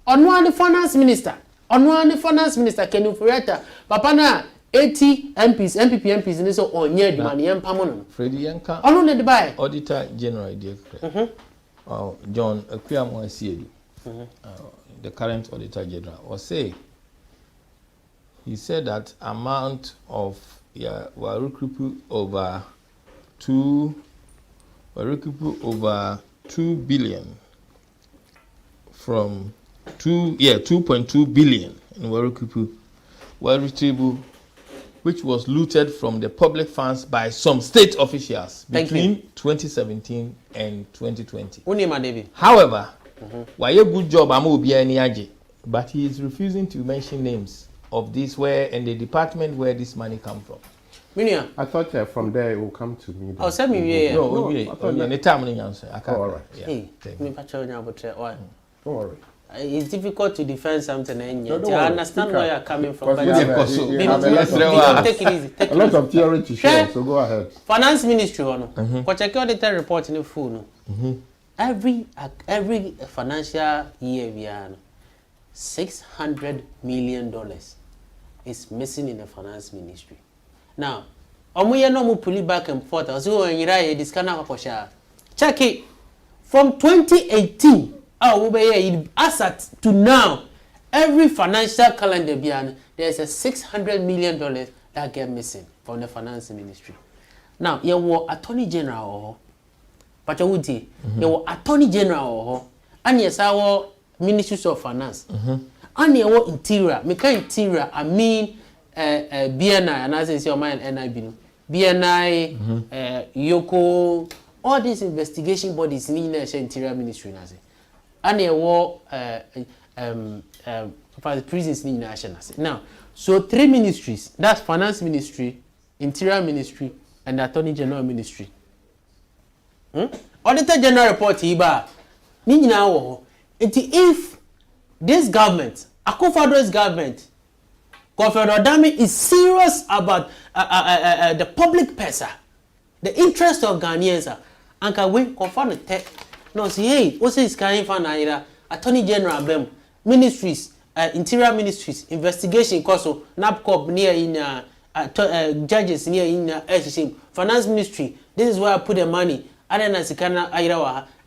On one the finance minister. On one the finance minister can you fureta papa na 80 MPs MPs ni so on ye demand yem pamono. Freddy Yanka. On the buy. Auditor General dear. John Akuamo Asiedu. The current Auditor General was say he said that amount of were recouped over 2 billion from 2.2 billion in were retrievable, which was looted from the public funds by some state officials between 2017 and 2020. However, why a good job but he is refusing to mention names of this where and the department where this money come from. I thought from there it will come to me. Oh, send me No, any time I can't. All right. Don't worry. It's difficult to defend something and yet I understand where you're coming from. Take it easy. A lot of theory to share, so go ahead. Finance Ministry, go check out the report in the phone. Every financial year we are $600 million is missing in the finance ministry. Now, omuye no mu pull back and forth. So when this kind of check it from 2018. As at to now, every financial calendar there's a $600 million that get missing from the finance ministry. Now, you were Attorney General, but you were Attorney General, and yes, our Ministries of Finance, and you were Interior. Interior, I mean, BNI, and as I say, your mind, NIB, BNI, Yoko, all these investigation bodies in the Interior Ministry, and there were for the prisons in national. Now, so 3 ministries, that's Finance Ministry, Interior Ministry, and the Attorney General Ministry. Auditor General report here, if this government, Akufo-Addo's government, Governor Odame is serious about the public purse, the interest of Ghanaians, and can we confirm the tech. No, see, hey, what's this kind of Attorney General, BEM, ministries, Interior Ministries, investigation, COSO, NAPCOP near in judges near in Finance Ministry. This is where I put the money.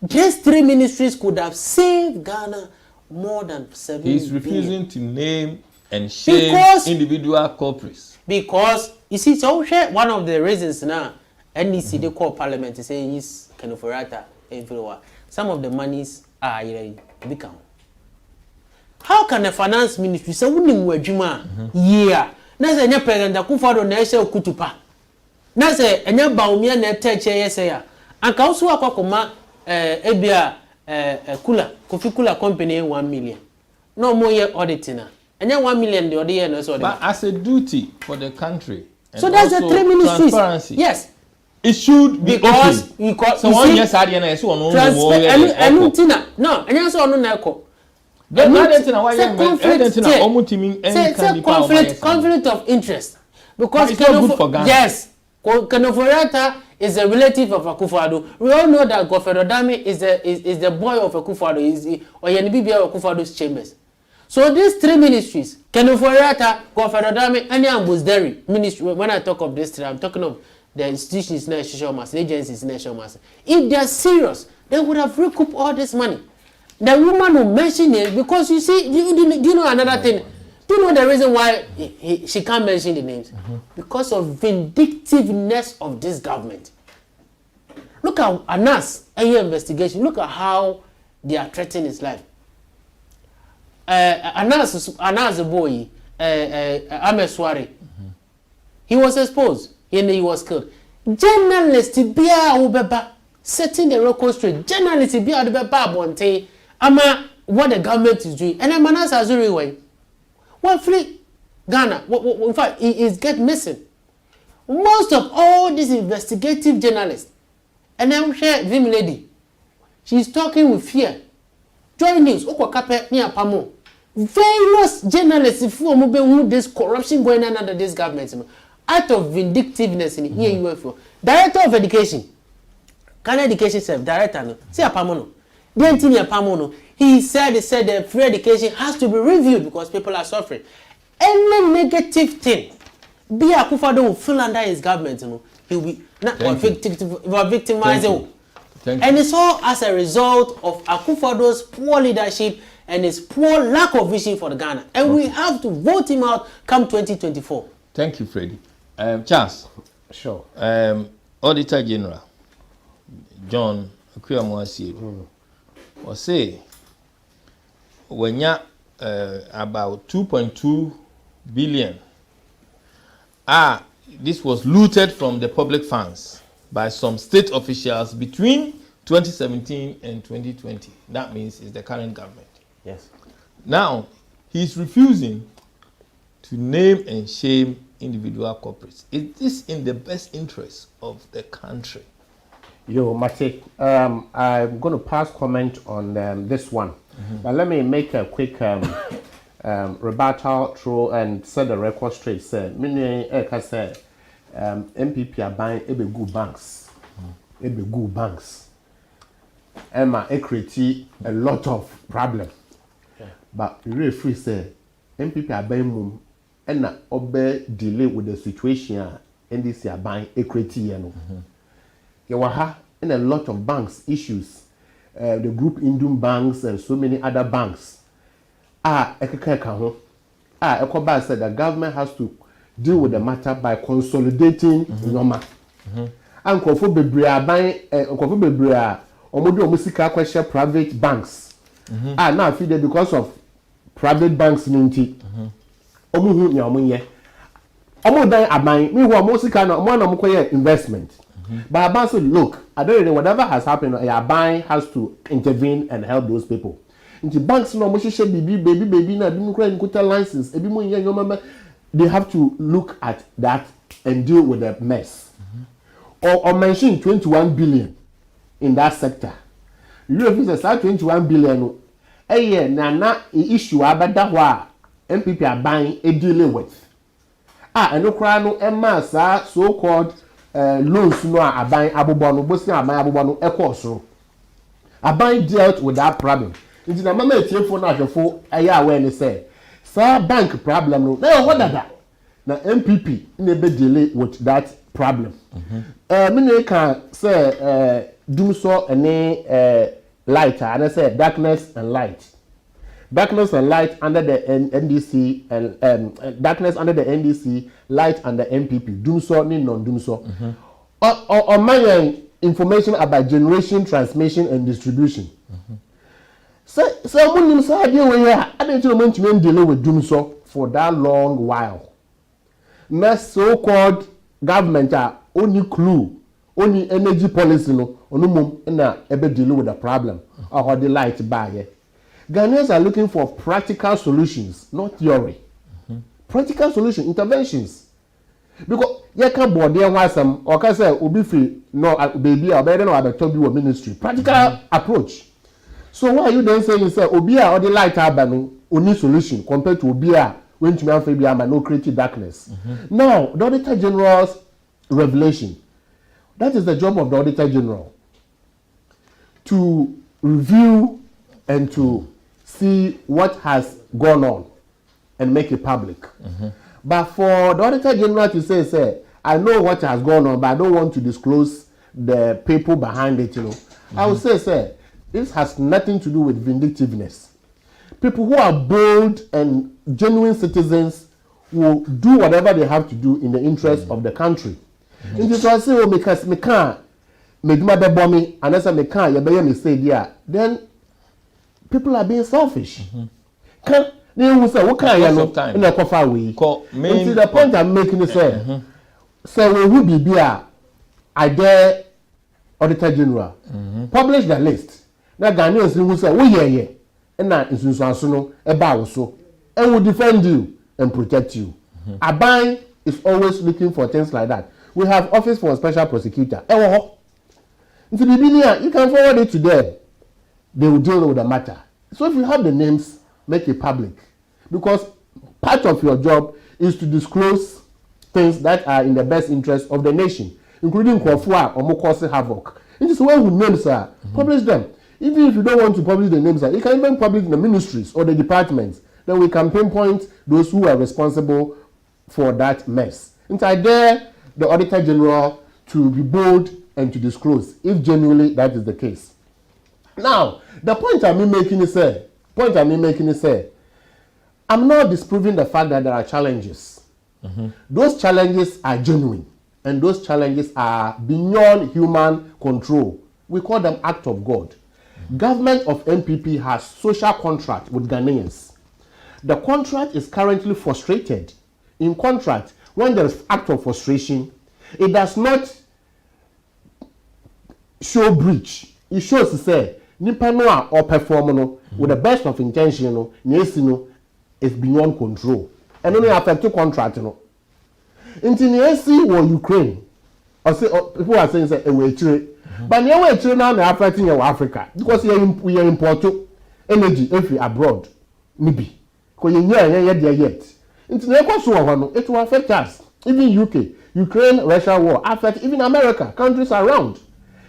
Just 3 ministries could have saved Ghana more than 7 billion. He's refusing to name and shame individual culprits. Because, you see, so one of the reasons now, NEC, they call Parliament, is saying he's kind of a some of the monies are become. How can the finance ministry say we need more yeah? Na say nya president Akufo-Addo na ehye okutupa. Na say enya baumia na eteche yesaya. Anka also akokoma ebia Kofi Kula company 1 million. No more year auditing. Enya 1 million the other year no so. But as a duty for the country. And so that's the 3 ministries. Yes. It should be because open. So one yes idea na so no no enya so no na eko. Conflict of conflict of interest because it's not good for Ghana. Yes, Kenoforiata is a relative of Akufo-Addo. We all know that Governor Odame is the boy of Akufo-Addo. Or Yenibibia of Akufo-Addo's chambers. So these 3 ministries, Kenoforiata, Governor Odame, and Ambusderi ministry. When I talk of this 3, I'm talking of the institution is not social mass, the agency is not social mass. If they are serious, they would have recouped all this money. The woman who mentioned it, because you see, do you know another thing? Do you know the reason why she can't mention the names? Because of vindictiveness of this government. Look at Anas and your investigation. Look at how they are threatening his life. Anas boy, Ameswari, he was exposed and he was killed. Journalists be setting the record straight. Journalists be bonte ama what the government is doing. And then Anas Azuri way. What free Ghana? In fact, he is get missing. Most of all these investigative journalists, and then share Vim lady, she's talking with fear. Joy News, Okwakape near Pamo. Various journalists, if you want this corruption going on under this government, out of vindictiveness in here UFO. Director of Education, Ghana Education Self, Director, no, see a Pamono. He said that free education has to be reviewed because people are suffering. Any negative thing, be Akufo-Addo will feel under his government, you know, he will be not victimized. And it's all as a result of Akufo-Addo's poor leadership and his poor lack of vision for the Ghana. And we have to vote him out come 2024. Thank you, Freddie. Charles. Sure. Auditor General John Akuyamuasi was say when you about 2.2 billion. This was looted from the public funds by some state officials between 2017 and 2020. That means it's the current government. Yes. Now, he's refusing to name and shame individual corporates. Is this in the best interest of the country? Yo, Mate, I'm going to pass comment on this one. But let me make a quick rebuttal through and set the record straight. Say, MPP are buying good banks. Good banks. Emma, it creates a lot of problem. But really free say, MPP are buying mum and na obe delay with the situation and this are buying a criteria. You were in a lot of banks issues. The group Indum banks and so many other banks. Ekoba said the government has to deal with the matter by consolidating normal. And Kofo Bebrea buying Kofo Bebrea omodu omusika kweshe private banks. Now feed because of private banks ninti. Omuhu ya omunye. Omodan aban me who omusika na omo na omokoye investment. But Aban said, look, I don't know whatever has happened, Aban has to intervene and help those people. Into banks no baby na license. They have to look at that and deal with the mess. Or mention 21 billion in that sector. You have to 21 billion. Na issue abada wa MPP are buying a deal with. And no cry no emma so-called loans no aban abobonu bosi aban abobonu ekosoro aban dealt with that problem nti na mama etiefo na ahwefo eya aware say sir bank problem no na what that na MPP na be delay with that problem me no can say dumso ene light and say darkness and light under the NDC and darkness under the NDC, light under MPP. Dumso ni non dumso. Or my information about generation, transmission, and distribution. So when say idea where I don't know to delay with dumso for that long while. Na so-called government are only clue, only energy policy no, only na ebe deal with the problem or the light by. Ghanaians are looking for practical solutions, not theory. Practical solutions, interventions. Because you can't board there once some or can say obi free no baby or better no about to be ministry. Practical approach. So why are you then saying say obi or the light abano only solution compared to obi when to man be no create darkness. Now, the Auditor General's revelation. That is the job of the Auditor General. To review and to see what has gone on and make it public. But for the Auditor General to say, I know what has gone on, but I don't want to disclose the people behind it, I would say, sir, this has nothing to do with vindictiveness. People who are bold and genuine citizens will do whatever they have to do in the interest of the country. In this I say, oh, because me can't make my baby and as I can't, you better me say, yeah, then people are being selfish. Can they will say, what can you know in a coffee way? The point I'm making is, say, we will be here. I dare Auditor General publish the list. Now Ghanaians will say, we here, and now in Sunsano, about so, and will defend you and protect you. Aban is always looking for things like that. We have Office for a Special Prosecutor. Into the media, you can forward it to them. They will deal with the matter. So if you have the names, make it public. Because part of your job is to disclose things that are in the best interest of the nation, including Kofua or Mokosi Havoc. It is when who names are, publish them. Even if you don't want to publish the names, you can even publish the ministries or the departments. Then we can pinpoint those who are responsible for that mess. And I dare the Auditor General to be bold and to disclose, if genuinely that is the case. Now, the point I'm making is, I'm not disproving the fact that there are challenges. Those challenges are genuine, and those challenges are beyond human control. We call them act of God. Government of NPP has social contract with Ghanaians. The contract is currently frustrated. In contract, when there is act of frustration, it does not show breach. It shows to say, nipa no or perform with the best of intention is beyond control. And only affect to contract In the or Ukraine, or say people are saying we trade, but now we trade now affecting Africa because we are importing energy every abroad, maybe because you yet. It will affect us. Even UK, Ukraine, Russia war affect even America, countries around.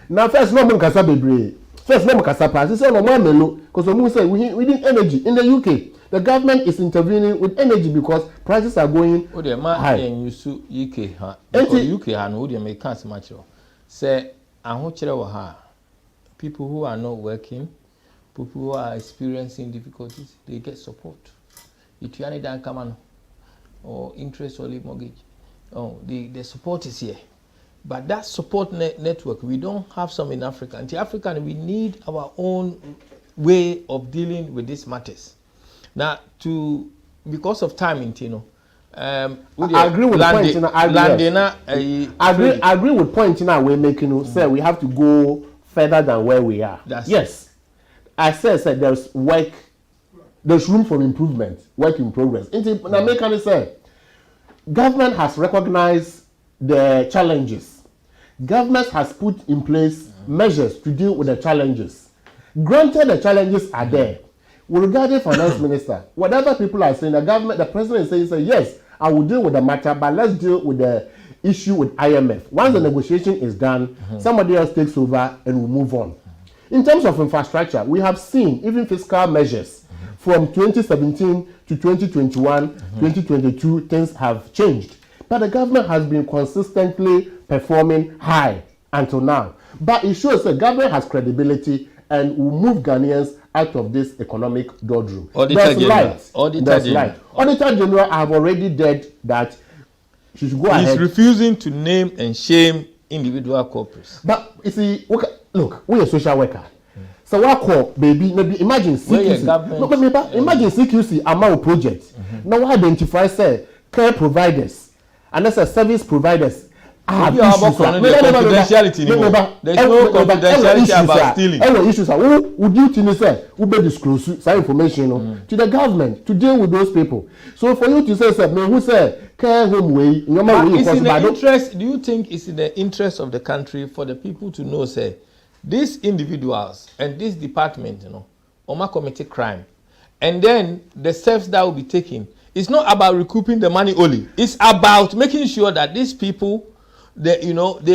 Now first no more kasa bebre. First no more kasa pass. Say no more melo because we say we need energy in the UK. The government is intervening with energy because prices are going high. UK ha. UK ha no dey make sense much. Say ahokyere wo ha. People who are not working, people who are experiencing difficulties, they get support. It you need dan come or interest only mortgage. Oh, the support is here. But that support network, we don't have some in Africa. And in Africa, we need our own way of dealing with these matters. Now, because of time, I agree with the point. I agree with point we're making. Say we have to go further than where we are. Yes, I said there's work. There's room for improvement. Work in progress. Now, make me say, government has recognized the challenges. Government has put in place measures to deal with the challenges. Granted, the challenges are there. Regarding finance minister, whatever people are saying, the president is saying, yes, I will deal with the matter, but let's deal with the issue with IMF. Once the negotiation is done, somebody else takes over and we move on. In terms of infrastructure, we have seen even fiscal measures from 2017 to 2021, 2022, things have changed. But the government has been consistently performing high until now. But it shows the government has credibility and will move Ghanaians out of this economic doldrum. Auditor General, I have already said that she should go ahead. He's refusing to name and shame individual corporates. But you see, look, we're a social worker. So what call baby? Maybe imagine CQC. Imagine CQC amount project. Now we identify say care providers and that's a service providers. There's no confidentiality about stealing. Issues would you think say we be disclose some information to the government to deal with those people. So for you to say man who say care home way do you think it's in the interest of the country for the people to know say these individuals and this department Oma committed crime, and then the steps that will be taken, it's not about recouping the money only, it's about making sure that these people they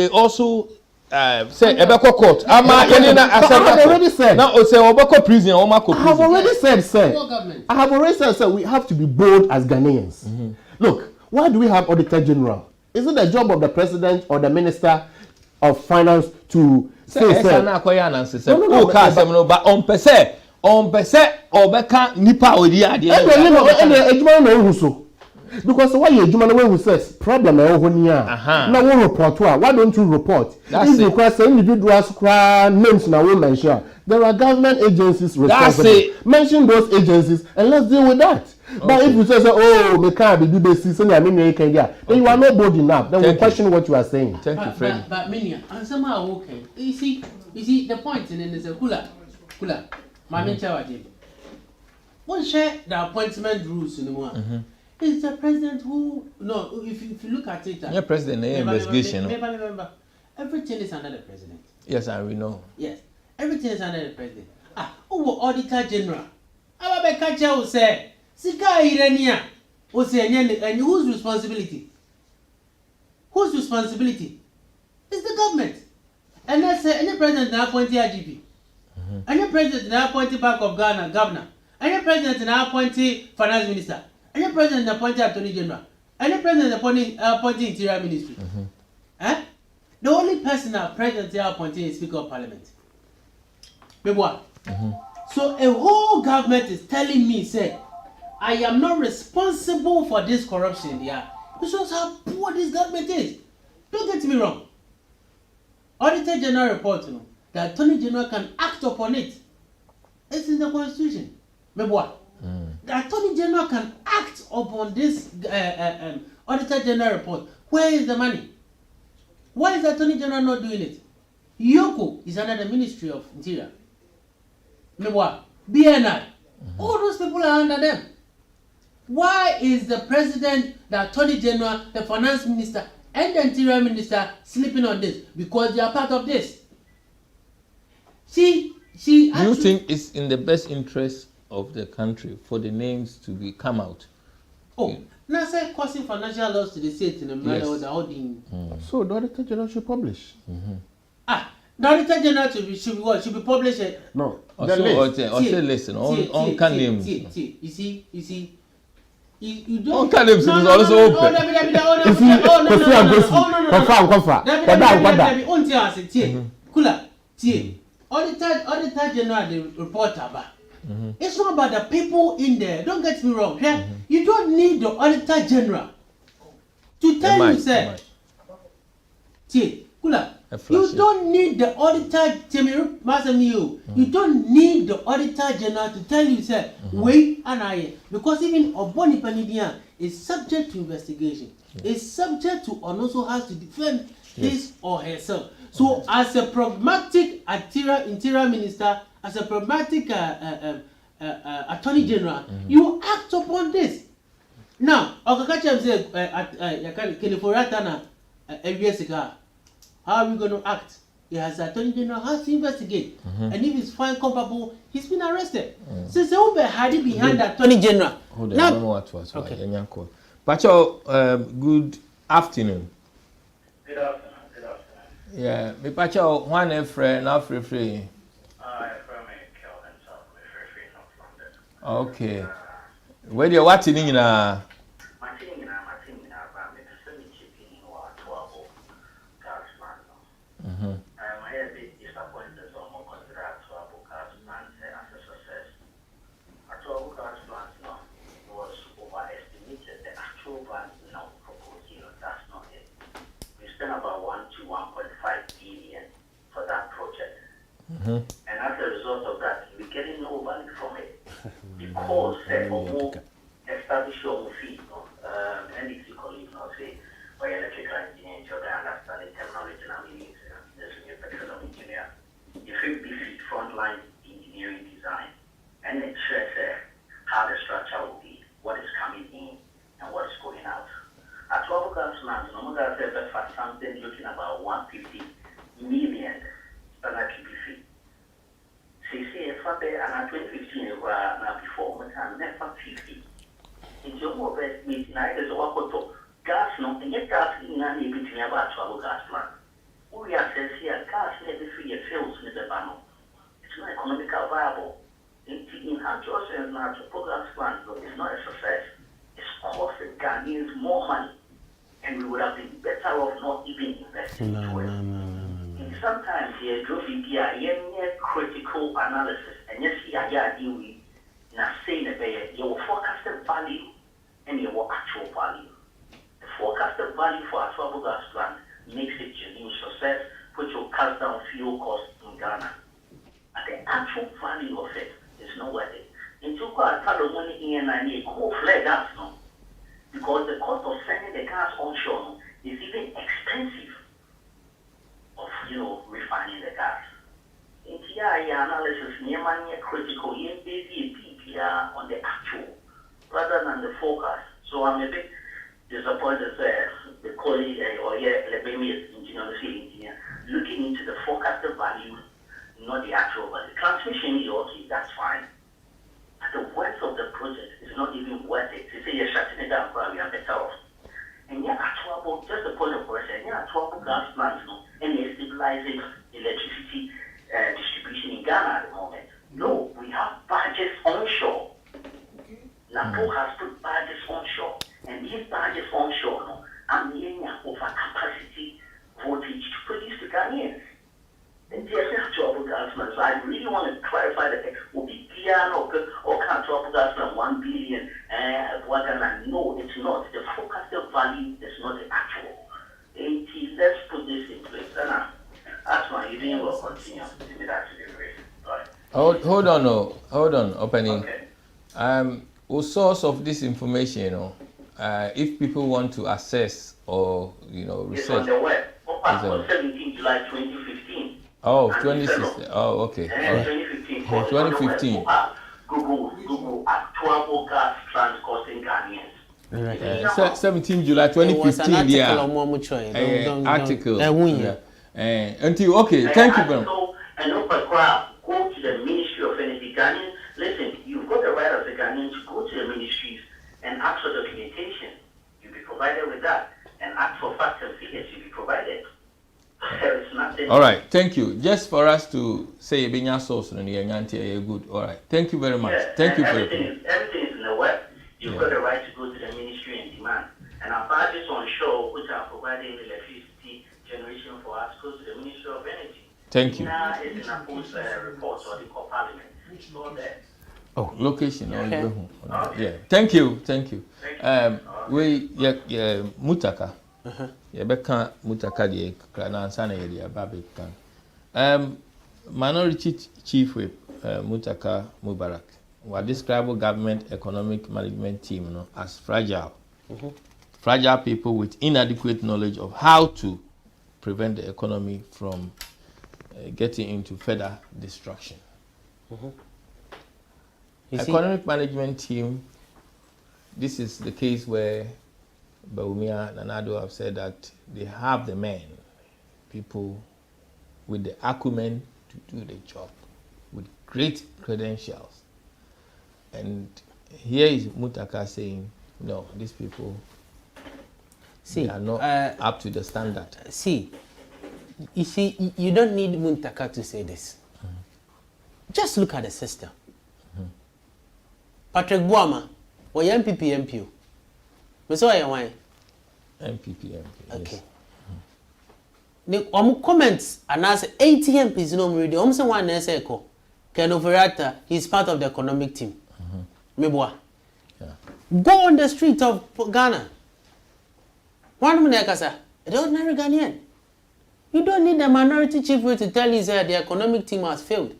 also say Ebeko court. I have already said. Now say Obeko prison or Omako prison. I have already said, sir, we have to be bold as Ghanaians. Look, why do we have Auditor General Is it the job of the president or the minister of finance to say na akoya ananse se o ka asem no ba on pese obeka nipa odi ade ejuma na ohu so because why ejuma na we says problem e ho ni a na we report why don't you report if you question individuals names na we mention there are government agencies responsible mention those agencies and let's deal with that. Okay. But if you say oh me can't be BBC so na me can get then you are not bold enough then we question what you are saying. Thank you, friend. But Minia, and somehow okay. You see the point in is a cooler. Mami Chawaji. One share the appointment rules in the one. It's the president who if you look at it. Yeah, president investigation. Remember, everything is under the president. Yes, and we know. Yes, everything is under the president. Auditor General. Ababekacha will say, Sika Irania will say, and whose responsibility? Whose responsibility? It's the government. And let's say any president now appointed IGP. Any president now appointed Bank of Ghana governor. Any president now appointed finance minister. Any president appointed attorney general. Any president appointed interior ministry. The only person that president is appointed is speaker of parliament. So a whole government is telling me, say, I am not responsible for this corruption. This shows how poor this government is. Don't get me wrong. Auditor General report, the Attorney General can act upon it. It's in the Constitution. The Attorney General can act upon this Auditor General report. Where is the money? Why is the Attorney General not doing it? Yoko is under the Ministry of Interior. BNI. All those people are under them. Why is the President, the Attorney General, the Finance Minister, and the Interior Minister sleeping on this? Because they are part of this. Do you think it's in the best interest of the country for the names to come out? Now say causing financial loss to the state in the matter of the holding. So the Auditor General should publish. The Auditor General should be published. No. Listen, on can names. You see. You don't. On can names is also open. Auditor General, the reporter. It's not about the people in there. Don't get me wrong. You don't need the Auditor General to tell you, sir. You don't need the Auditor General. You don't need the Auditor General to tell you, sir, wait and I. Because even Oboni Panidia is subject to investigation. Is subject to and also has to defend his or herself. So, as a pragmatic interior minister, as a pragmatic attorney general, you act upon this. Now, Okakacha said, how are we going to act? He has attorney general has to investigate, and if it's found culpable, he's been arrested. So, who be hiding behind the attorney general? Now, Pacho, good afternoon. Good afternoon. Yeah, me Pacho, one friend, now free. Okay. Where do you watch it in And as a result of that, we're getting no value from it. Because more establish your fees, NDC colleagues now say, by electrical engineering, you understand the terminology now means this new petroleum engineer. If you be frontline engineering design, and it shows how the structure will be, what is coming in, and what is going out. At 12 gas plants, no more than for something looking about 150 million standard cubic feet. CC and 2015 now before time never 50. It's your more best meeting. I just walk to gas no and get gas in any between about 12 gas plant. We are says here gas never free fails in the panel. It's not economical viable. In Hanjos and not to put gas plant, but it's not a success. It's costing Ghanaians more money. and we would have been better off not even investing into it. And sometimes here, critical analysis, and yes, we now saying that your forecasted value and your actual value. The forecasted value for a trouble gas plant makes it genuine success, which will cut down fuel costs in Ghana. But the actual value of it is not worth it. In Tuka, I told money in and go flare gas, no? Because the cost of sending the gas onshore is even expensive of, refining the gas. In TI analysis, near critical, on the actual, rather than the forecast. So I'm a bit disappointed the colleague or engineer looking into the forecasted value, not the actual value. Transmission is okay, that's fine. But the worth of the project is not even worth it. To say you're shutting it down, we are better off. And yeah, actual, just the point of question, yeah, actual gas plants, and they're stabilizing electricity distribution in Ghana at the moment. No, we have barges onshore. NAPO has put barges onshore, and these barges onshore are needing over capacity voltage to produce the Ghanaians. And there's actual gas plants. So I really want to clarify that will be clear or can't talk about 1 billion. No, it's not. The forecasted value is not the actual. And let's put this in place. That's why you didn't will continue to be that right. Hold on, opening. Okay. The source of this information, if people want to access or research. It's on the web. On 17 July 2015. Oh, 2016. Oh, okay. 2015. 2015. Google actual gas trans costing Ghanaians. 17 July 2015. Yeah. Article. Until okay. Thank you very much. And go to the Ministry of Energy. Ghanaians, listen, you've got the right as a Ghanaian to go to the ministries and ask for documentation. You'll be provided with that. And ask for facts and figures, you'll be provided. There is nothing. All right, thank you. Just for us to say Benya source and you're good. All right. Thank you very much. Yeah, thank you for everything is in the web. You've got the right to go to the ministry and demand. And our barges on shore, which are providing electricity generation for us, go to the Ministry of Energy. Thank you. It's in a post report or the parliament. Which not there. Oh, location. Okay. Yeah. Thank you. We Mutaka. Yebeka Mutaka the Kranansana area Babikan. Minority Chief Whip Mutaka Mubarak will describe government economic management team as fragile. Fragile people with inadequate knowledge of how to prevent the economy from getting into further destruction. Economic management team, this is the case where Baumia and Nanado have said that they have the men, people with the acumen to do the job, with great credentials. And here is Mutaka saying, no, these people they are not up to the standard. You don't need Muntaka to say this. Just look at the system. Patrick Boama, was MPP MPO. But so I why? MPP. Okay. The comments and as 80 MPs no really. Almost one Neseko. Ken Overata, he's part of the economic team. Meboa. Go on the street of Ghana. One minute, the ordinary Ghanaian. You don't need the minority chief to tell you that the economic team has failed.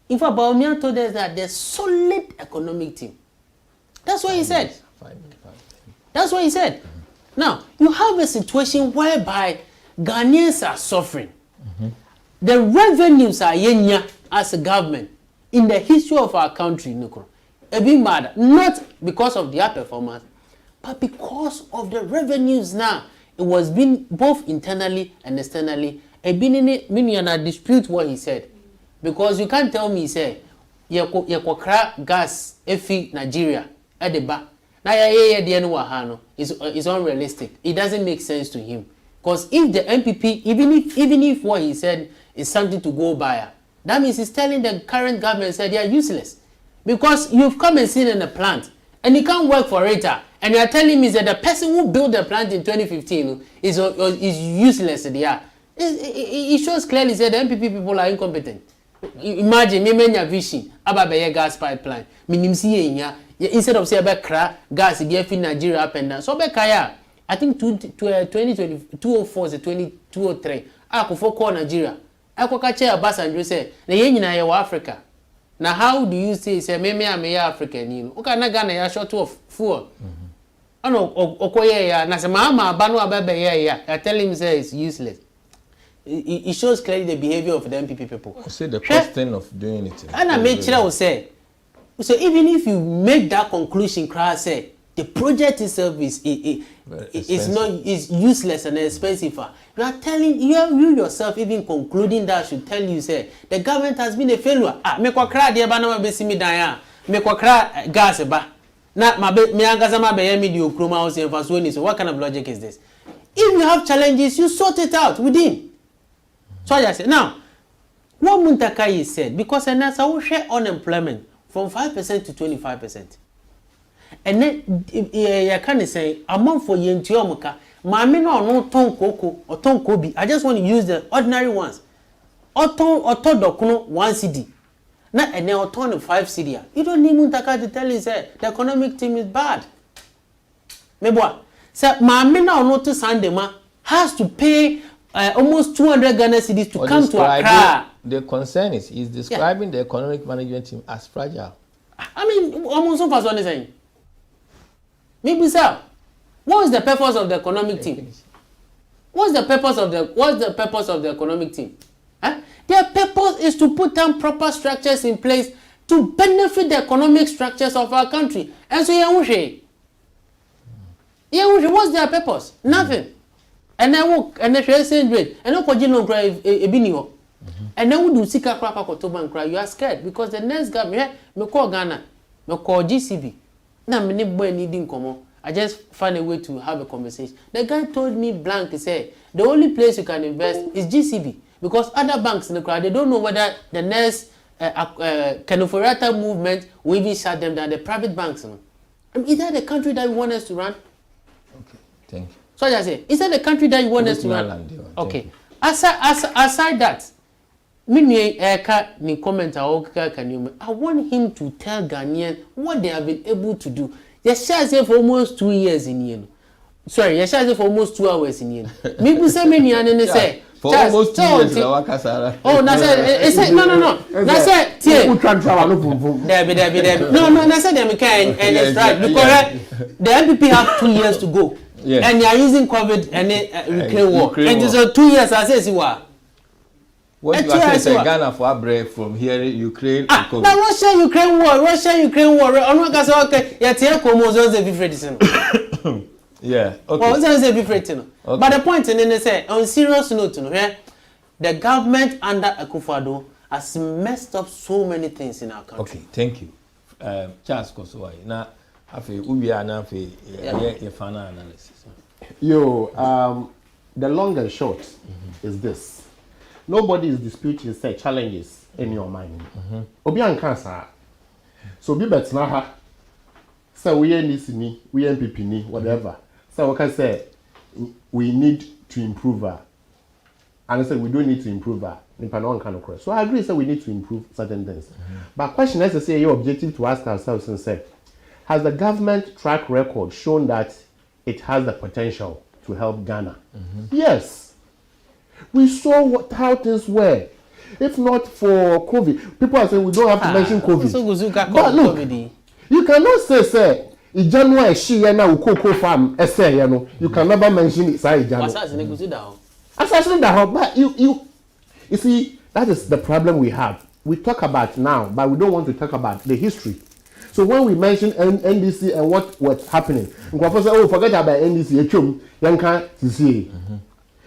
In fact, Baumia told us that there's solid economic team. That's what he said. That's what he said. Now, you have a situation whereby Ghanaians are suffering. The revenues are yenya as a government in the history of our country, not because of their performance, but because of the revenues now. It was been both internally and externally. I dispute what he said. Because you can't tell me, say, you gas efi Nigeria at the back. Now, it's unrealistic. It doesn't make sense to him. Because if the MPP, even if what he said is something to go by, that means he's telling the current government that they are useless. Because you've come and seen in the plant, and you can't work for it, and you are telling me that the person who built the plant in 2015 is useless there. It shows clearly that the MPP people are incompetent. Imagine me menya vision about the gas pipeline. Instead of say about gas get in Nigeria up and down. So be kaya. I think 2020 204 to 2023. I could for Nigeria. I could catch a bus and you say, "Na ye nyina ye wa Africa." Now how do you say me am African? You know, okay, na Ghana ya short of fuel. Ano okoye ya na se mama banu abebe ya. I tell him say it's useless. It shows clearly the behavior of the MPP people. Say the costing of doing it. And I make sure say, so even if you make that conclusion, say the project itself is useless and expensive. You are telling you yourself even concluding that should tell you say the government has been a failure. Make wa cry there, but be see me die. Make wa cry gas ba. Na me angaza ma be me di okroma house and so what kind of logic is this? If you have challenges, you sort it out within. So I say now, what Muntakai said, because and that's how we share unemployment from 5% to 25%. And then you can say among for yentiomuka, mami no ton cocoa or ton kobi. I just want to use the ordinary ones. Or dokuno 1 CD. Not and then or ton 5 CD. You don't need Muntaka to tell you say the economic team is bad. Meboa. So mami no to Sandema has to pay almost 200 Ghana cedis to come to Accra. The concern is he's describing the economic management team as fragile. I mean, almost so far, what is saying? Maybe sir, what is the purpose of the economic team? What's the purpose of the economic team? Huh? Their purpose is to put down proper structures in place to benefit the economic structures of our country. And so what's their purpose? Nothing. And then work and then share same rate. And no no cry ebini. And then we do sika crack October cry. You are scared because the next government me call Ghana, me call GCB. Now me needing come. I just find a way to have a conversation. The guy told me blank, he said the only place you can invest is GCB because other banks in the crowd they don't know whether the next Kenoforiata movement will even shut them down. The private banks. Is that the country that you want us to run? Okay, thank you. So I say, is that the country that you want us to run? Okay. Aside that, I want him to tell Ghanaians what they have been able to do. Yes, say for almost 2 years in here. Sorry, yes, say for almost 2 hours in here. Me say many and say for almost 2 years la wakasara. Oh, na say no. Na say tie. No, na say them can and right because the MPP have 2 years to go. Yes. And they are using COVID and Ukraine war. And so 2 years I say see what. What you are saying Ghana for a break from here Ukraine and COVID. Now Russia-Ukraine war. I'm not going to say okay. Yeah, tie como zones be free. Yeah. Okay. Well, zones be free. But the point in they say on serious note, the government under Akufo-Addo has messed up so many things in our country. Okay, thank you. Charles Kosowai. Now afi ubia na afi your final analysis. The long and short is this. Nobody is disputing say challenges in your mind. Obi an cancer. So be better ha. Say we NDC we MPP ni, whatever. So we can say we need to improve her. And I say we don't need to improve her. So I agree say we need to improve certain things. But question is to say your objective to ask ourselves and say, has the government track record shown that it has the potential to help Ghana? Yes. We saw how things were. If not for COVID, people are saying we don't have to mention COVID. But look, you cannot say, in January, she na ukoko farm, you can never mention it. Assassin that, but you see, that is the problem we have. We talk about now, but we don't want to talk about the history. So when we mention NDC and what was happening, say, forget about NDC,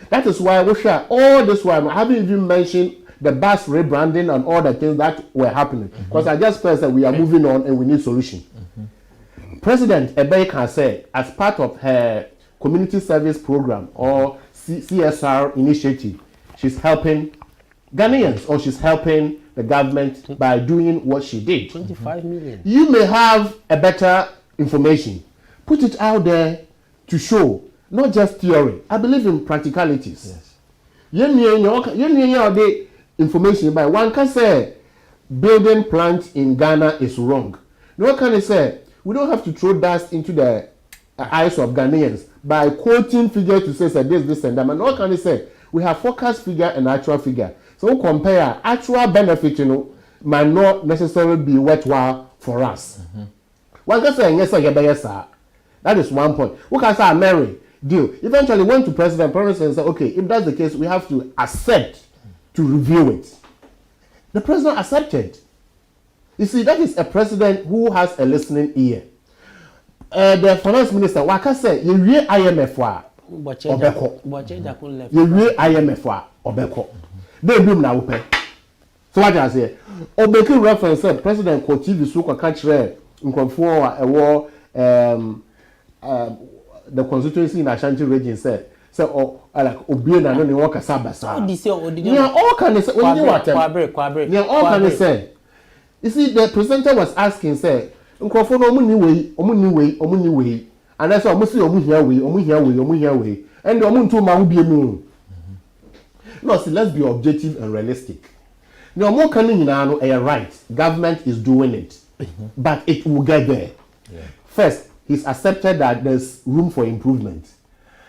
that is why we share all this while. I haven't even mentioned the bus rebranding and all the things that were happening. Because I just felt that we are moving on and we need solution. President Ebeye can say, as part of her community service program or CSR initiative, she's helping Ghanaians or she's helping the government by doing what she did. 25 million. You may have a better information. Put it out there to show, not just theory. I believe in practicalities. Yes. You information by one can say building plant in Ghana is wrong. No one can say we don't have to throw dust into the eyes of Ghanaians by quoting figure to say this and that. No one can say we have forecast figure and actual figure. So we compare actual benefit, might not necessarily be worthwhile for us. One can say yes, sir. That is one point. We can say Mary deal. Eventually went to president and said, okay, if that's the case, we have to accept to review it. The president accepted. You see, that is a president who has a listening ear. The finance minister, what can say, you read IMF Obeko. You read IMF Obeko. They do now pay. So what I say, Obeko reference said President Kotivi Suka catch rare in conform a war the constituency in Ashanti region said. So, like Obiena no ni waka sabasa. All can say when you what? All can say. You see, the presenter was asking, say, "Nkofo no omuni way," and that's why omu say omu here way, and omu nto ma wo bie mu. No, see, let's be objective and realistic. No more can no right. Government is doing it, but it will get there. Yeah. First, he's accepted that there's room for improvement.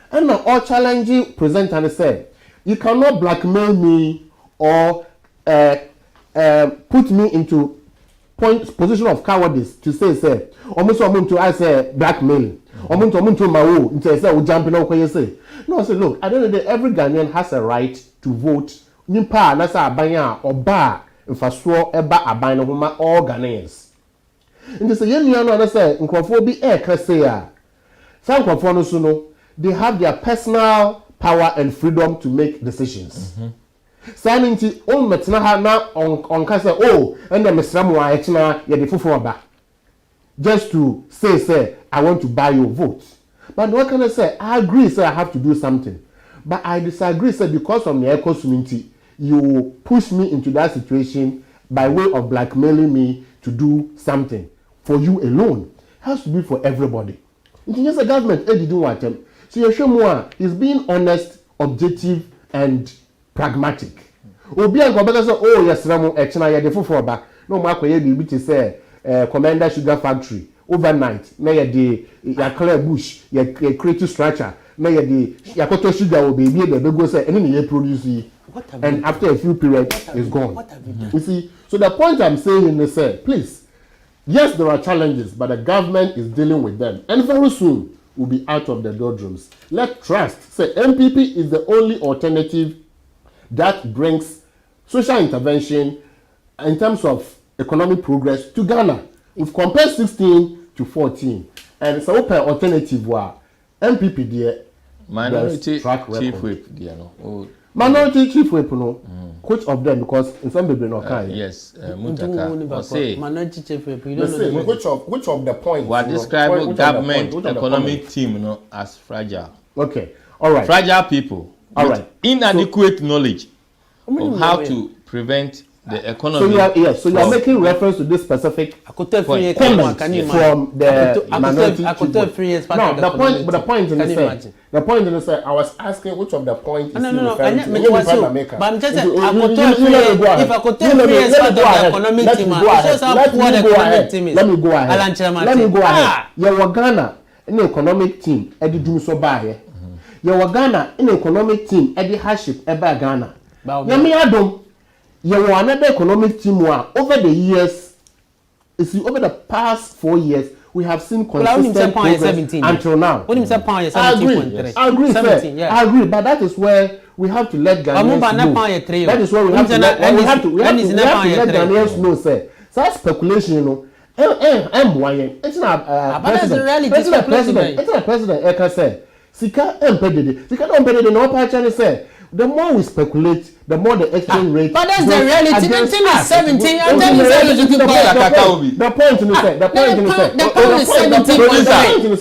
And now all challenging presenter said, you cannot blackmail me or put me into position of cowardice to say, almost to I say blackmail. Almost to my own to say jumping over you say. No, say look, at the end of the day, every Ghanaian has a right to vote. Nimpa nasa abanya or bar if I swore eba abanya homa all Ghanaians. And they say, I say, Nkwafobi Kresea. Some Nkwafono they have their personal power and freedom to make decisions. Signing to all Metna now on Casa, and the Mesramu Etna, Yadifuba. Just to say, I want to buy your vote. But what can I say? I agree, sir, I have to do something. But I disagree, sir, because of the eco community, you push me into that situation by way of blackmailing me to do something for you alone. It has to be for everybody. It's just a government, didn't want them. So Yeshua is being honest, objective, and pragmatic. Obi and Kobeka say, oh yes, Ramu Echina ya defo for back. No mark ye be to say Commander Sugar Factory overnight. Na ye de ya clear bush, ya creative structure. Na ye de ya koto sugar will be the go say any ye produce. And after a few periods, it's gone. What have you done? You see, so the point I'm saying is, please, yes, there are challenges, but the government is dealing with them, and very soon will be out of the doldrums. Let trust say MPP is the only alternative that brings social intervention in terms of economic progress to Ghana. We've compared 16 to 14, and it's an open alternative where MPP there minority chief whip there no. Minority chief whip no. Which of them, because in some people no kind. Yes, Mutaka. Say minority chief whip. You don't know which of the points. What describe government economic team as fragile. Okay, all right. Fragile people. All right. Inadequate knowledge of how to prevent the economy. So you are making reference to this specific comment from the minority chief. No, the point in the say, I was asking which of the points is referring to. But I'm just saying, if I could tell 3 years part of the economic team, it shows how poor the economic team is. Let me go ahead. Your Ghana in the economic team, Eddie do so by your Ghana in the economic team, Eddie hardship, Eba Ghana. Yami Adam. You were another economic team over the years. You see, over the past 4 years, we have seen consistent progress until now. What do you say, pound 17.3? I agree, 17, yeah. I agree, but that is where we have to let Ghanaians know. That is where we have to let Ghanaians know, sir. So that speculation, you know, it's not president. It's not president. Eka say, Sika empedede. Sika don't empedede. No part say. The more we speculate, the more the exchange rate. But that's the reality. The team is 17. I'm telling you, the point in the say. The point in the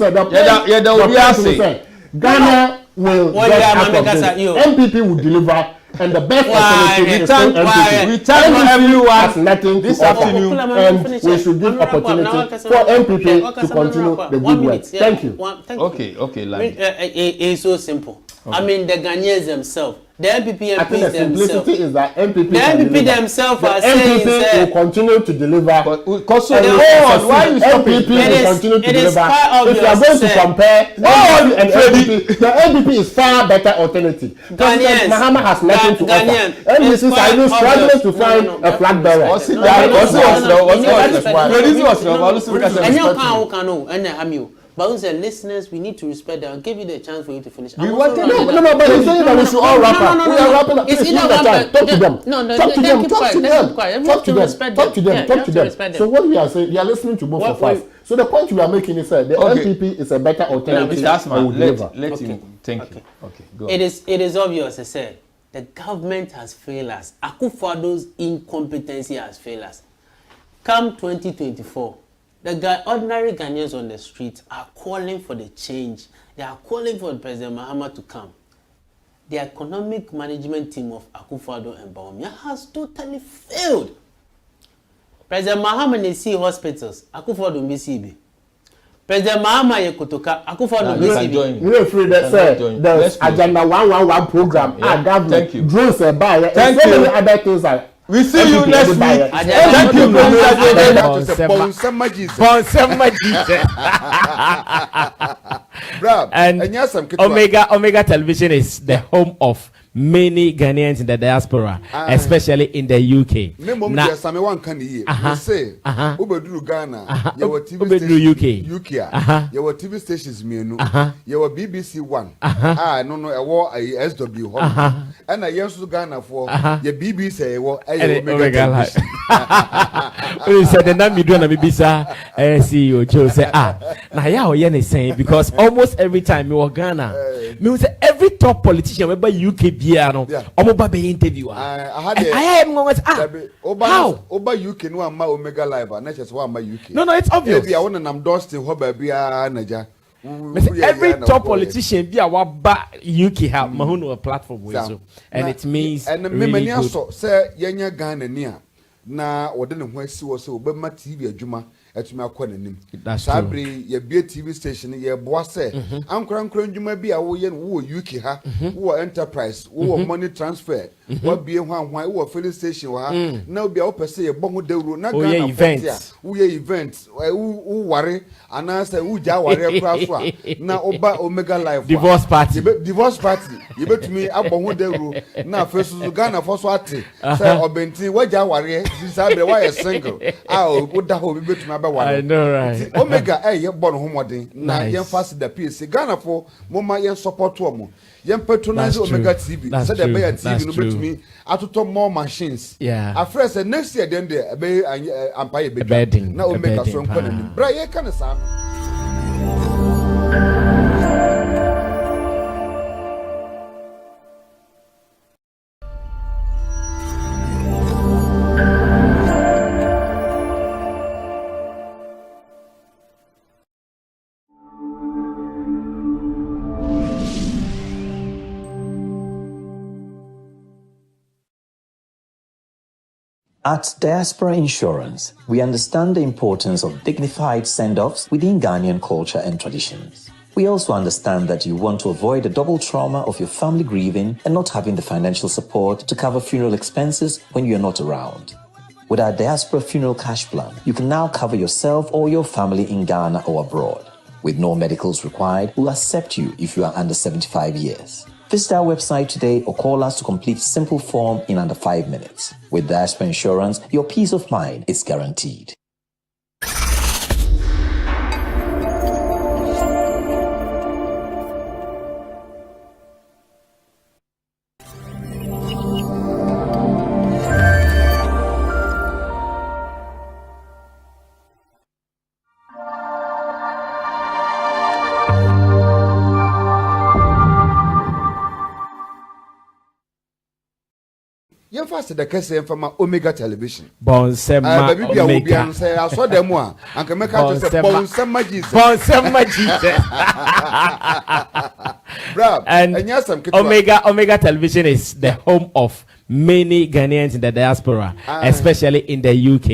say. Ghana will get out of this. MPP will deliver and the best Why? alternative is Why? still MPP. We thank everyone has nothing this to offer, afternoon. and we should give opportunity for MPP to continue the good work. Thank you. Okay, Lani. It's so simple. I mean, the Ghanaians themselves, the MPP I think the MPs themselves, simplicity is that MPP the can MPP deliver. themselves The are saying, MPP will continue to deliver. Because And why you stop MPP it? will continue to it is deliver. quite If you are obvious, going to sir. compare MPP and MPP, the MPP is far better alternative. President Mahama has nothing to Ghanaian, offer. MPCs are even struggling to find a flag bearer. Was it No, that? no, Was no, it was no, no? no, Was no, it no, was no, no? no, This was no. no, But listen, we can and you respect can't, you. who can know, and have you. But who said, listeners, we need to respect them. I'll give you the chance for you to finish. We I'm wanted- also rounding No, up. but he's saying that we should all wrap up. No, We are wrapping up. It's Please, either use the one, time. but- Talk to them. No, Talk to they them. keep Talk quiet. to They them. keep quiet. We Talk have to to them. respect Talk to them. them. Yeah, Talk you to have to them. respect So them. what we are saying, we are listening to both What- of us. So the point we are making is that the Okay. MPP is a better alternative. Mr. Asman, and will deliver. let him. Okay. Thank Okay. you. Okay, go. It is obvious, I said. The government has failed us. Akufo-Addo's incompetency has failed us. Come 2024, the ordinary Ghanaians on the street are calling for the change. They are calling for President Mahama to come. The economic management team of Akufo-Addo and Bawumia has totally failed. President Mahama may see hospitals, Akufo-Addo may see be. President Mahama ye kotoka, Akufo-Addo You may can see join be. me. We are free that Cannot join. say there's Let's close. Agenda 111 program. Yeah. Our government Thank you. drones a buyer. Thank so you. many other things are. We see you MPP next will buy week. it. Thank you, President. Bonsema Jesus. And Omega Television is the home of many Ghanaians in the diaspora, especially in the UK. Your TV stations your BBC One. No, SW and I used to Ghana for your BBC. Omega Live. Said the name you do na BBC CEO Joe say na ya oye saying because almost every time you Ghana me say every top politician we UK bia no omo ba be interview I am going how Oba UK no ama Omega Live na just wa ama UK. No, it's obvious. Maybe I want nam Dustin ho ba bia naja. Every top politician be our UK have mahuno a platform with so and it means and really me good. so say yenya Ghana ni a na wode ne ho asi wo se obema TV adwuma etumi akọ nanim. Sabre ye bia TV station ye boa se ankora ndwuma bi a wo ye no wo UK ha wo enterprise wo money transfer wo bia hwan wo filling station ha na obi a wo pese ye bo ho dawro na Ghana event wo ye event wo ware anansa wo ja ware akura so a na oba Omega Live divorce party ye betumi abo ho dawro na fesu Ghana for so ate say obentin wo ja ware sabre wa ye single wo da ho bi betumi I know, right? Omega ye born homodin na yen fast the PC Ghana for mama yen support wo yen patronize Omega TV said the bear TV no betumi atoto more machines afre say next year then there be empire be na Omega so nko na nim bra ye kan sa At Diaspora Insurance, we understand the importance of dignified send-offs within Ghanaian culture and traditions. We also understand that you want to avoid the double trauma of your family grieving and not having the financial support to cover funeral expenses when you're not around. With our Diaspora Funeral Cash Plan, you can now cover yourself or your family in Ghana or abroad. With no medicals required, we'll accept you if you are under 75 years. Visit our website today or call us to complete simple form in under 5 minutes. With Diaspora Insurance, your peace of mind is guaranteed. yen fast the kese from Omega Television. Bonsema Omega. Say I saw them one. And can make out say Bonsema Jesus. Bonsema Jesus. And Omega Television is the home of many Ghanaians in the diaspora, especially in the UK.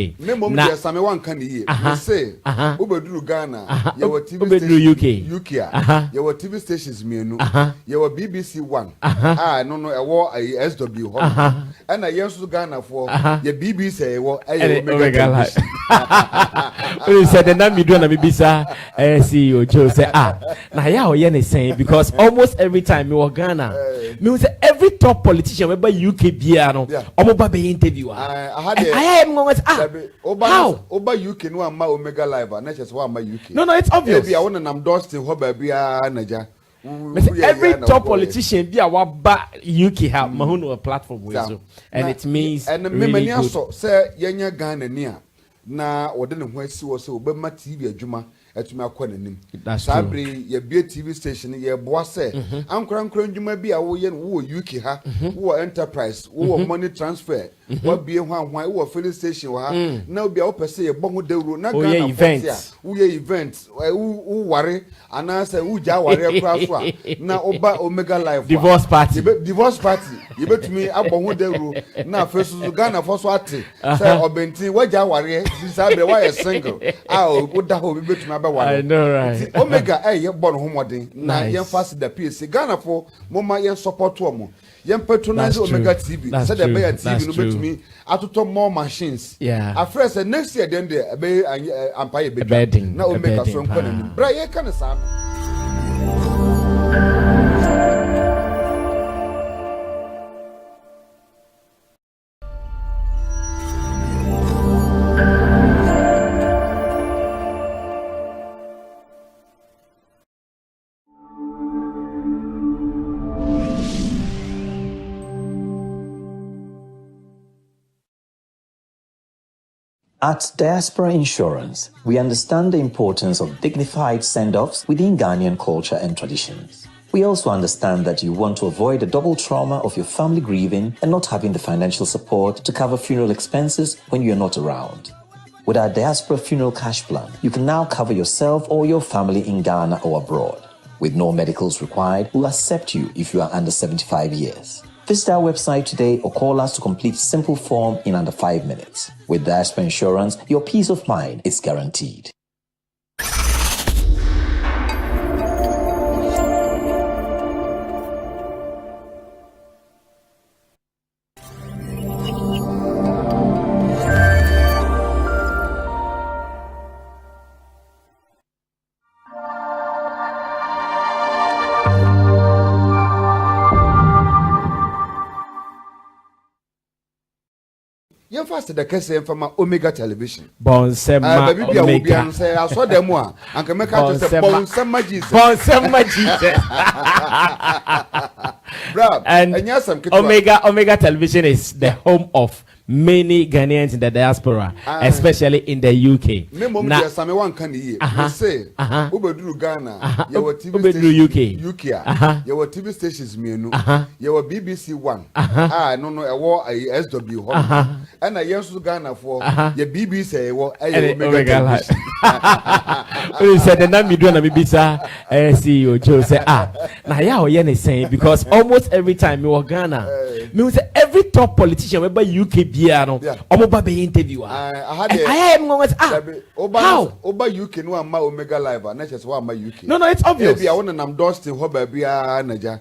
Your TV stations, your BBC One, no, SW, and I used to Ghana for your BBC, Omega Live. We said the name you do na BBC CEO Joe say now yeah you saying because almost every time you Ghana me say every top politician we by UK bia no omo ba be interview I am going how Oba UK no am Omega Live na just wa am UK no it's obvious bia won nam Dustin ho ba bia naja every top politician be our UK have mahuno a platform with so and it means and really good. So say yenya Ghana ni a na wode ne ho asi wo so obema TV adwuma etumi akọ nanim sabre ye bie TV station ye boa se ankora ndwuma bi a wo ye wo UK ha wo enterprise wo money transfer wo bie ho ahwan wo filling station ha na obi a wo pese ye boho dawro na Ghana event wo ye event wo ware ana se wo ja ware akra so a na oba Omega Live divorce party ye betumi aboho dawro na fesu Ghana for so ate se obentin wo ja ware sabre wa ye single wo da ho bi betumi I know right. Omega ye born homodin na yen fast the PC Ghana for mama yen support wo yen patronize Omega TV said the bear TV no betumi atoto more machines afresh next year then the be empire be na Omega so nko na bra ye kan sa At Diaspora Insurance, we understand the importance of dignified send-offs within Ghanaian culture and traditions. We also understand that you want to avoid the double trauma of your family grieving and not having the financial support to cover funeral expenses when you're not around. With our Diaspora Funeral Cash Plan, you can now cover yourself or your family in Ghana or abroad. With no medicals required, we'll accept you if you are under 75 years. Visit our website today or call us to complete simple form in under 5 minutes. With Diaspora Insurance, your peace of mind is guaranteed. Fast the case from Omega Television. Bonsema Omega. Say I saw them one. And can make out say Bonsema Jesus. Bonsema Jesus. And Omega Television is the home of many Ghanaians in the diaspora, especially in the UK. Now, one can say, Ubedru Ghana, your TV UK, your TV stations, your BBC One, no, a war, a SW, and I used to Ghana for your BBC, Omega Live. We said the name you do na BBC CEO Joe say now yeah you saying because almost every time you Ghana me say every top politician we by UK bia no omo ba be interview I am going how Oba UK no am Omega Live na just wa am UK no it's obvious bia won nam Dustin ho ba bia naja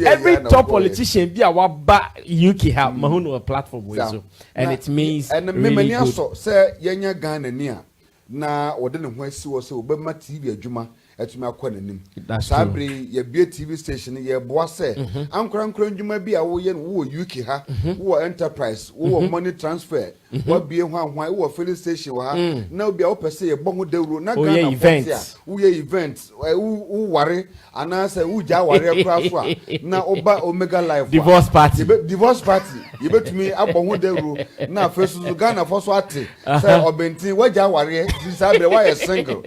every top politician bia wa ba UK have mahuno a platform with so and it means and really good. So say yenya Ghana ni a na wode ne ho asi wo se obema TV adwuma etumi akọ nanim sabre ye bie TV station ye boa se ankora ndwuma bi a wo ye wo UK ha wo enterprise wo money transfer wo bie ho ahwan wo filling station ha na obi a wo pese ye boho dawro na Ghana event wo ye event wo ware ana se wo ja ware akra so a na oba Omega Live divorce party ye betumi aboho dawro na fesu Ghana for so ate se obentin wo ja ware sabre wa ye single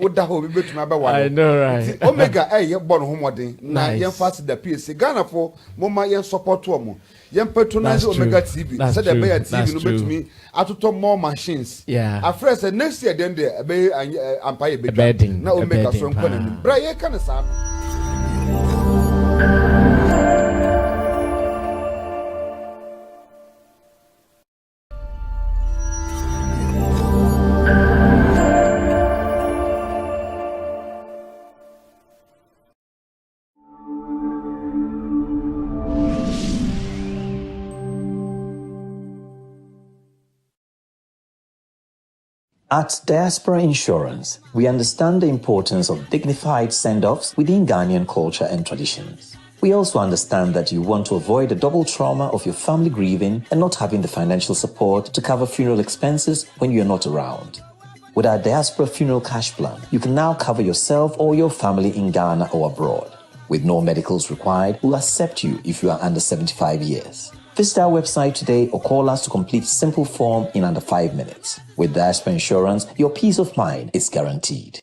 wo da ho bi betumi I know right. Omega ye born homodin na yen fast the PC Ghana for mama yen support wo yen patronize Omega TV said the bear TV no betumi atoto more machines afresh next year then the be empire be na Omega so nko na bra ye kan sa At Diaspora Insurance, we understand the importance of dignified send-offs within Ghanaian culture and traditions. We also understand that you want to avoid the double trauma of your family grieving and not having the financial support to cover funeral expenses when you're not around. With our Diaspora Funeral Cash Plan, you can now cover yourself or your family in Ghana or abroad. With no medicals required, we'll accept you if you are under 75 years. Visit our website today or call us to complete a simple form in under 5 minutes. With Diaspora Insurance, your peace of mind is guaranteed.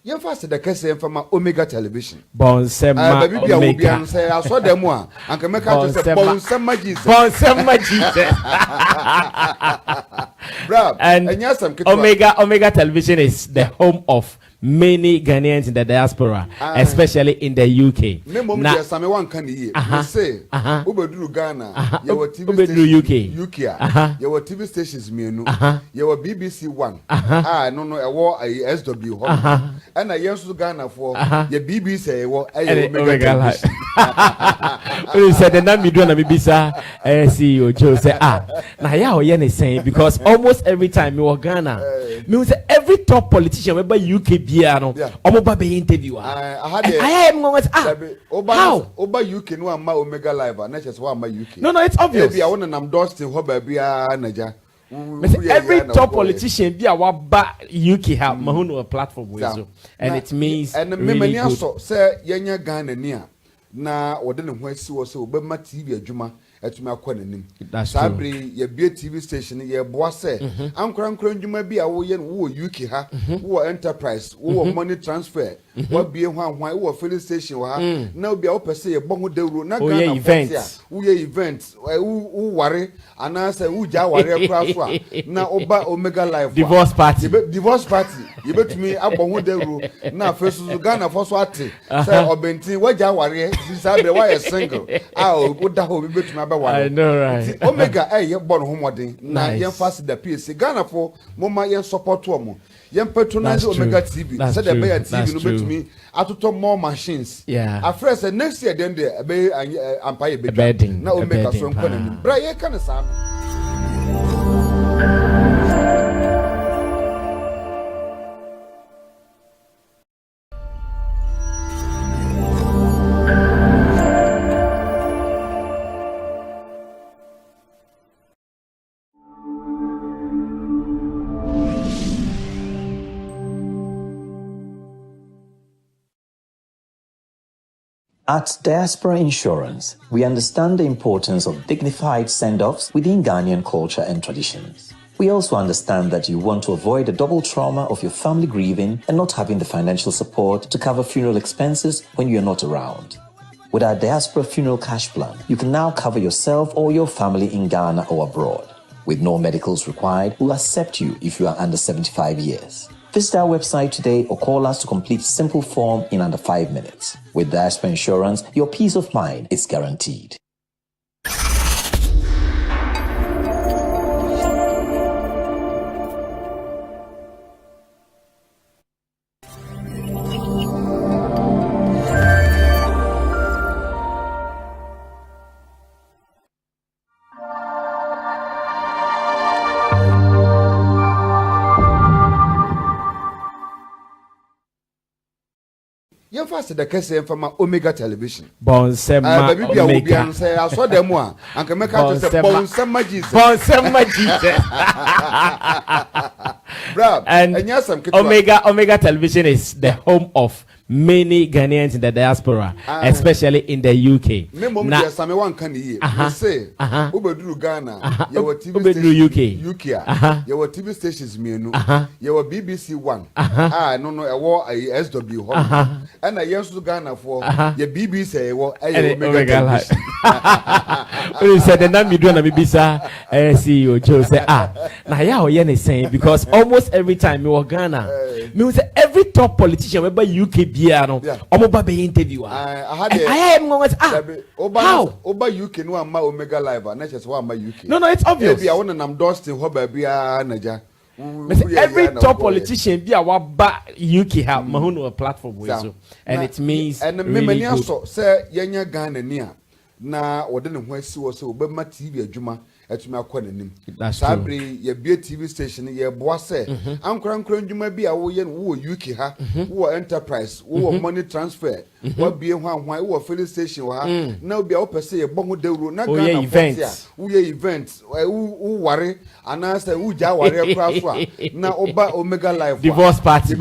Yɛmfa the kɛse yɛmfa Omega Television. Bonsema Baby bia Omega. obi an say aso dem a anka meka to say Bonsema Jesus. Bonsema Jesus. Bro, And Omega Television is the home of many Ghanaians in the diaspora, especially in the UK. Me mom dey same wan kan ye. We say obeduru Ghana, you were TV station UK. You were TV stations mienu. You were BBC 1. No e wo SW ho. And I yenso Ghana for your BBC e wo Omega Television. We said the name do na BBC CEO Joe say na ya o ye ne saying because almost every time me wo Ghana me say every top politician we by UK bia no omo ba be interview I am going how Oba UK no am Omega Live na just wa am UK. No, it's obvious. Bia won nam Dustin ho ba bia naja. Every top politician be our UK have mahuno a platform with so and it means and really good. So say yenya Ghana ni a na wode ne ho asi wo se obema TV adwuma etumi akọ nanim. Sabri ye bie TV station ye boa se ankora ndwuma bi a wo ye wo UK ha wo enterprise wo money transfer wo bie hwan wo filling station ha na obi a wo pese ye bo ho dawro na Ghana event wo ye event wo ware anasa wo ja ware akra so a na oba Omega Live divorce party ye betumi abo ho dawro na fesu Ghana for so ate say obenti wo ja ware sabre wa ye single wo da ho betumi I know, right? Omega ye born homodin na yen fast the PC Ghana for mama yen support omo yen patronize Omega TV said the better TV no betumi atoto more machines afresh next year then the be empire be na Omega so nko na ni bra ye kan sa At Diaspora Insurance, we understand the importance of dignified send-offs within Ghanaian culture and traditions. We also understand that you want to avoid the double trauma of your family grieving and not having the financial support to cover funeral expenses when you're not around. With our Diaspora Funeral Cash Plan, you can now cover yourself or your family in Ghana or abroad. With no medicals required, we'll accept you if you are under 75 years. Visit our website today or call us to complete a simple form in under 5 minutes. With Diaspora Insurance, your peace of mind is guaranteed. Yemfa the kese yemfa Omega Television. Bonsema Omega. Baby bia obi an say aso dem a anka meka to say Bonsema Jesus. Bonsema Jesus. Bro, and Omega Television is the home of many Ghanaians in the diaspora, especially in the UK. Me mom dey same wan kan ye. We say obeduru Ghana, you were TV station UK. You were TV stations mienu. You were BBC 1. No e wo SW ho. And I yenso Ghana for your BBC e wo Omega Television. We said the name do na BBC CEO Joe say na ya o ye ne saying because almost every time me wo Ghana me say every top politician weba UK bia no omo ba be interview I am going how Oba UK no ama Omega Live na chese wa ama UK. No, it's obvious. Bia wona nam Dustin ho ba bia naja. Every top politician bia wa ba UK have mahuno a platform we so and it means and really good. So say yenya Ghana ni a na wode ne ho asi wo so obema TV adwuma etumi akọ nanim sabre ye bia TV station ye boa se ankora ndwuma bi a wo ye wo UK ha wo enterprise wo money transfer wo bie ho ahwan wo filling station ha na obi a wo pese ye boho dawro na Ghana event wo ye event wo ware anasa wo ja ware akra so a na oba Omega Live divorce party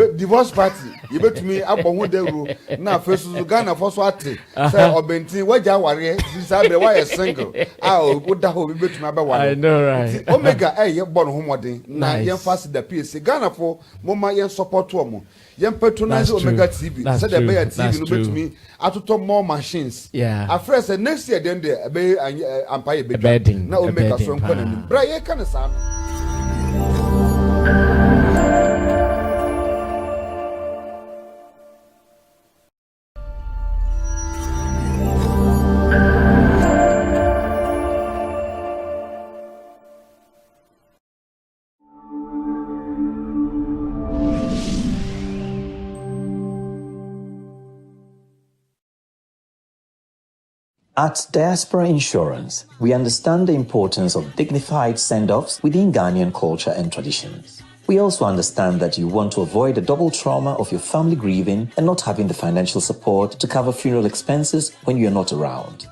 ye betumi aboho dawro na fesu Ghana for so ate say obentin wo ja ware sabre wa ye single wo da ho bi betumi I know, right? Omega, ye born homodin. Na yen fast the PC. Ghana for mama yen support womo. Yen patronize Omega TV. Said the Bayer TV no bet me. Atoto more machines. Yeah. A friend said next year then the be empire be. Na Omega so nkwana. Bra ye kan sa. At Diaspora Insurance, we understand the importance of dignified send-offs within Ghanaian culture and traditions. We also understand that you want to avoid the double trauma of your family grieving and not having the financial support to cover funeral expenses when you're not around.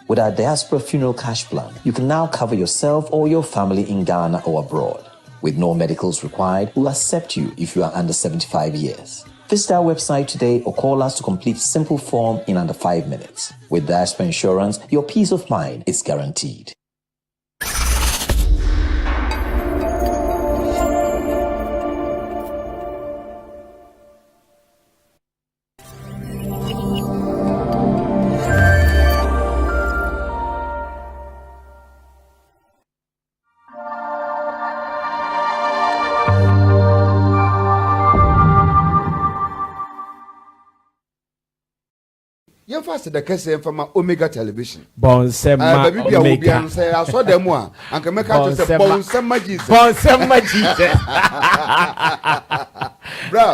With our Diaspora Funeral Cash Plan, you can now cover yourself or your family in Ghana or abroad. With no medicals required, we'll accept you if you are under 75 years. Visit our website today or call us to complete simple form in under 5 minutes. With Diaspora Insurance, your peace of mind is guaranteed. Fast the case from Omega Television. Bonsema Omega. I saw them one. And can make out to say Bonsema Jesus. Bonsema Jesus.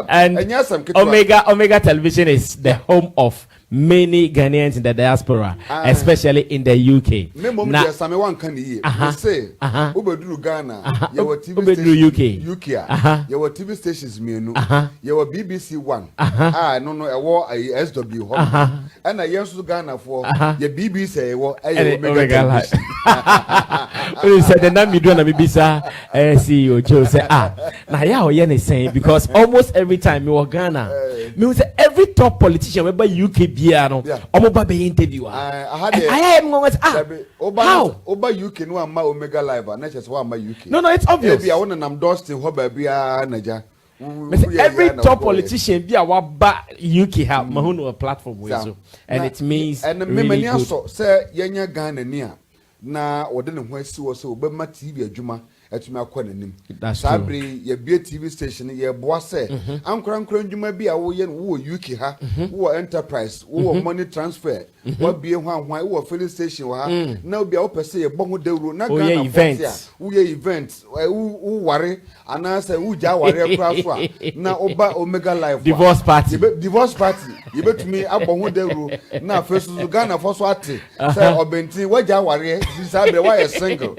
And yes, Omega Television is the home of many Ghanaians in the diaspora, especially in the UK. Now, someone can hear. Say, Ubedru Ghana, your TV UK, your TV stations, your BBC One. No, a war a SW, and I used to Ghana for your BBC, Omega Television. We said the name you do na BBC CEO Joe say na ya o yen saying because almost every time me was Ghana, me say every top politician weba UK bia no omo ba be interview I am going how Oba UK no ama Omega Live na chese wa ama UK. No, it's obvious. Bia wona nam Dustin ho ba bia naja. Every top politician bia wa ba UK have mahuno a platform we so and it means really good. So say yenya Ghana ni a na wode ne ho asi wo so obema TV adwuma etumi akọ nanim sabre ye bia TV station ye boa se ankora ndwuma bi a wo ye wo UK ha wo enterprise wo money transfer wo bie ho ahwan wo filling station ha na obi a wo pese ye boho dawro na Ghana event wo ye event wo ware anasa wo ja ware akra so a na oba Omega Live divorce party ye betumi aboho dawro na fesu Ghana for so ate say obentin wo ja ware sabre wa ye single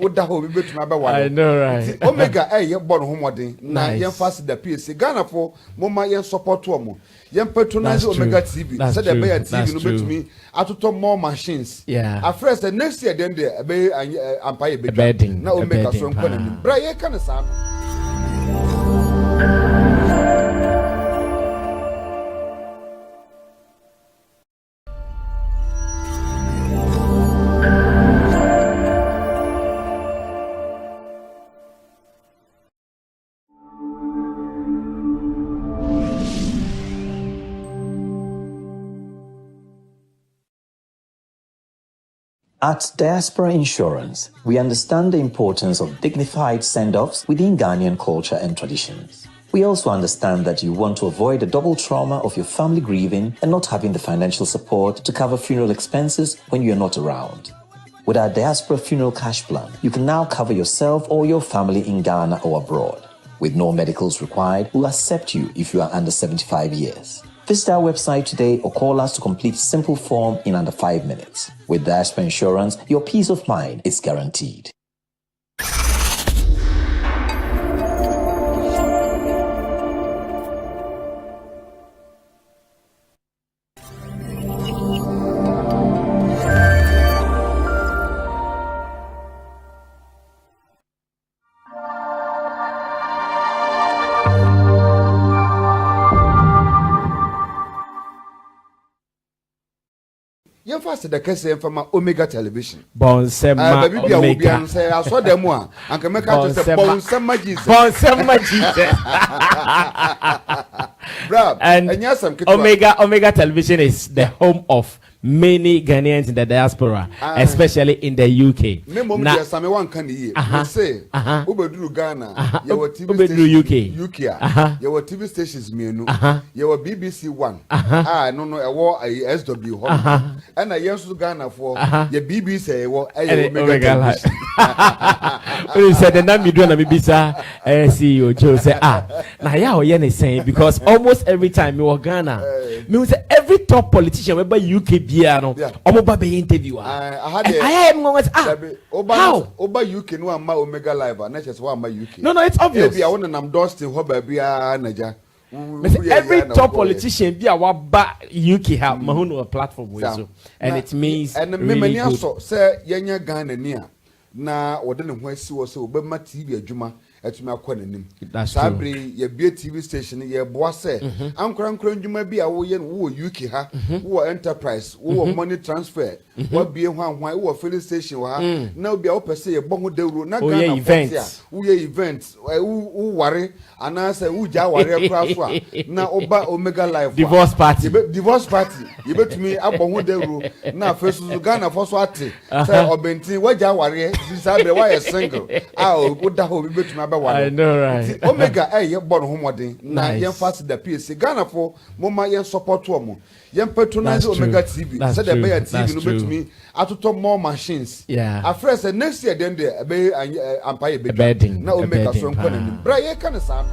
wo da ho bi betumi I know, right? Omega, ye born homodin. Na yen fast the PC. Ghana for mama yen support womo. Yen patronize Omega TV. Said the Bayer TV no bet me. Atoto more machines. Yeah. A first next year then the be empire be. Na Omega so nkwana. Bra ye kan sa. At Diaspora Insurance, we understand the importance of dignified send-offs within Ghanaian culture and traditions. We also understand that you want to avoid the double trauma of your family grieving and not having the financial support to cover funeral expenses when you're not around. With our Diaspora Funeral Cash Plan, you can now cover yourself or your family in Ghana or abroad. With no medicals required, we'll accept you if you are under 75 years. Visit our website today or call us to complete a simple form in under 5 minutes. With Diaspora Insurance, your peace of mind is guaranteed. Fast the case from Omega Television. Bonsema Omega. Say I saw them one. And can make out to say Bonsema Jesus. Bonsema Jesus. And Omega Television is the home of many Ghanaians in the diaspora, especially in the UK. Now, someone can hear. Say, Ubedu Ghana, your TV UK, your TV stations, your BBC One. No, I wore a SW, and I used to Ghana for your BBC. Omega Live. You said the name you do na BBC CEO Joe say now yeah we saying because almost every time me was Ghana, me say every top politician we by UK bia no omo ba be interview I am going how Oba UK no am Omega Live na just one UK. No, it's obvious. Maybe I want to Dustin ho ba bia naja. Every top politician be our UK have mahuno a platform with so and it means and really good. So say yenya Ghana nia na wode ne ho asi wo so obema TV adwuma etumi akọ nanim sabre ye bia TV station ye boa se ankora ndwuma bi a wo ye wo UK ha wo enterprise wo money transfer wo bie hwan wo filling station ha na obi a wo pese ye boho dawro na Ghana events wo ye events wo ware anase wo ja ware akra so a na oba Omega Live divorce party ye betumi aboho dawro na fesu Ghana for so ate say obenti wo ja ware sabre wa ye single wo da ho bi betumi I know, right? Omega, you born homodin. Now, you fast the PSC. Ghana for Moma, you support woman. You patronize Omega TV. Said the Bayer TV, no bet me. I to talk more machines. Yeah. A first and next year, then the Bay and Empire bedding. Now, Omega from Conan. Brian, can a son.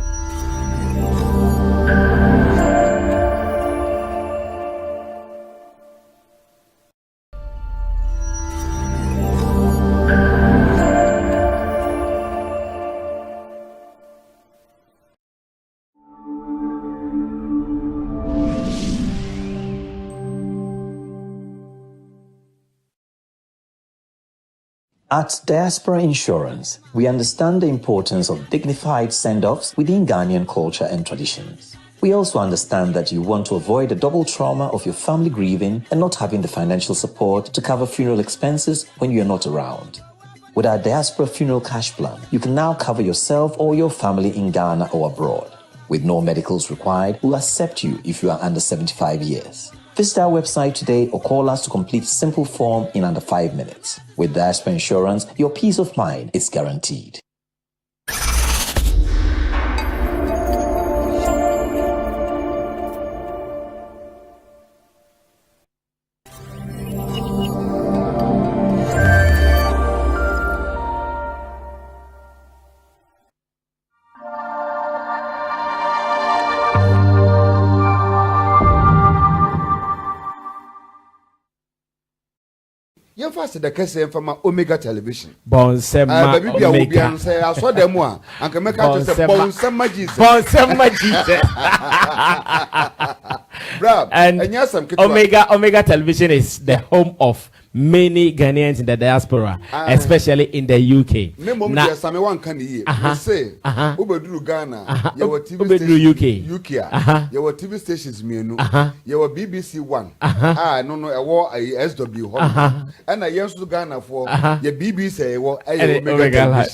At Diaspora Insurance, we understand the importance of dignified send-offs within Ghanaian culture and traditions. We also understand that you want to avoid the double trauma of your family grieving and not having the financial support to cover funeral expenses when you're not around. With our Diaspora Funeral Cash Plan, you can now cover yourself or your family in Ghana or abroad. With no medicals required, we'll accept you if you are under 75 years. Visit our website today or call us to complete a simple form in under 5 minutes. With Diaspora Insurance, your peace of mind is guaranteed. Fast the case from Omega Television. Bonsema Omega. Say I saw them one. And can make out to say Bonsema Jesus. Bonsema Jesus. And Omega Television is the home of many Ghanaians in the diaspora, especially in the UK. Now, someone can hear. Say, Ubedu Ghana, your TV UK, your TV stations, your BBC One. No, I wore a SW, and I used to Ghana for your BBC, Omega Live.